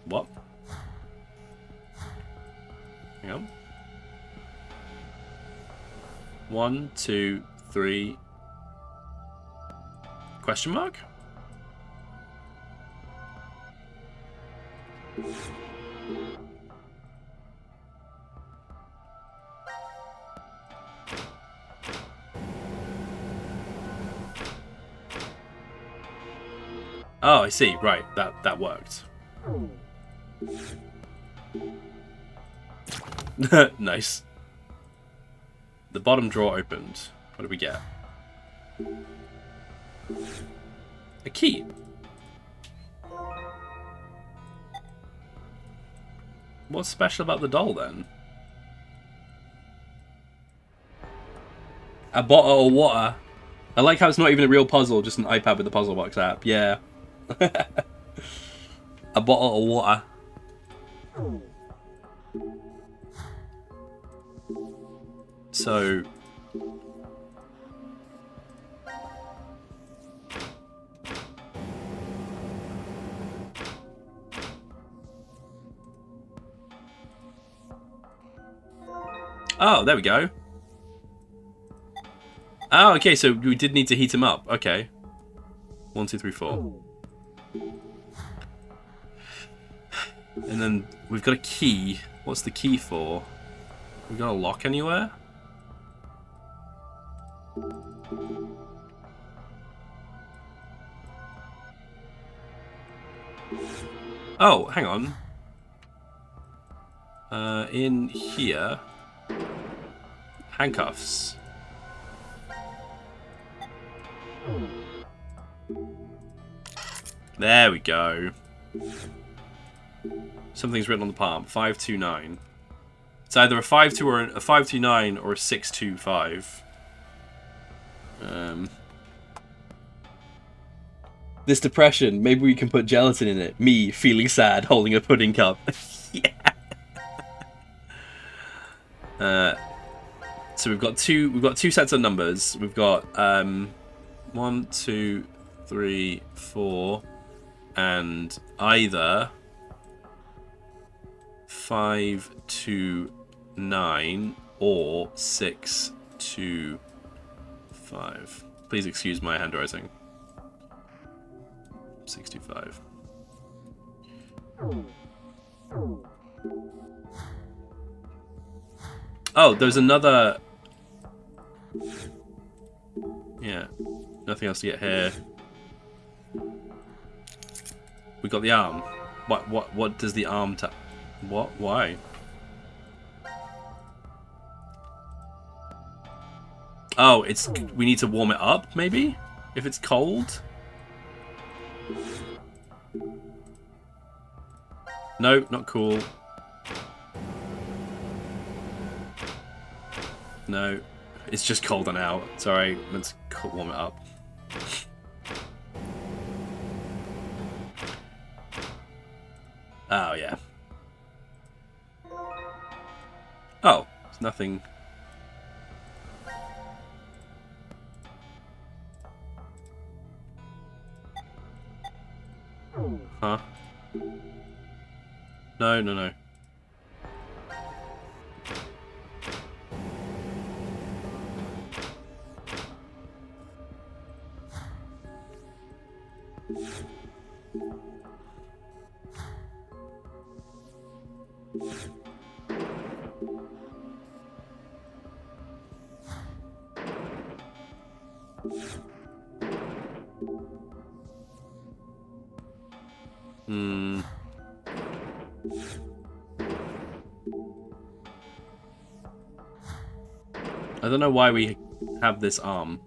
What? Hang on. 1, 2, 3... Question mark? Oh, I see. Right, that worked. Nice. The bottom drawer opened. What did we get? A key. What's special about the doll then? A bottle of water. I like how it's not even a real puzzle, just an iPad with the puzzle box app. Yeah. A bottle of water. So... Oh, there we go. Oh, okay, so we did need to heat him up. Okay. 1, 2, 3, 4. And then we've got a key. What's the key for? We got a lock anywhere? Oh, hang on. In here... Handcuffs. There we go. Something's written on the palm. 529. It's either a 5-2 or a 529 or a 625. This depression. Maybe we can put gelatin in it. Me feeling sad, holding a pudding cup. Yeah. So we've got two sets of numbers. We've got 1, 2, 3, 4, and either 5, 2, 9 or 6, 2, 5. Please excuse my handwriting. 6, 2, 5. Oh, there's another... Yeah, nothing else to get here. We got the arm. What does the arm tap? What? Why? Oh, we need to warm it up, maybe? If it's cold? No, not cool. No, it's just cold and out. Sorry, let's warm it up. Oh, yeah. Oh, it's nothing. Huh? No, no, no. Hmm. I don't know why we have this arm.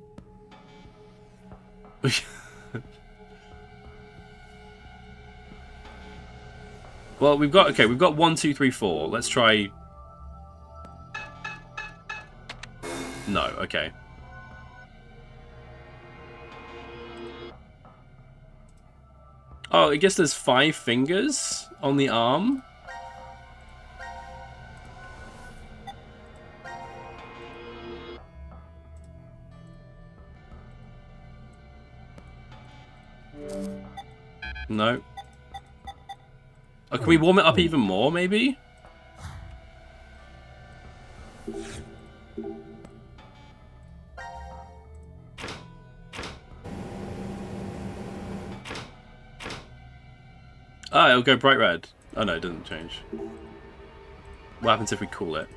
Well, we've got 1, 2, 3, 4. Let's try. No, okay. Oh, I guess there's 5 fingers on the arm. No. Oh, can we warm it up even more, maybe? Ah, it'll go bright red. Oh no, it doesn't change. What happens if we cool it?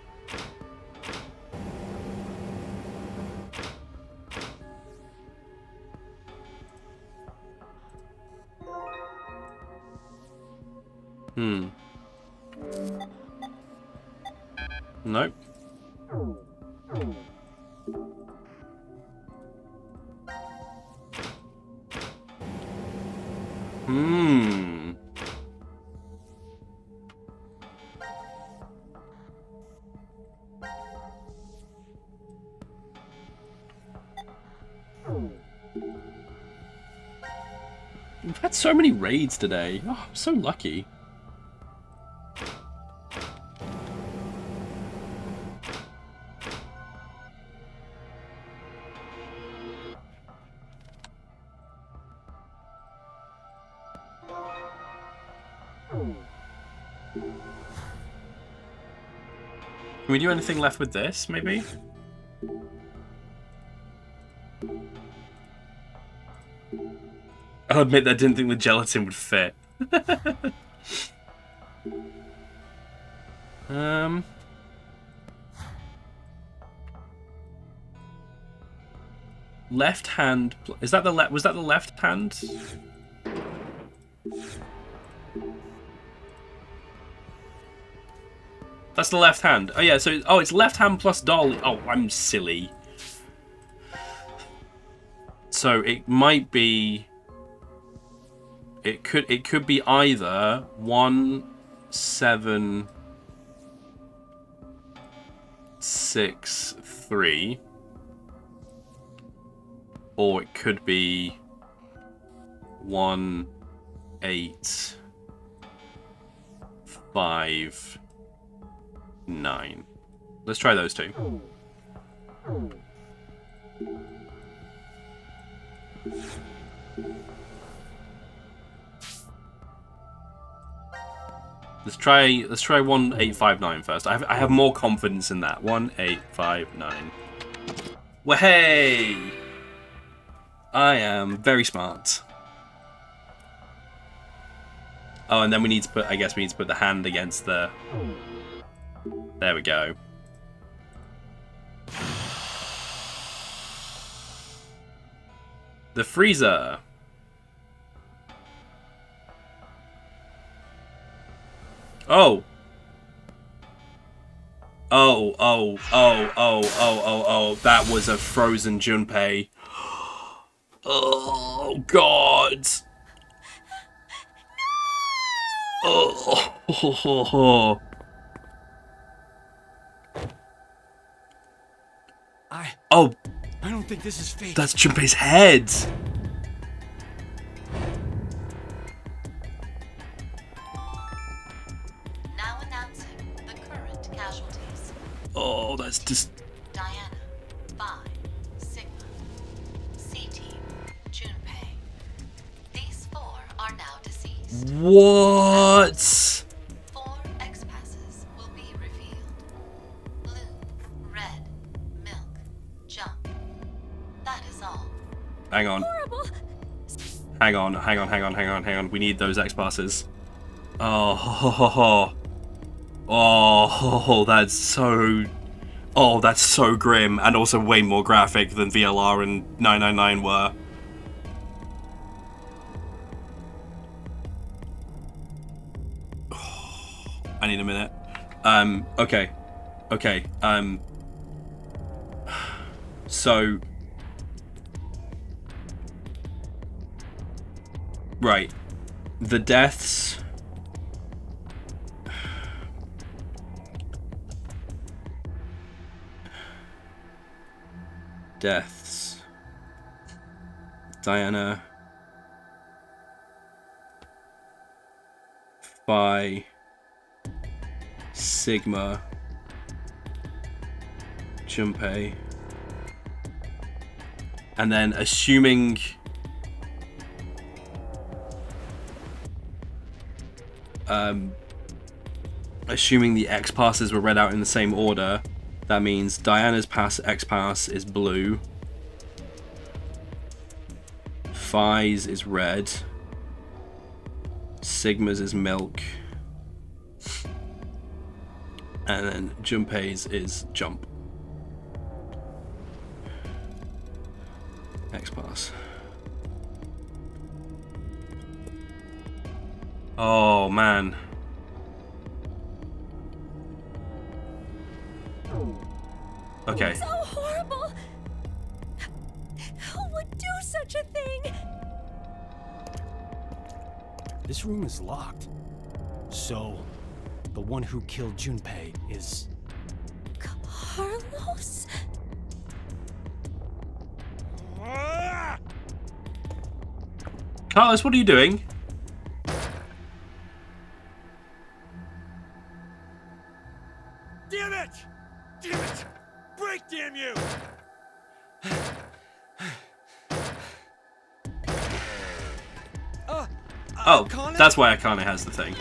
Hmm. Nope. Hmm. We've had so many raids today. Oh, I'm so lucky. Can we do anything left with this, maybe? I'll admit that I didn't think the gelatin would fit. Left hand. Is that the left? Was that the left hand? That's the left hand. Oh yeah. So it's left hand plus dolly. Oh, I'm silly. So it might be. It could be either 1, 7, 6, 3, or it could be 1, 8, 5, 9. Let's try those two. Let's try 1859 first. I have more confidence in that. 1859. Well, hey! I am very smart. Oh, and then we need to put. I guess we need to put the hand against the. There we go. The freezer. Oh. Oh. That was a frozen Junpei. Oh, God. Oh. I don't think this is fake. That's Junpei's head. Now announcing the current casualties. Oh, that's just... Diana, Phi, Sigma, C-Team, Junpei. These 4 are now deceased. What? 4 X-passes will be revealed. Blue, red, milk, jump. That is all. Hang on. Horrible. Hang on. We need those X-passes. Oh, that's so... Oh, that's so grim, and also way more graphic than VLR and 999 were. I need a minute. Okay. So, right, the deaths. Diana, Phi, Sigma, Junpei, and then assuming the X passes were read out in the same order, that means Diana's X pass is blue, Phi's is red, Sigma's is milk, and then Junpei's is jump. X pass. Oh man. Okay. So horrible! Who would do such a thing? This room is locked. So, the one who killed Junpei is... Carlos? Carlos, what are you doing? Damn it! Damn it! Break, damn you! Oh, that's why Akane has the thing.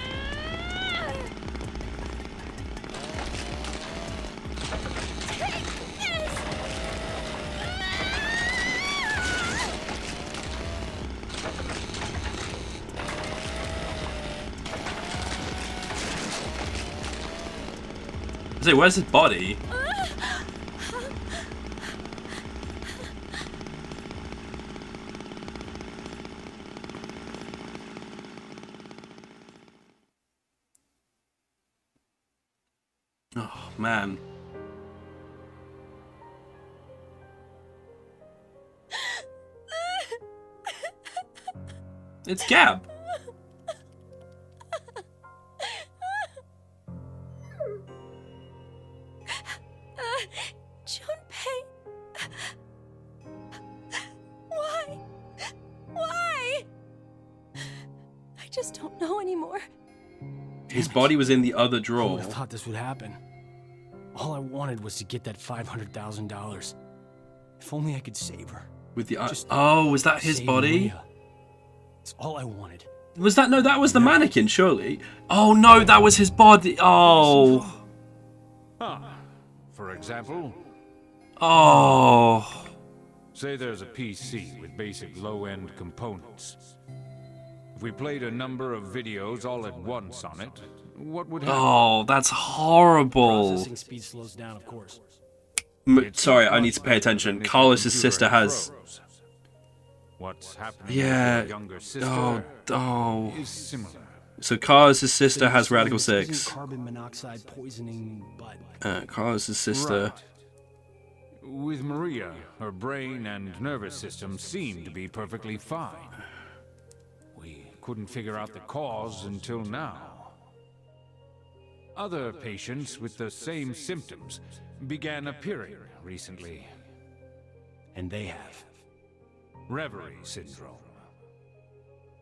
I say, where's his body? Oh, man. It's Gab. Junpei. Why? Why? I just don't know anymore. His body was in the other drawer. I thought this would happen. All I wanted was to get that $500,000. If only I could save her. With the oh, was that his body? Maria. It's all I wanted. Was that no? That was the mannequin, surely. Oh no, that was his body. Oh. For example, Oh. say there's a PC with basic low-end components. If we played a number of videos all at once on it, what would happen? Oh, that's horrible. Processing speed slows down, of course. Sorry, I need to pay attention. Carlos's sister has. What's happening Yeah. with your younger sister is similar. So Carlos's sister has Radical This isn't 6. carbon monoxide poisoning, but Carlos's sister. Right. With Maria, her brain and nervous system seemed to be perfectly fine. We couldn't figure out the cause until now. Other patients with the same symptoms began appearing recently. and they have. Reverie syndrome.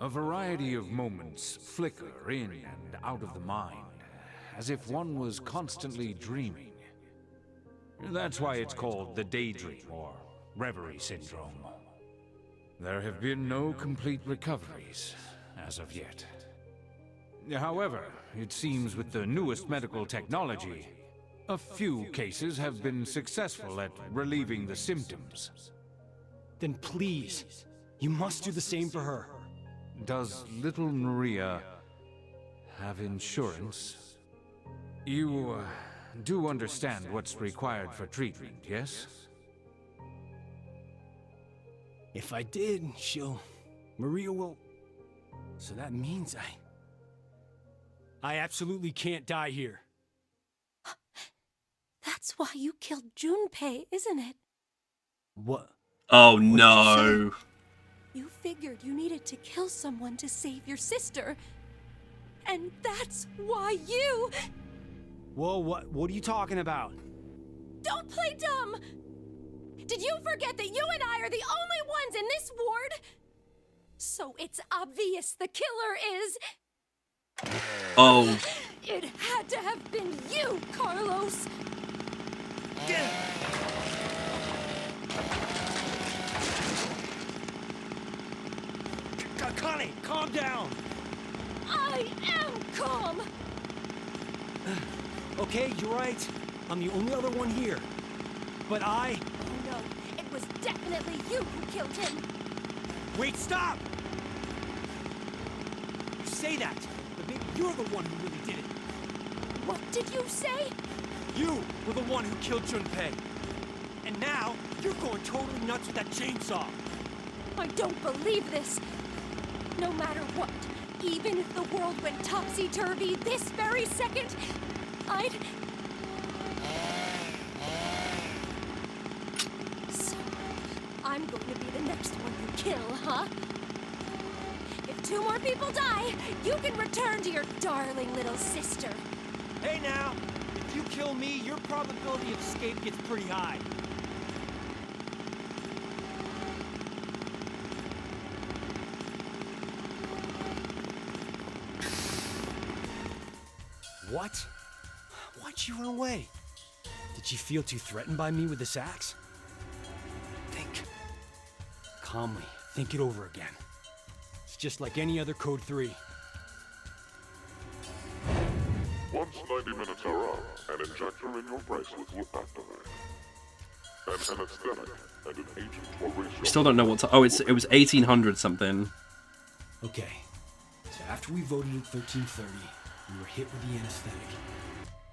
A variety of moments flicker in and out of the mind, as if one was constantly dreaming. That's why it's called the daydream or reverie syndrome. There have been no complete recoveries as of yet. However, it seems with the newest medical technology, a few cases have been successful at relieving the symptoms. Then please, you must do the same for her. Does little Maria have insurance? You do understand what's required for treatment, yes? If I did, Maria will... So that means I absolutely can't die here. That's why you killed Junpei, isn't it? What? Oh no. You figured you needed to kill someone to save your sister. And that's why you... Whoa, what are you talking about? Don't play dumb! Did you forget that you and I are the only ones in this ward? So it's obvious the killer is... Oh. It had to have been you, Carlos! Connie, calm down! I am calm! Okay, you're right. I'm the only other one here. But I... Oh no, it was definitely you who killed him! Wait, stop! You say that, but maybe you're the one who really did it. What did you say? You were the one who killed Junpei. And now, you're going totally nuts with that chainsaw. I don't believe this. No matter what, even if the world went topsy-turvy this very second, I'd... So, I'm going to be the next one you kill, huh? If 2 more people die, you can return to your darling little sister. Hey now, if you kill me, your probability of escape gets pretty high. What? Why'd you run away? Did you feel too threatened by me with this axe? Think. Calmly, think it over again. It's just like any other Code 3. Once 90 minutes are up, an injector in your bracelet will activate. An anesthetic and an agent will raise your... We still don't know what to... Oh, it was 1800 something. Okay. So after we voted at 1330, we were hit with the anesthetic.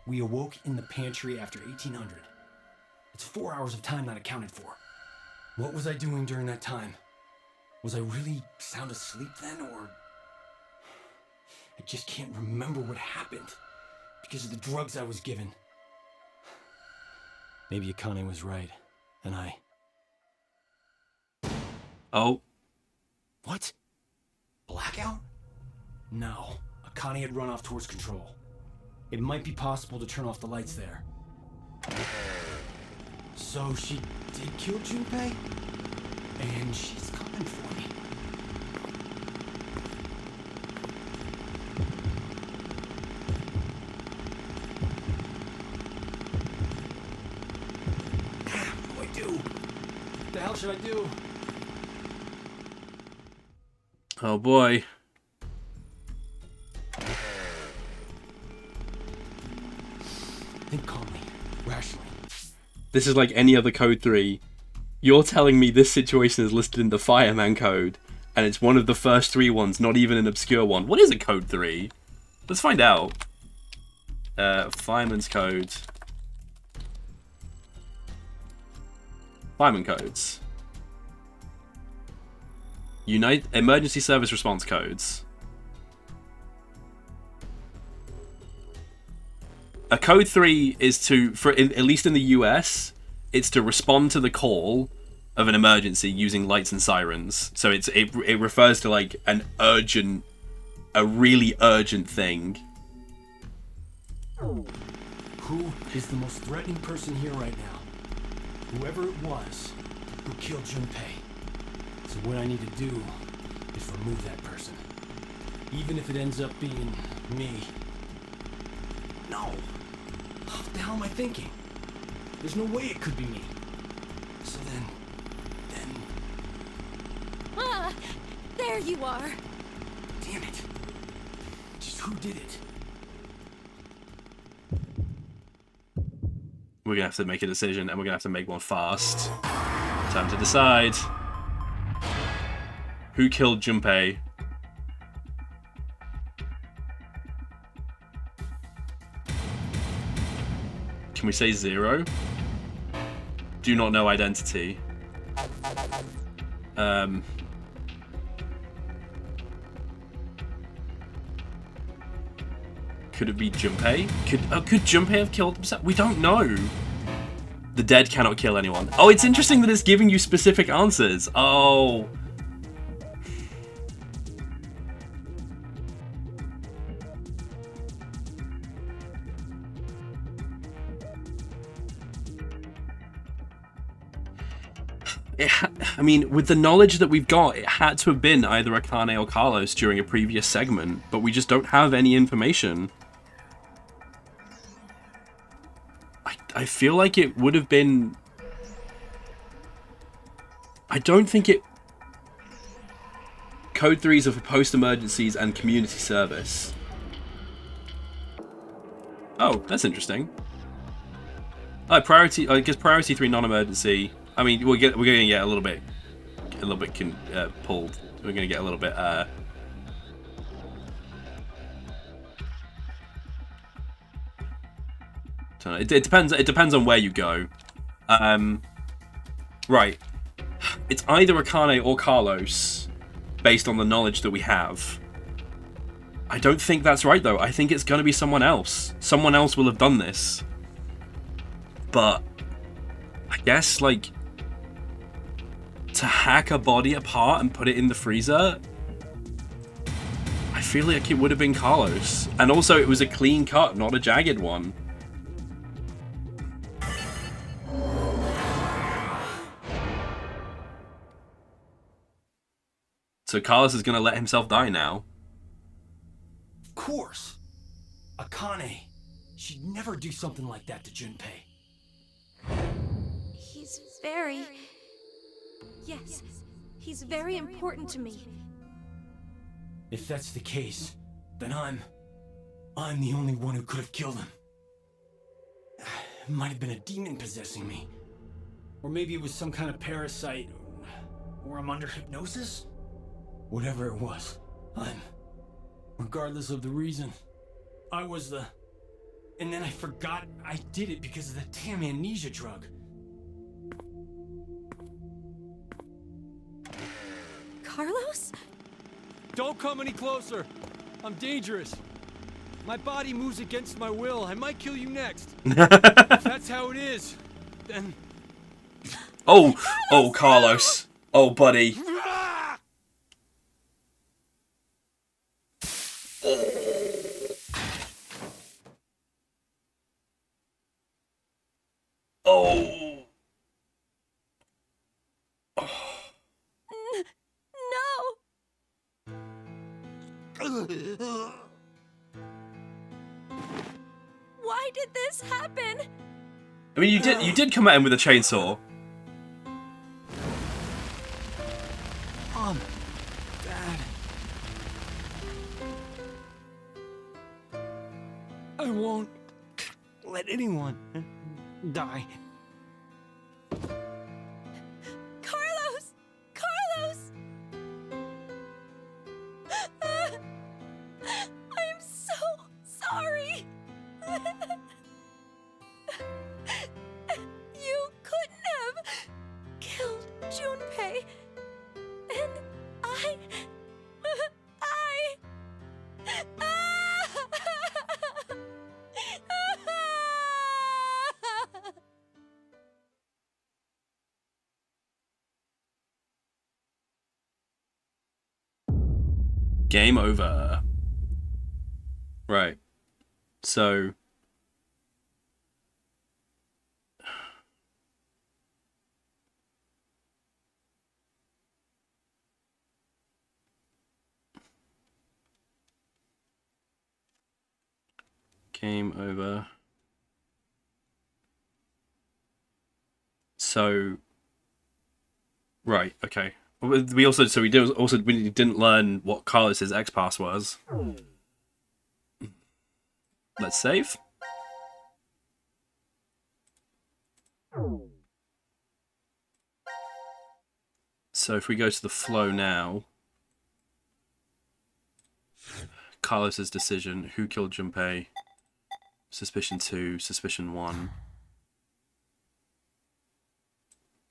We awoke in the pantry after 1800. It's 4 hours of time not accounted for. What was I doing during that time? Was I really sound asleep then, or... I just can't remember what happened because of the drugs I was given. Maybe Akane was right, and I... Oh. What? Blackout? No. Akane had run off towards control. It might be possible to turn off the lights there. So she did kill Junpei? And she's coming for me. What do I do? What the hell should I do? Oh boy. Think calmly, rationally. This is like any other Code 3. You're telling me this situation is listed in the Fireman Code, and it's one of the first 3 ones, not even an obscure one. What is a Code 3? Let's find out. Fireman's Code. Fireman Codes. Emergency Service Response Codes. A Code 3 is to, at least in the US, it's to respond to the call of an emergency using lights and sirens. So it refers to like a really urgent thing. Who is the most threatening person here right now? Whoever it was who killed Junpei. So what I need to do is remove that person. Even if it ends up being me. No! What the hell am I thinking? There's no way it could be me. So then... Ah! There you are! Damn it. Just who did it? We're gonna have to make a decision, and we're gonna have to make one fast. Time to decide. Who killed Junpei? Can we say 0? Do not know identity. Could it be Junpei? Could Junpei have killed himself? We don't know. The dead cannot kill anyone. Oh, it's interesting that it's giving you specific answers. Oh. I mean, with the knowledge that we've got, it had to have been either Akane or Carlos during a previous segment, but we just don't have any information. I feel like it would have been... I don't think it... Code 3s are for post-emergencies and community service. Oh, that's interesting. I guess priority 3 non-emergency. I mean, we're gonna get a little bit pulled. We're gonna get a little bit it depends. It depends on where you go. Right. It's either Akane or Carlos, based on the knowledge that we have. I don't think that's right though. I think it's gonna be someone else. Someone else will have done this. But I guess like to hack a body apart and put it in the freezer, I feel like it would have been Carlos. And also it was a clean cut, not a jagged one. So Carlos is gonna let himself die now. Of course. Akane. She'd never do something like that to Junpei. He's very... Yes, he's very important to me. If that's the case, then I'm the only one who could have killed him. It might have been a demon possessing me. Or maybe it was some kind of parasite. Or I'm under hypnosis? Whatever it was, regardless of the reason, I was the... And then I forgot I did it because of the damn amnesia drug. Carlos? Don't come any closer. I'm dangerous. My body moves against my will. I might kill you next. If that's how it is, then... Oh, Carlos. Oh, buddy. Oh. No. Why did this happen? I mean, you did come at him with a chainsaw. Mom, Dad. I won't let anyone die. Carlos! Carlos! I'm so sorry. You couldn't have killed Junpei. And I... Game over. Right. So... Game over. So... Right, we didn't learn what Carlos's X-Pass was. Let's save. So if we go to the flow now, Carlos's decision, who killed Junpei? Suspicion 2, Suspicion 1.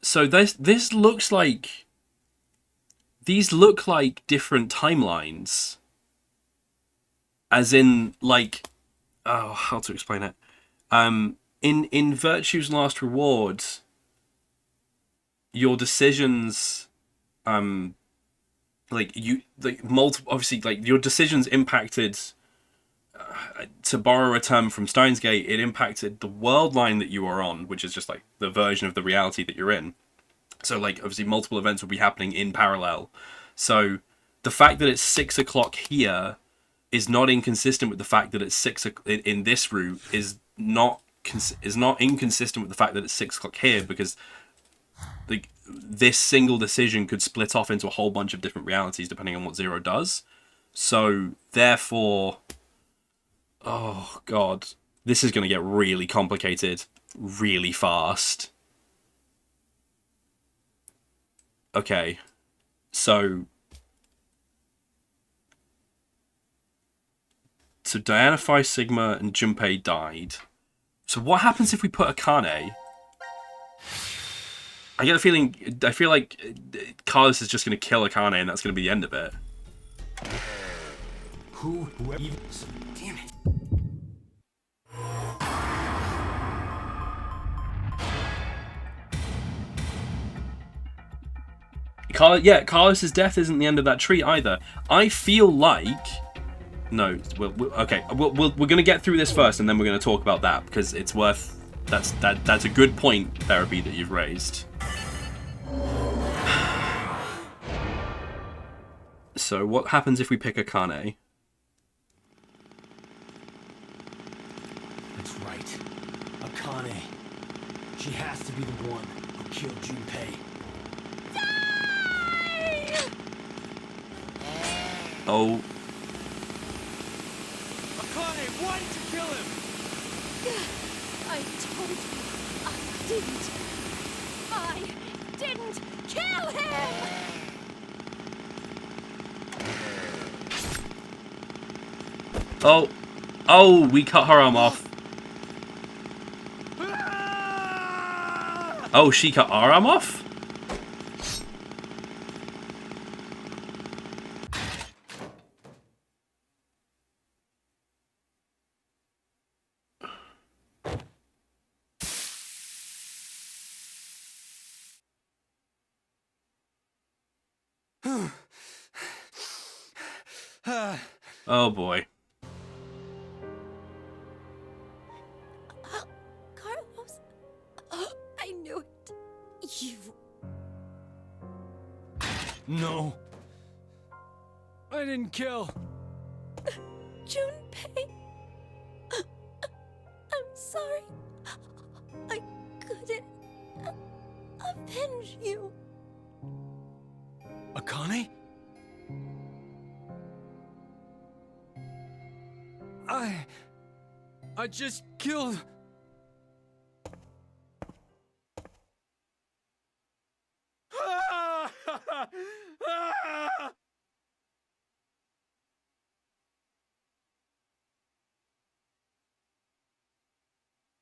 So this looks like... These look like different timelines. As in, like, oh, how to explain it? In Virtue's Last Reward, your decisions, obviously, like, your decisions impacted. To borrow a term from Steins Gate, it impacted the world line that you are on, which is just like the version of the reality that you're in. So, like, obviously, multiple events will be happening in parallel. So, the fact that it's 6 o'clock here is not inconsistent with the fact that it's 6 in this route is not inconsistent with the fact that it's 6 o'clock here, because like this single decision could split off into a whole bunch of different realities depending on what Zero does. So, therefore, oh god, this is going to get really complicated really fast. Okay, so Diana, Phi Sigma, and Junpei died. So what happens if we put Akane? I get a feeling, I feel like Carlos is just going to kill Akane and that's going to be the end of it. Whoever even... Damn it. Carlos's death isn't the end of that tree either. I feel like... No, okay, we're going to get through this first and then we're going to talk about that, because it's worth... That's a good point, Therapy, that you've raised. So, what happens if we pick Akane? That's right. Akane. She has to be the one who killed Junpei. Oh. Akane, why did you kill him? I told you I didn't. I didn't kill him! Oh. Oh, we cut her arm off. Oh, she cut our arm off? Oh boy. Carlos, I knew it. You... No. I didn't kill. Junpei. I'm sorry. I couldn't avenge you. Akane? I just killed...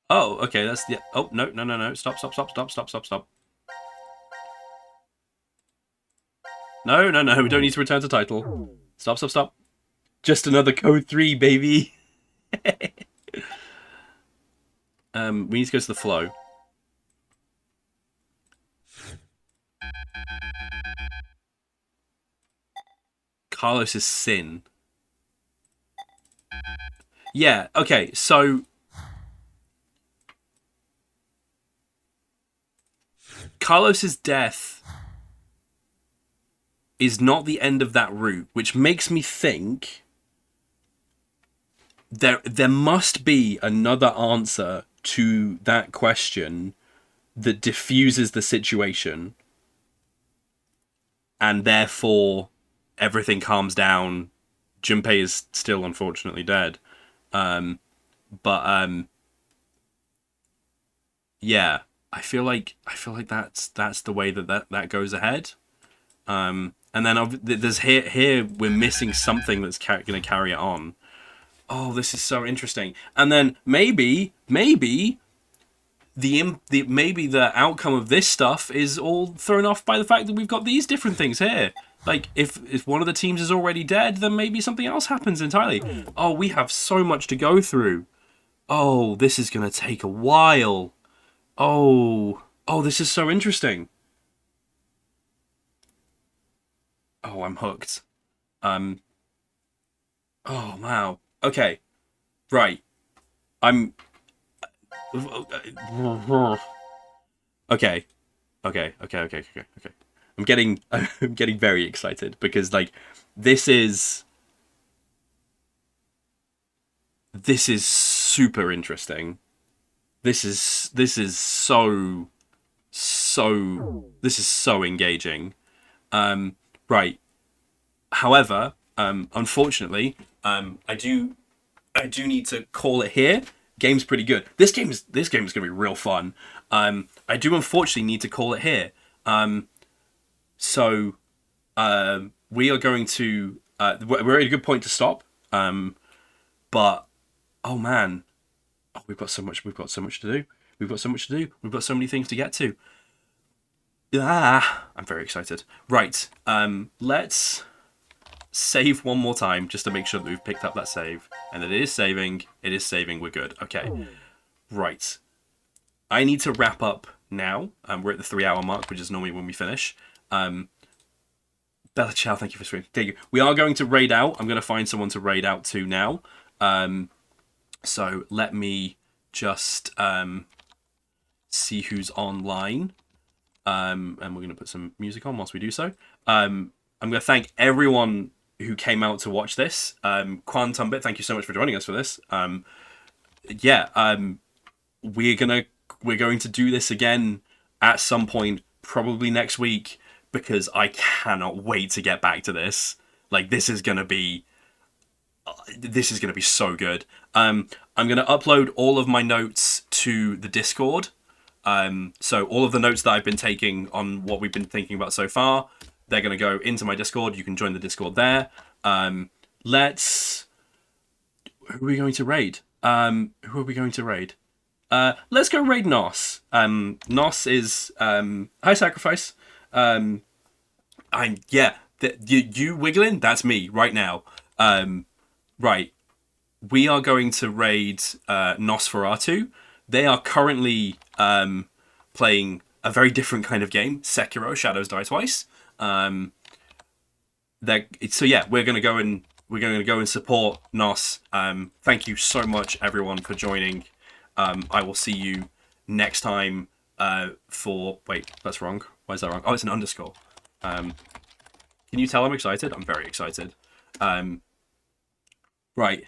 Oh, okay, that's the... Oh, no. Stop. No, we don't need to return to title. Stop. Just another code 3, baby. We need to go to the flow. Carlos's sin. Yeah, okay, so... Carlos's death is not the end of that route, which makes me think there must be another answer to that question that diffuses the situation, and therefore everything calms down. Junpei is still unfortunately dead, yeah, I feel like that's the way that goes ahead. And then there's here we're missing something that's going to carry it on. Oh, this is so interesting. And then maybe the outcome of this stuff is all thrown off by the fact that we've got these different things here. Like, if one of the teams is already dead, then maybe something else happens entirely. Oh, we have so much to go through. Oh, this is going to take a while. Oh, this is so interesting. Oh, I'm hooked. Oh, wow. Okay. Right. I'm... Okay. I'm getting very excited because, like, this is super interesting. This is so engaging. Right. However, unfortunately, I do need to call it here. Game's pretty good. This game is gonna be real fun. I do unfortunately need to call it here. So we are going to we're at a good point to stop. But oh man, we've got so much to do. We've got so many things to get to. I'm very excited. Right. Let's save one more time just to make sure that we've picked up that save and that it is saving. We're good. Okay. Right. I need to wrap up now. We're at the 3-hour mark, which is normally when we finish. Bella Chow, thank you for streaming. Thank you. We are going to raid out. I'm going to find someone to raid out to now. So let me just see who's online. And we're going to put some music on whilst we do so. I'm going to thank everyone who came out to watch this. Quan Tumbit, thank you so much for joining us for this. We're going to do this again at some point, probably next week, because I cannot wait to get back to this. Like, this is going to be so good. I'm going to upload all of my notes to the Discord. So all of the notes that I've been taking on what we've been thinking about so far, they're going to go into my Discord. You can join the Discord there. Who are we going to raid? Let's go raid Nos. Nos is High Sacrifice. You wiggling? That's me right now. Right. We are going to raid Nosferatu. They are currently playing a very different kind of game, Sekiro: Shadows Die Twice. We're gonna go and support Nos. Thank you so much, everyone, for joining. I will see you next time. Wait, that's wrong. Why is that wrong? Oh, it's an underscore. Can you tell I'm excited? I'm very excited. Right.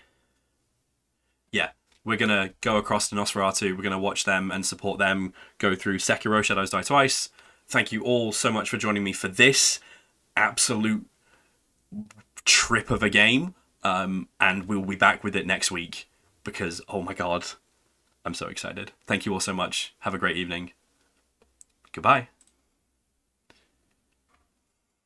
Yeah. We're going to go across to Nosferatu. We're going to watch them and support them go through Sekiro: Shadows Die Twice. Thank you all so much for joining me for this absolute trip of a game. And we'll be back with it next week because, oh my God, I'm so excited. Thank you all so much. Have a great evening. Goodbye.